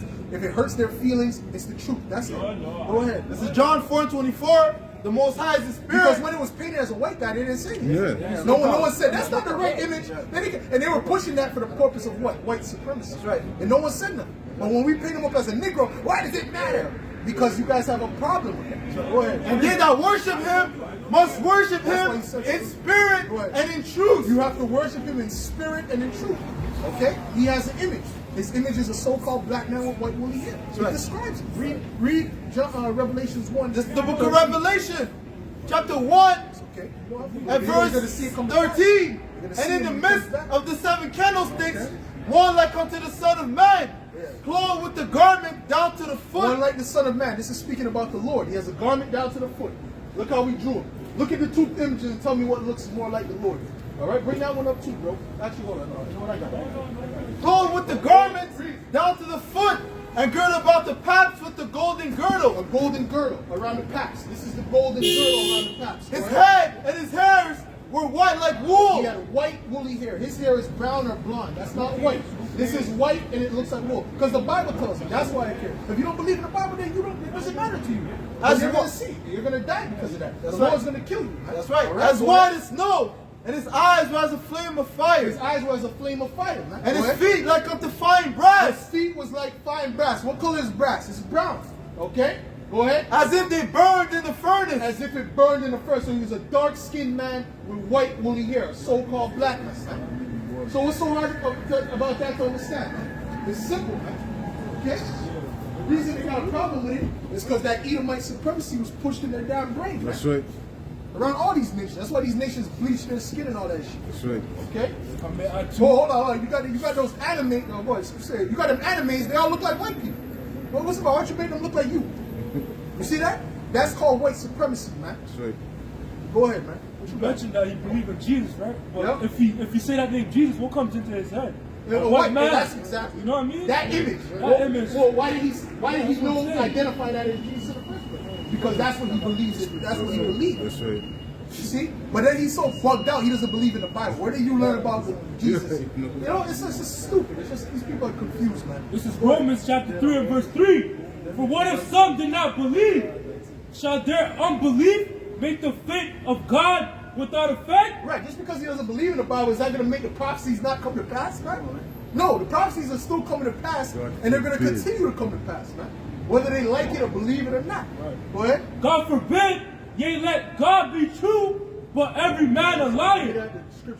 it hurts their feelings. It's the truth. That's it. Go ahead. This is John 4:24. The Most High is the Spirit. Because when it was painted as a white guy, they didn't say it. Yeah. No one said that's not the right image. And they were pushing that for the purpose of what? White supremacy. That's right. And no one said nothing. But when we paint him up as a Negro, why does it matter? Because you guys have a problem with it. So go ahead. And they that worship him must worship That's why him he said in so. spirit Go ahead. and in truth. You have to worship him in spirit and in truth. Okay? He has an image. His image is a so-called black man with white woolly hair. So Right. it describes him. Read Revelations 1. This is the book of Revelation, chapter 1, Okay. at You're verse gonna see it come to pass. 13. You're gonna see And in it the when it comes midst back. of the 7 candlesticks, Okay. one like unto the Son of Man, clothed with the garment down to the One foot. like the Son of Man. This is speaking about the Lord. He has a garment down to the foot. Look how we drew him. Look at the two images and tell me what looks more like the Lord. All right, bring that one up too, bro. Actually, hold on. You know what I got? Clothed with the garments down to the foot, and girded about the paps with the golden A girdle. golden girdle around the paps. This is the golden girdle around the paps. His all right? head and his hairs were white like wool. He had white woolly hair. His hair is brown or blonde. That's not white. This is white and it looks like wool. Because the Bible tells me. That's why I care. If you don't believe in the Bible, then it doesn't matter to you. As You're you going wa- to see. You're going to die because of that. The That's Lord's right. going to kill you. Man. That's right. All As Go white ahead. as snow, and his eyes were as a flame of fire, His eyes were as a flame of fire, man. and Go his ahead. feet like unto fine His brass, feet was like fine brass. What color is brass? It's brown. Okay? Go ahead. as if they burned in the furnace. As if it burned in the first. So he was a dark-skinned man with white woolly hair, a so-called blackness. Man. So what's so hard about that to understand? Man? It's simple, man. Okay? The reason they got a problem with it is because that Edomite supremacy was pushed in their damn brain. That's man. right. Around all these nations. That's why these nations bleach their skin and all that shit. That's right. Okay? I mean, I Oh, too. hold on. You got those anime. No, boys, say you got them animes. They all look like white people. Well, what's about? Why don't you make them look like you? You see that? That's called white supremacy, man. That's right. Go ahead, man. What You you got? mentioned that he believed in Jesus, right? But Yep. if you say that name Jesus, what comes into his head? Yeah, What white, man? that's exactly. You know what I mean? That image. That image. Well, why did he That's what know I'm saying. identify that as Jesus in the first place? Because that's what he believes. That's what he believes. That's right. You see? But then he's so bugged out, he doesn't believe in the Bible. Where did you learn about Jesus? You know, it's just stupid. It's just these people are confused, man. This is Romans chapter 3 and verse 3. For what if some did not believe? Shall their unbelief make the faith of God without effect? Right, just because he doesn't believe in the Bible, is that going to make the prophecies not come to pass, man? No, the prophecies are still coming to pass, and they're going to continue to come to pass, man. Whether they like it or believe it or not. Go ahead. God forbid, yea, let God be true, but every man a liar.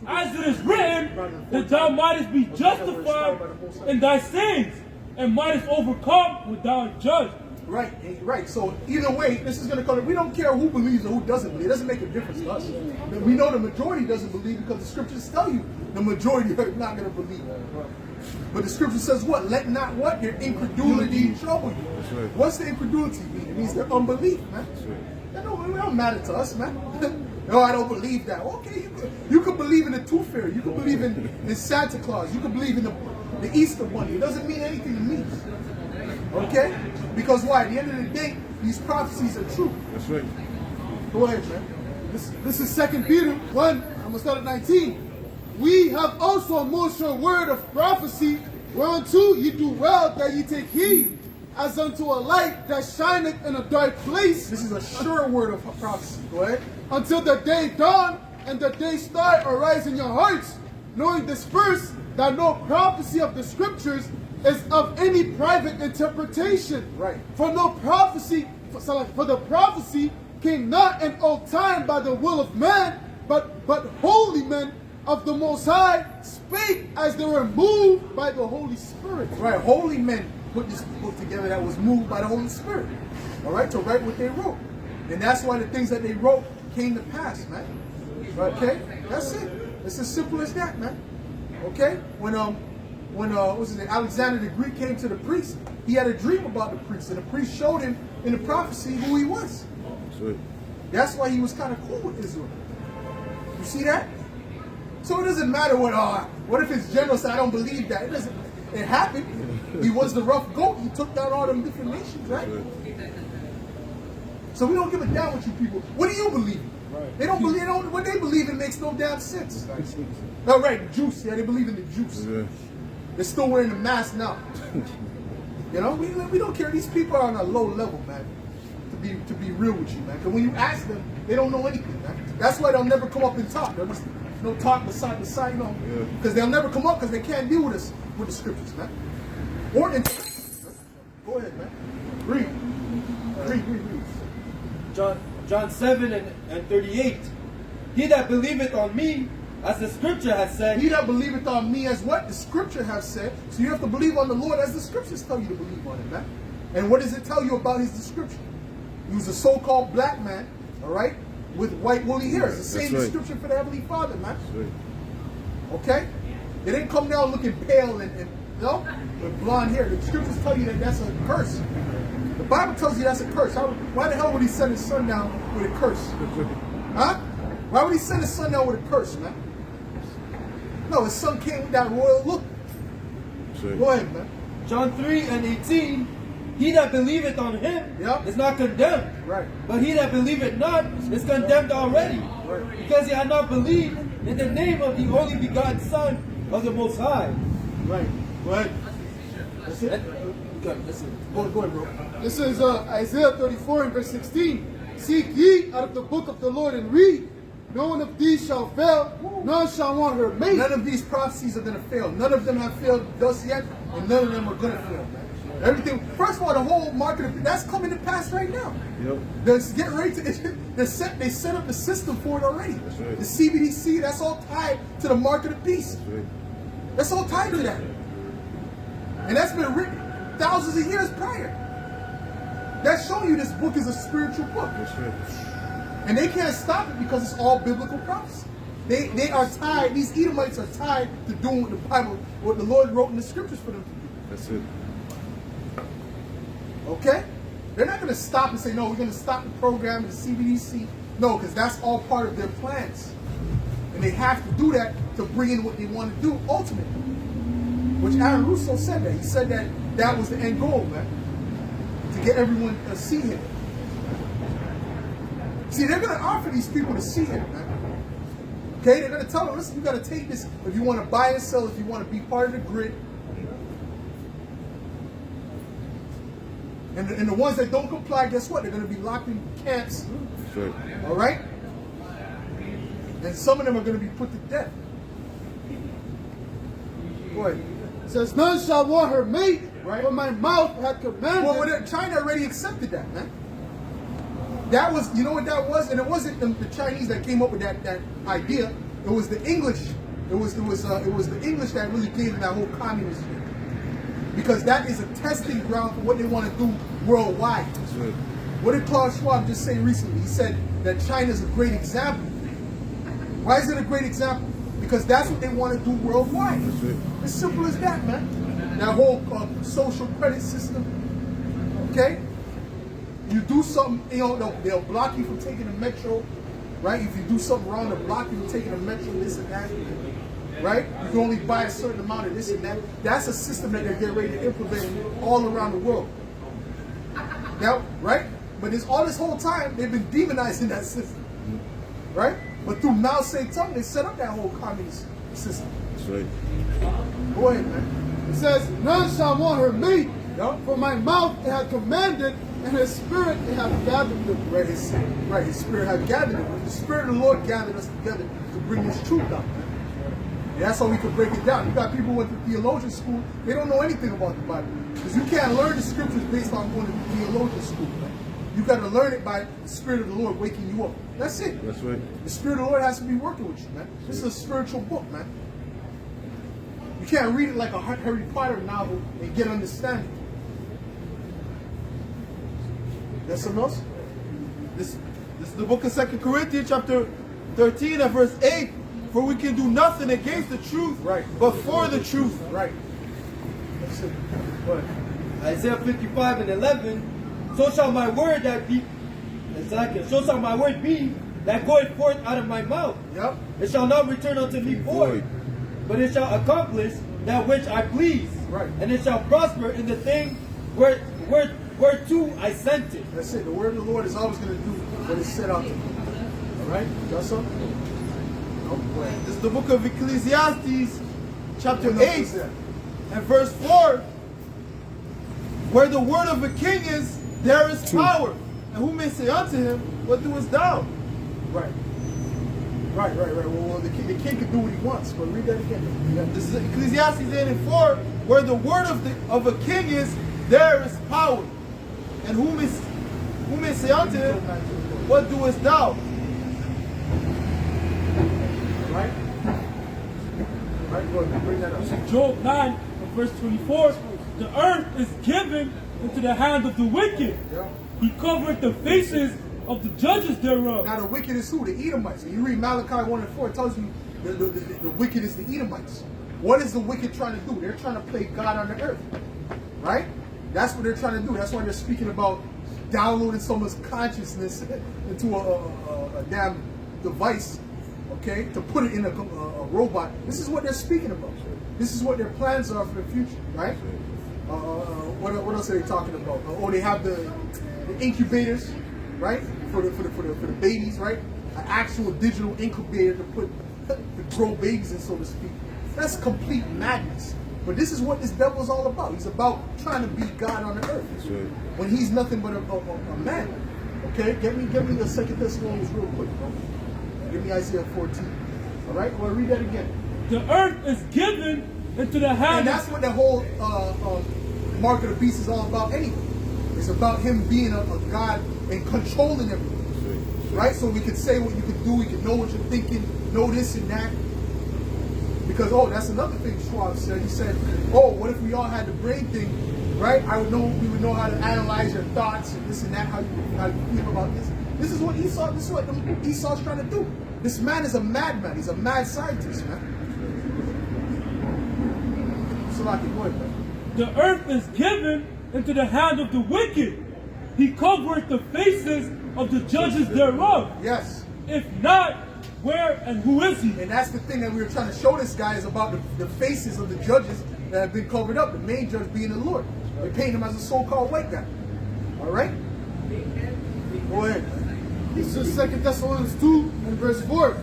As it is written, that thou mightest be justified in thy sins, and mightest overcome when thou art judged. Right, right. So either way, this is going to come. We don't care who believes or who doesn't believe. It doesn't make a difference to us. We know the majority doesn't believe because the scriptures tell you the majority are not going to believe. But the scripture says what? Let not what? Your incredulity trouble you. That's right. What's the incredulity mean? It means their unbelief, man. That's right. That don't matter to us, man. No, I don't believe that. Okay, you could believe in the Tooth Fairy. You could believe in Santa Claus. You could believe in the Easter Bunny. It doesn't mean anything to me. Okay? Because why? At the end of the day, these prophecies are true. That's right. Go ahead, man. This is 2 Peter 1. I'm going to start at 19. We have also a more sure word of prophecy, whereunto ye do well that ye take heed, as unto a light that shineth in a dark place, This is a sure word of prophecy. Go ahead. until the day dawn and the day star arise in your hearts, knowing this first, that no prophecy of the scriptures is of any private interpretation. Right. For no prophecy, for the prophecy came not in old time by the will of man, but holy men of the Most High spake as they were moved by the Holy Spirit. Right. Holy men put this book together that was moved by the Holy Spirit. All right, to write what they wrote. And that's why the things that they wrote came to pass, man. Okay? That's it. It's as simple as that, man. Okay? When what's his name? Alexander the Greek came to the priest, he had a dream about the priest, and the priest showed him in the prophecy who he was. That's right. That's why he was kind of cool with Israel. You see that? So it doesn't matter what if his general said, I don't believe that. It happened. He was the rough goat. He took down all them different nations, right? So we don't give a damn what you people. What do you believe in? They don't believe. What they believe in makes no damn sense. Oh, right, juice. Yeah, they believe in the juice. Yeah. They're still wearing the mask now. You know, we don't care. These people are on a low level, man. To be real with you, man. Because when you ask them, they don't know anything, man. That's why they'll never come up and talk. They'll just talk beside, you know. Because they'll never come up because they can't deal with us with the scriptures, man. Or go ahead, man. Read. Read. John John 7 and 38. He that believeth on me, as the scripture has said. He that believeth on me, as what the scripture has said. So you have to believe on the Lord as the scriptures tell you to believe on him, man. And what does it tell you about his description? He was a so-called black man, all right, with white woolly hair. It's the same description for the Heavenly Father, man. Okay? They didn't come down looking pale and no, with blonde hair. The scriptures tell you that that's a curse. The Bible tells you that's a curse. Why the hell would he send his son down with a curse? Huh? Why would he send his son down with a curse, man? No, his son came with that royal look. Go ahead, man. John 3 and 18. He that believeth on him is not condemned. Right. But he that believeth not is condemned already. Right. Because he had not believed in the name of the only begotten Son of the Most High. Right. Go ahead. That's it. Go ahead, bro. This is Isaiah 34 and verse 16. Seek ye out of the book of the Lord and read. No one of these shall fail, none shall want her mate. None of these prophecies are going to fail. None of them have failed thus yet, and none of them are going to fail, man. Everything. First of all, the whole market that's coming to pass right now. Yep. They're getting ready to. They set up the system for it already. That's right. The CBDC. That's all tied to the mark of the beast. That's right. That's all tied to that, and that's been written thousands of years prior. That's showing you this book is a spiritual book. That's right. And they can't stop it because it's all biblical prophecy. They are tied, these Edomites are tied to doing what the Bible, what the Lord wrote in the scriptures for them to do. That's it. Okay? They're not going to stop and say, no, we're going to stop the program and the CBDC. No, because that's all part of their plans. And they have to do that to bring in what they want to do ultimately. Which Aaron Russo said that. He said that that was the end goal, man. To get everyone to see him. See, they're going to offer these people to see him, man. Okay, they're going to tell them, listen, you got to take this if you want to buy and sell, if you want to be part of the grid. And the ones that don't comply, guess what? They're going to be locked in camps. That's right. All right? And some of them are going to be put to death. Go ahead. It says, none shall want her mate, Right. for my mouth hath commanded. Well, China already accepted that, man. That was, you know what that was? And it wasn't the Chinese that came up with that idea. It was the English. It was the English that really gave them that whole communist thing. Because that is a testing ground for what they want to do worldwide. That's right. What did Klaus Schwab just say recently? He said that China is a great example. Why is it a great example? Because that's what they want to do worldwide. That's right. As simple as that, man. That whole social credit system. Okay? You do something, you know, they'll block you from taking the metro, right? If you do something wrong, they'll block you from taking the metro, this and that, right? You can only buy a certain amount of this and that. That's a system that they're getting ready to implement all around the world. Now, right? But it's all this whole time, they've been demonizing that system, right? But through Mao Zedong, they set up that whole communist system. That's right. Go ahead, man. It says, none shall want her mate, Yup. for my mouth it hath commanded, and his spirit it hath gathered them. Right, his spirit had gathered it. The spirit of the Lord gathered us together to bring this truth out. And that's how we can break it down. You got people who went to theologian school, they don't know anything about the Bible. Because you can't learn the scriptures based on going to theologian school, man. You got to learn it by the spirit of the Lord waking you up. That's it. That's right. The spirit of the Lord has to be working with you, man. This is a spiritual book, man. You can't read it like a Harry Potter novel and get understanding. There's something else? This is the book of 2 Corinthians chapter 13 and verse 8. For we can do nothing against the truth, Right. but for the truth. Right. That's it. Go ahead. Isaiah 55 and 11. So shall my word so shall my word be that goeth forth out of my mouth. Yep. It shall not return unto me void, but it shall accomplish that which I please. Right. And it shall prosper in the thing whereto I sent it. That's it. The word of the Lord is always going to do what it's set out to do. All right? Got something? No? Go ahead. This is the book of Ecclesiastes chapter What else 8 is that? and verse 4. Where the word of a king is, there is power. And who may say unto him, what doest thou? Right. Right. Well, the king can do what he wants, but read that again. Yeah. This is Ecclesiastes 8 and 4. Where the word of a king is, there is power. And who may say unto him, what doest thou? Right? Right, go ahead, bring that up. This is Job 9, and verse 24. The earth is given into the hand of the wicked. Yeah. He covereth the faces of the judges thereof. Now the wicked is who? The Edomites. And you read Malachi 1 and 4, it tells you the wicked is the Edomites. What is the wicked trying to do? They're trying to play God on the earth. Right? That's what they're trying to do. That's why they're speaking about downloading someone's consciousness into a damn device, okay, to put it in a robot. This is what they're speaking about. This is what their plans are for the future, right? What else are they talking about? Oh, they have the incubators, right, for the babies, right? An actual digital incubator to grow babies in, so to speak. That's complete madness. But this is what this devil is all about. He's about trying to be God on the earth. Right. When he's nothing but a man. Okay? Get me the 2 Thessalonians real quick, bro. Give me Isaiah 14. Alright? I want to read that again. The earth is given into the hand And that's what the whole mark of the beast is all about anyway. It's about him being a God and controlling everything. Right? So we can say what you can do, we can know what you're thinking, know this and that. Because, oh, that's another thing Schwab said. He said, oh, what if we all had the brain thing, right? We would know how to analyze your thoughts and this and that, how you feel about this. This is what Esau's trying to do. This man is a madman. He's a mad scientist, man. So, like, go ahead, man. The earth is given into the hand of the wicked. He covereth the faces of the judges thereof. Yes. If not, where and who is he? And that's the thing that we were trying to show this guy is about the faces of the judges that have been covered up. The main judge being the Lord. They paint him as a so-called white guy. All right? Go ahead. This is 2 Thessalonians 2 and verse 4.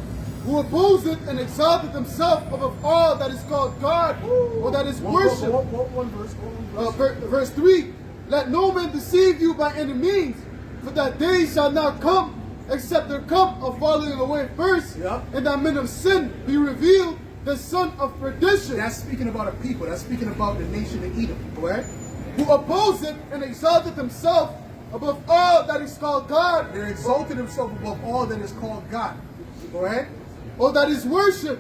Who opposeth and exalteth himself above all that is called God, or that is worship. One verse. Verse 3. Let no man deceive you by any means, for that day shall not come, except there come a falling away first, Yeah. and that men of sin be revealed, the son of perdition. That's speaking about a people. That's speaking about the nation of Edom. Go ahead. Who opposeth and exalteth himself above all that is called God, They're exalting himself above all that is called God. Go ahead. or that is worship,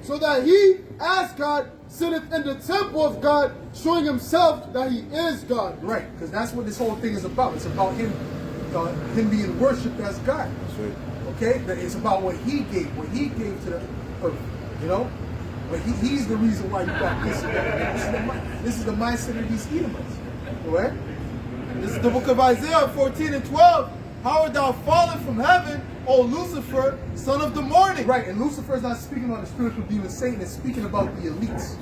so that he, as God, sitteth in the temple of God, showing himself that he is God. Right. Because that's what this whole thing is about. It's about him being worshipped as God. Okay? That it's about what he gave to the earth. You know? But he's the reason why you got this and that. This is the mindset of these Edomites. Go ahead. This is the book of Isaiah 14 and 12. How art thou fallen from heaven, O Lucifer, son of the morning? Right, and Lucifer is not speaking about the spiritual demon Satan, it's speaking about the elites.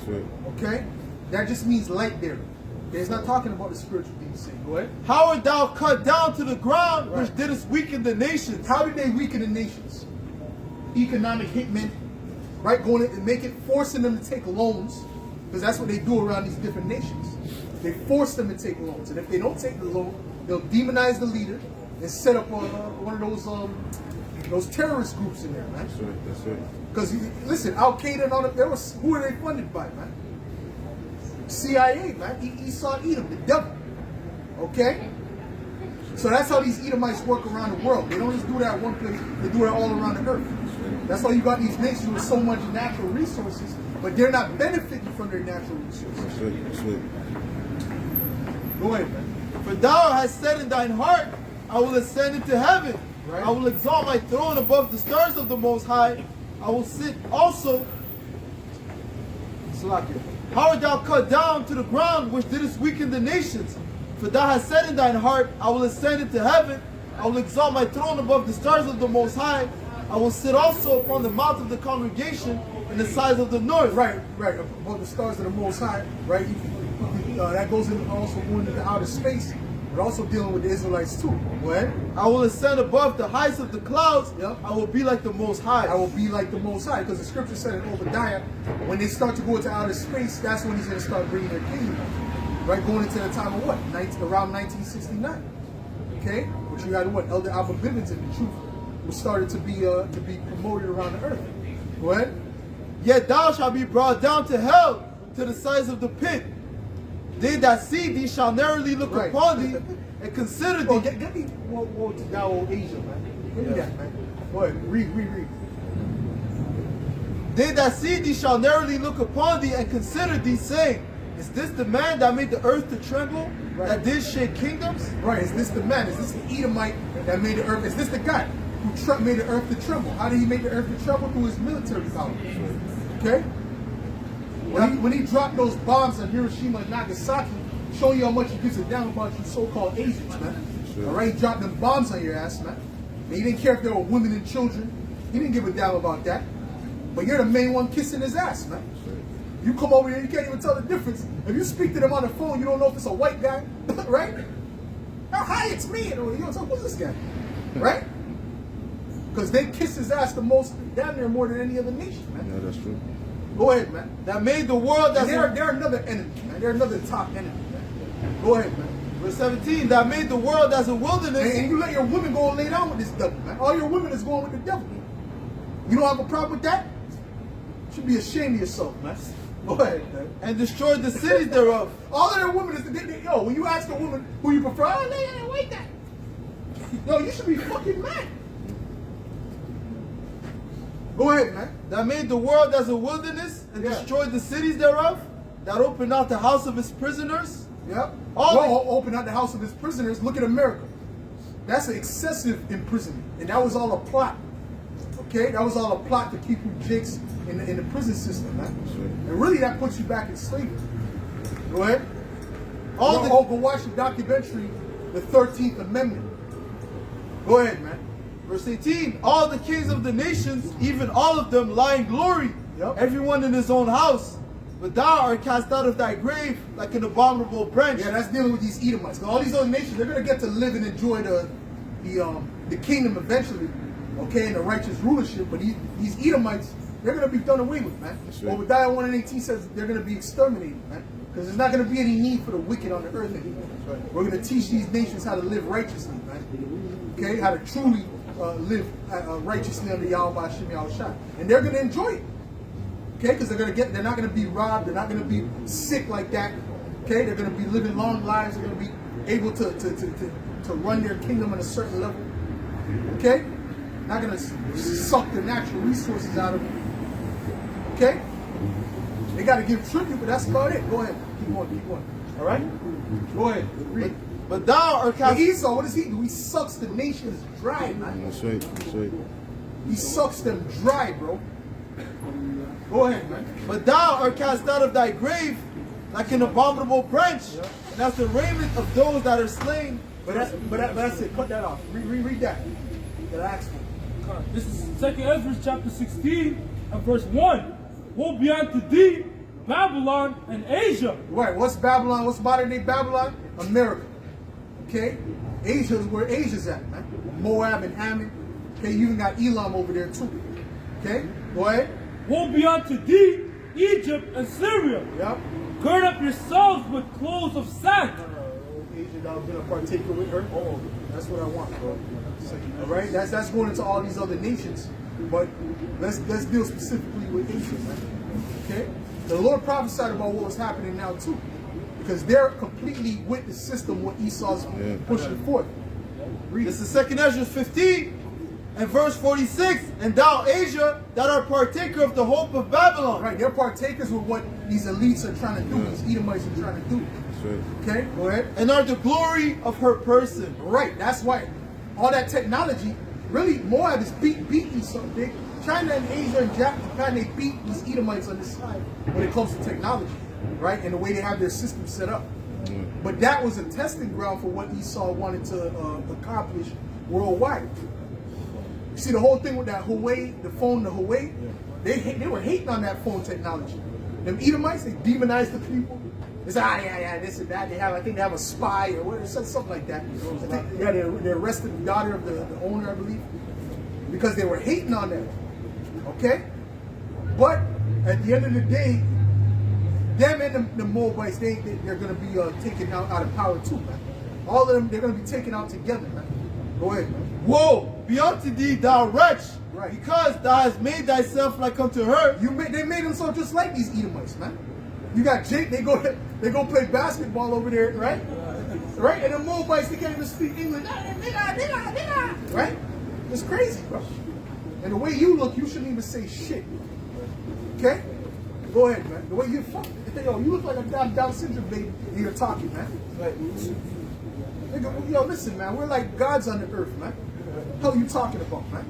Okay? That just means light bearer. It's not talking about the spiritual demon Satan. Go ahead. How art thou cut down to the ground, Right. which didst weaken the nations? How did they weaken the nations? Economic hitmen, right? Going and forcing them to take loans, because that's what they do around these different nations. They force them to take loans, and if they don't take the loan, they'll demonize the leader and set up one of those terrorist groups in there, man. That's right. Because listen, Al Qaeda and all of who are they funded by, man? CIA, man. Esau, Edom, the devil. Okay? So that's how these Edomites work around the world. They don't just do that one place, they do it all around the earth. That's why you got these nations with so much natural resources, but they're not benefiting from their natural resources. That's right. Go ahead, man. For thou hast said in thine heart, I will ascend into heaven. Right. I will exalt my throne above the stars of the Most High. I will sit also. Salakia. How art thou cut down to the ground, which didst weaken the nations? For thou hast said in thine heart, I will ascend into heaven. I will exalt my throne above the stars of the Most High. I will sit also upon the mount of the congregation in the sides of the north. Right. Above the stars of the Most High, right? That goes into also going into outer space, but also dealing with the Israelites too. Go ahead. I will ascend above the heights of the clouds. Yep. I will be like the Most High. I will be like the Most High, because the scripture said in Obadiah, when they start to go into outer space, that's when he's going to start bringing their kingdom. Right, going into the time of what? Around 1969. Okay, which you had what? Elder Albert Bivens and the truth was started to be promoted around the earth. Go ahead. Yet thou shalt be brought down to hell, to the sides of the pit. They that see thee shall narrowly look Right. upon thee and consider Oh, thee. get me woe to thou, O Asia, man. Give me that, man. Go ahead, read. They that see thee shall narrowly look upon thee and consider thee, saying, is this the man that made the earth to tremble, that did shake kingdoms? Right, is this the man? Is this the Edomite that made the earth? Is this the guy who made the earth to tremble? How did he make the earth to tremble? Through his military power. Okay? When he dropped those bombs on Hiroshima and Nagasaki, showing you how much he gives a damn about you so-called Asians, man. All right, he dropped them bombs on your ass, man. And he didn't care if there were women and children. He didn't give a damn about that. But you're the main one kissing his ass, man. You come over here, you can't even tell the difference. If you speak to them on the phone, you don't know if it's a white guy, right? Oh, hi, it's me. You don't know, who's this guy, right? Because they kiss his ass the most, down there more than any other nation, man. Yeah, that's true. Go ahead, man. That made the world that They're another enemy, man. They're another top enemy, man. Go ahead, man. Verse 17, that made the world as a wilderness. And you let your women go and lay down with this devil, man. All your women is going with the devil. You don't have a problem with that? You should be ashamed of yourself, man. Go ahead, man. And destroyed the cities thereof. All of their women is, yo, when you ask a woman who you prefer, oh, no, wait that. Yo, you should be fucking mad. Go ahead, man. That made the world as a wilderness and destroyed the cities thereof. That opened out the house of his prisoners. Yep. All open out the house of his prisoners. Look at America. That's an excessive imprisonment. And that was all a plot. Okay? That was all a plot to keep you jakes in the prison system, man. And really that puts you back in slavery. Go ahead. Go watch the documentary, The 13th Amendment. Go ahead, man. Verse 18, all the kings of the nations, even all of them, lie in glory, everyone in his own house. But thou art cast out of thy grave like an abominable branch. Yeah, that's dealing with these Edomites. Because all these other nations, they're going to get to live and enjoy the kingdom eventually, okay, and the righteous rulership. But these Edomites, they're going to be done away with, man. Obadiah 1:18 says they're going to be exterminated, man. Because there's not going to be any need for the wicked on the earth anymore. We're going to teach these nations how to live righteously, man. Okay, how to truly live righteously under Yahweh Hashem Yahushua. And they're going to enjoy it. Okay, because they're not going to be robbed, they're not going to be sick like that. Okay, they're going to be living long lives, they're going to be able to run their kingdom at a certain level. Okay? Not going to suck the natural resources out of them. Okay? They got to give tribute, but that's about it. Go ahead. Keep going. All right? Go ahead. Read. But thou art cast. Esau, what does he do? He sucks the nations dry, man. That's right. He sucks them dry, bro. Go ahead, man. But thou art cast out of thy grave like an abominable branch. And that's the raiment of those that are slain. But that's it. Cut that off. Read that. That I asked for. This is 2nd Ezra chapter 16 and verse 1. Woe be unto thee, Babylon and Asia. Right. What's Babylon? What's modern day Babylon? America. Okay? Asia is where Asia's at, man. Moab and Ammon. Okay, you even got Elam over there too. Okay? Go ahead. Woe be unto thee, Egypt and Syria. Yep. Gird up yourselves with clothes of sack. Asia that was gonna partaker with her. Oh, that's what I want, bro. All right, that's going into all these other nations, but let's deal specifically with Asia, man. Okay. The Lord prophesied about what was happening now too, because they're completely with the system what Esau's pushing forth. Read. This is 2nd Ezra 15 and verse 46. And thou, Asia, that art partaker of the hope of Babylon. Right, they're partakers with what these elites are trying to do, these Edomites are trying to do. Okay, go ahead. And are the glory of her person. Right, that's why all that technology, really Moab is beat Esau. China and Asia and Japan, they beat these Edomites on this side when it comes to technology, right? And the way they have their system set up. But that was a testing ground for what Esau wanted to accomplish worldwide. You see the whole thing with that Huawei, the phone, the Huawei, they were hating on that phone technology. Them Edomites, they demonized the people. They said, this and that. I think they have a spy or whatever. It said something like that. They arrested the daughter of the owner, I believe, because they were hating on them. Okay? But at the end of the day, them and the Moabites, they're going to be taken out of power too, man. All of them, they're going to be taken out together, man. Go ahead, man. Woe be unto thee, thou wretch, right? Because thou hast made thyself like unto her. They made themselves just like these Edomites, man. You got Jake, they go play basketball over there, right? Right? And the Moabites, they can't even speak English. Right? It's crazy, bro. And the way you look, you shouldn't even say shit. Okay? Go ahead, man. The way you fuck, yo, you look like a damn Down syndrome baby and you're talking, man. Like, nigga, yo, listen, man. We're like gods on the earth, man. What the hell you talking about, man?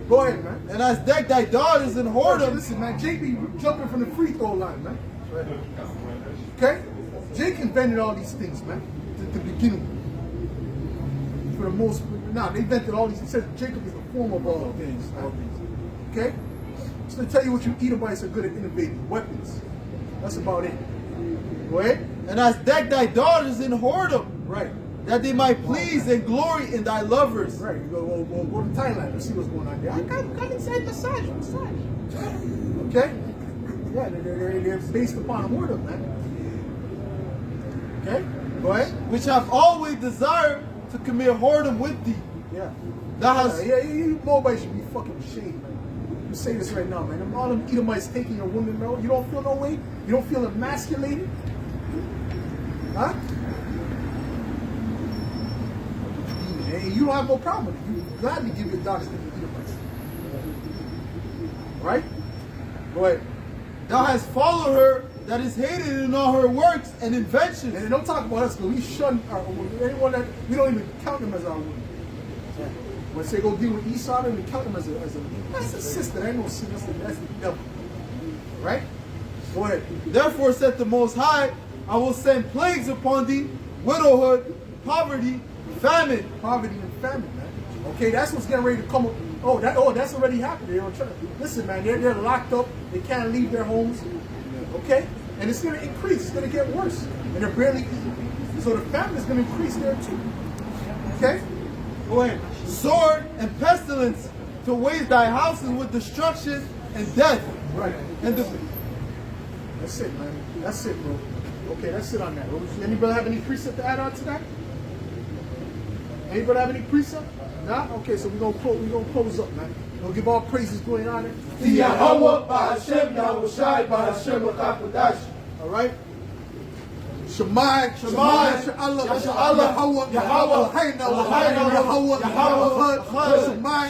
Go ahead, man. And as deck thy daughters in whoredom. Listen, man. Jake be jumping from the free throw line, man. Okay? Jake invented all these things, man. At the beginning. For the most, they invented all these. He said Jacob is the form of all things. Okay? Just to tell you what you Edomites are good at innovating. Weapons. That's about it. Go ahead. And as deck thy daughters in whoredom. Right. That they might please and glory in thy lovers. Right. You go to Thailand and see what's going on there. I got inside massage. Okay? Yeah, they're based upon whoredom, man. Okay? Go ahead. Which have always desired to commit whoredom with thee. Yeah. That has You Moabites should be fucking ashamed, man. You say this right now, man. All them Edomites taking your woman, bro. You don't feel no way? You don't feel emasculated? Huh? Hey, you don't have no problem with it. You gladly give your daughters to the Edomites. Right? Go ahead. thou hast followed her that is hated in all her works and inventions. And don't talk about us because we shun anyone that we don't even count them as our women. When they go deal with Esau, they count them as that's a sister. That ain't no sin. That's the devil. Right? Go ahead. Therefore said the Most High, I will send plagues upon thee, widowhood, poverty, famine. Poverty and famine, man. Okay, that's what's getting ready to come up. That's already happening. Listen, man, they're locked up. They can't leave their homes. Okay? And it's going to increase. It's going to get worse. And they're barely eating. So the famine is going to increase there too. Okay? Go ahead. Sword and pestilence to waste thy houses with destruction and death. Right. And That's it, man. That's it, bro. Okay, that's it on that. Anybody have any precept to add on to that? Anybody have any precept? Nah? Okay, so we're gonna close up, man. We'll give all praises going on it. Yahweh, Ba'Hashem, Yahushai, Ba'Hashem, Akakodash. All right? Shemai, Allah, Yahweh, Eloheinu, Yahweh, Shemai,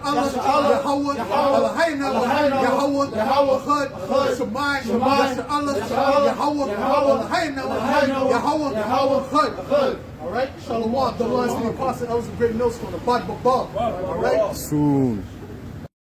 Allah, Yahweh, Eloheinu, Yahweh, Shemai, Allah, Yahweh, Eloheinu, Yahweh. All right? Shalom. The Lord is the apostle. That was a great millstone. The Bad Babab. All right? Soon.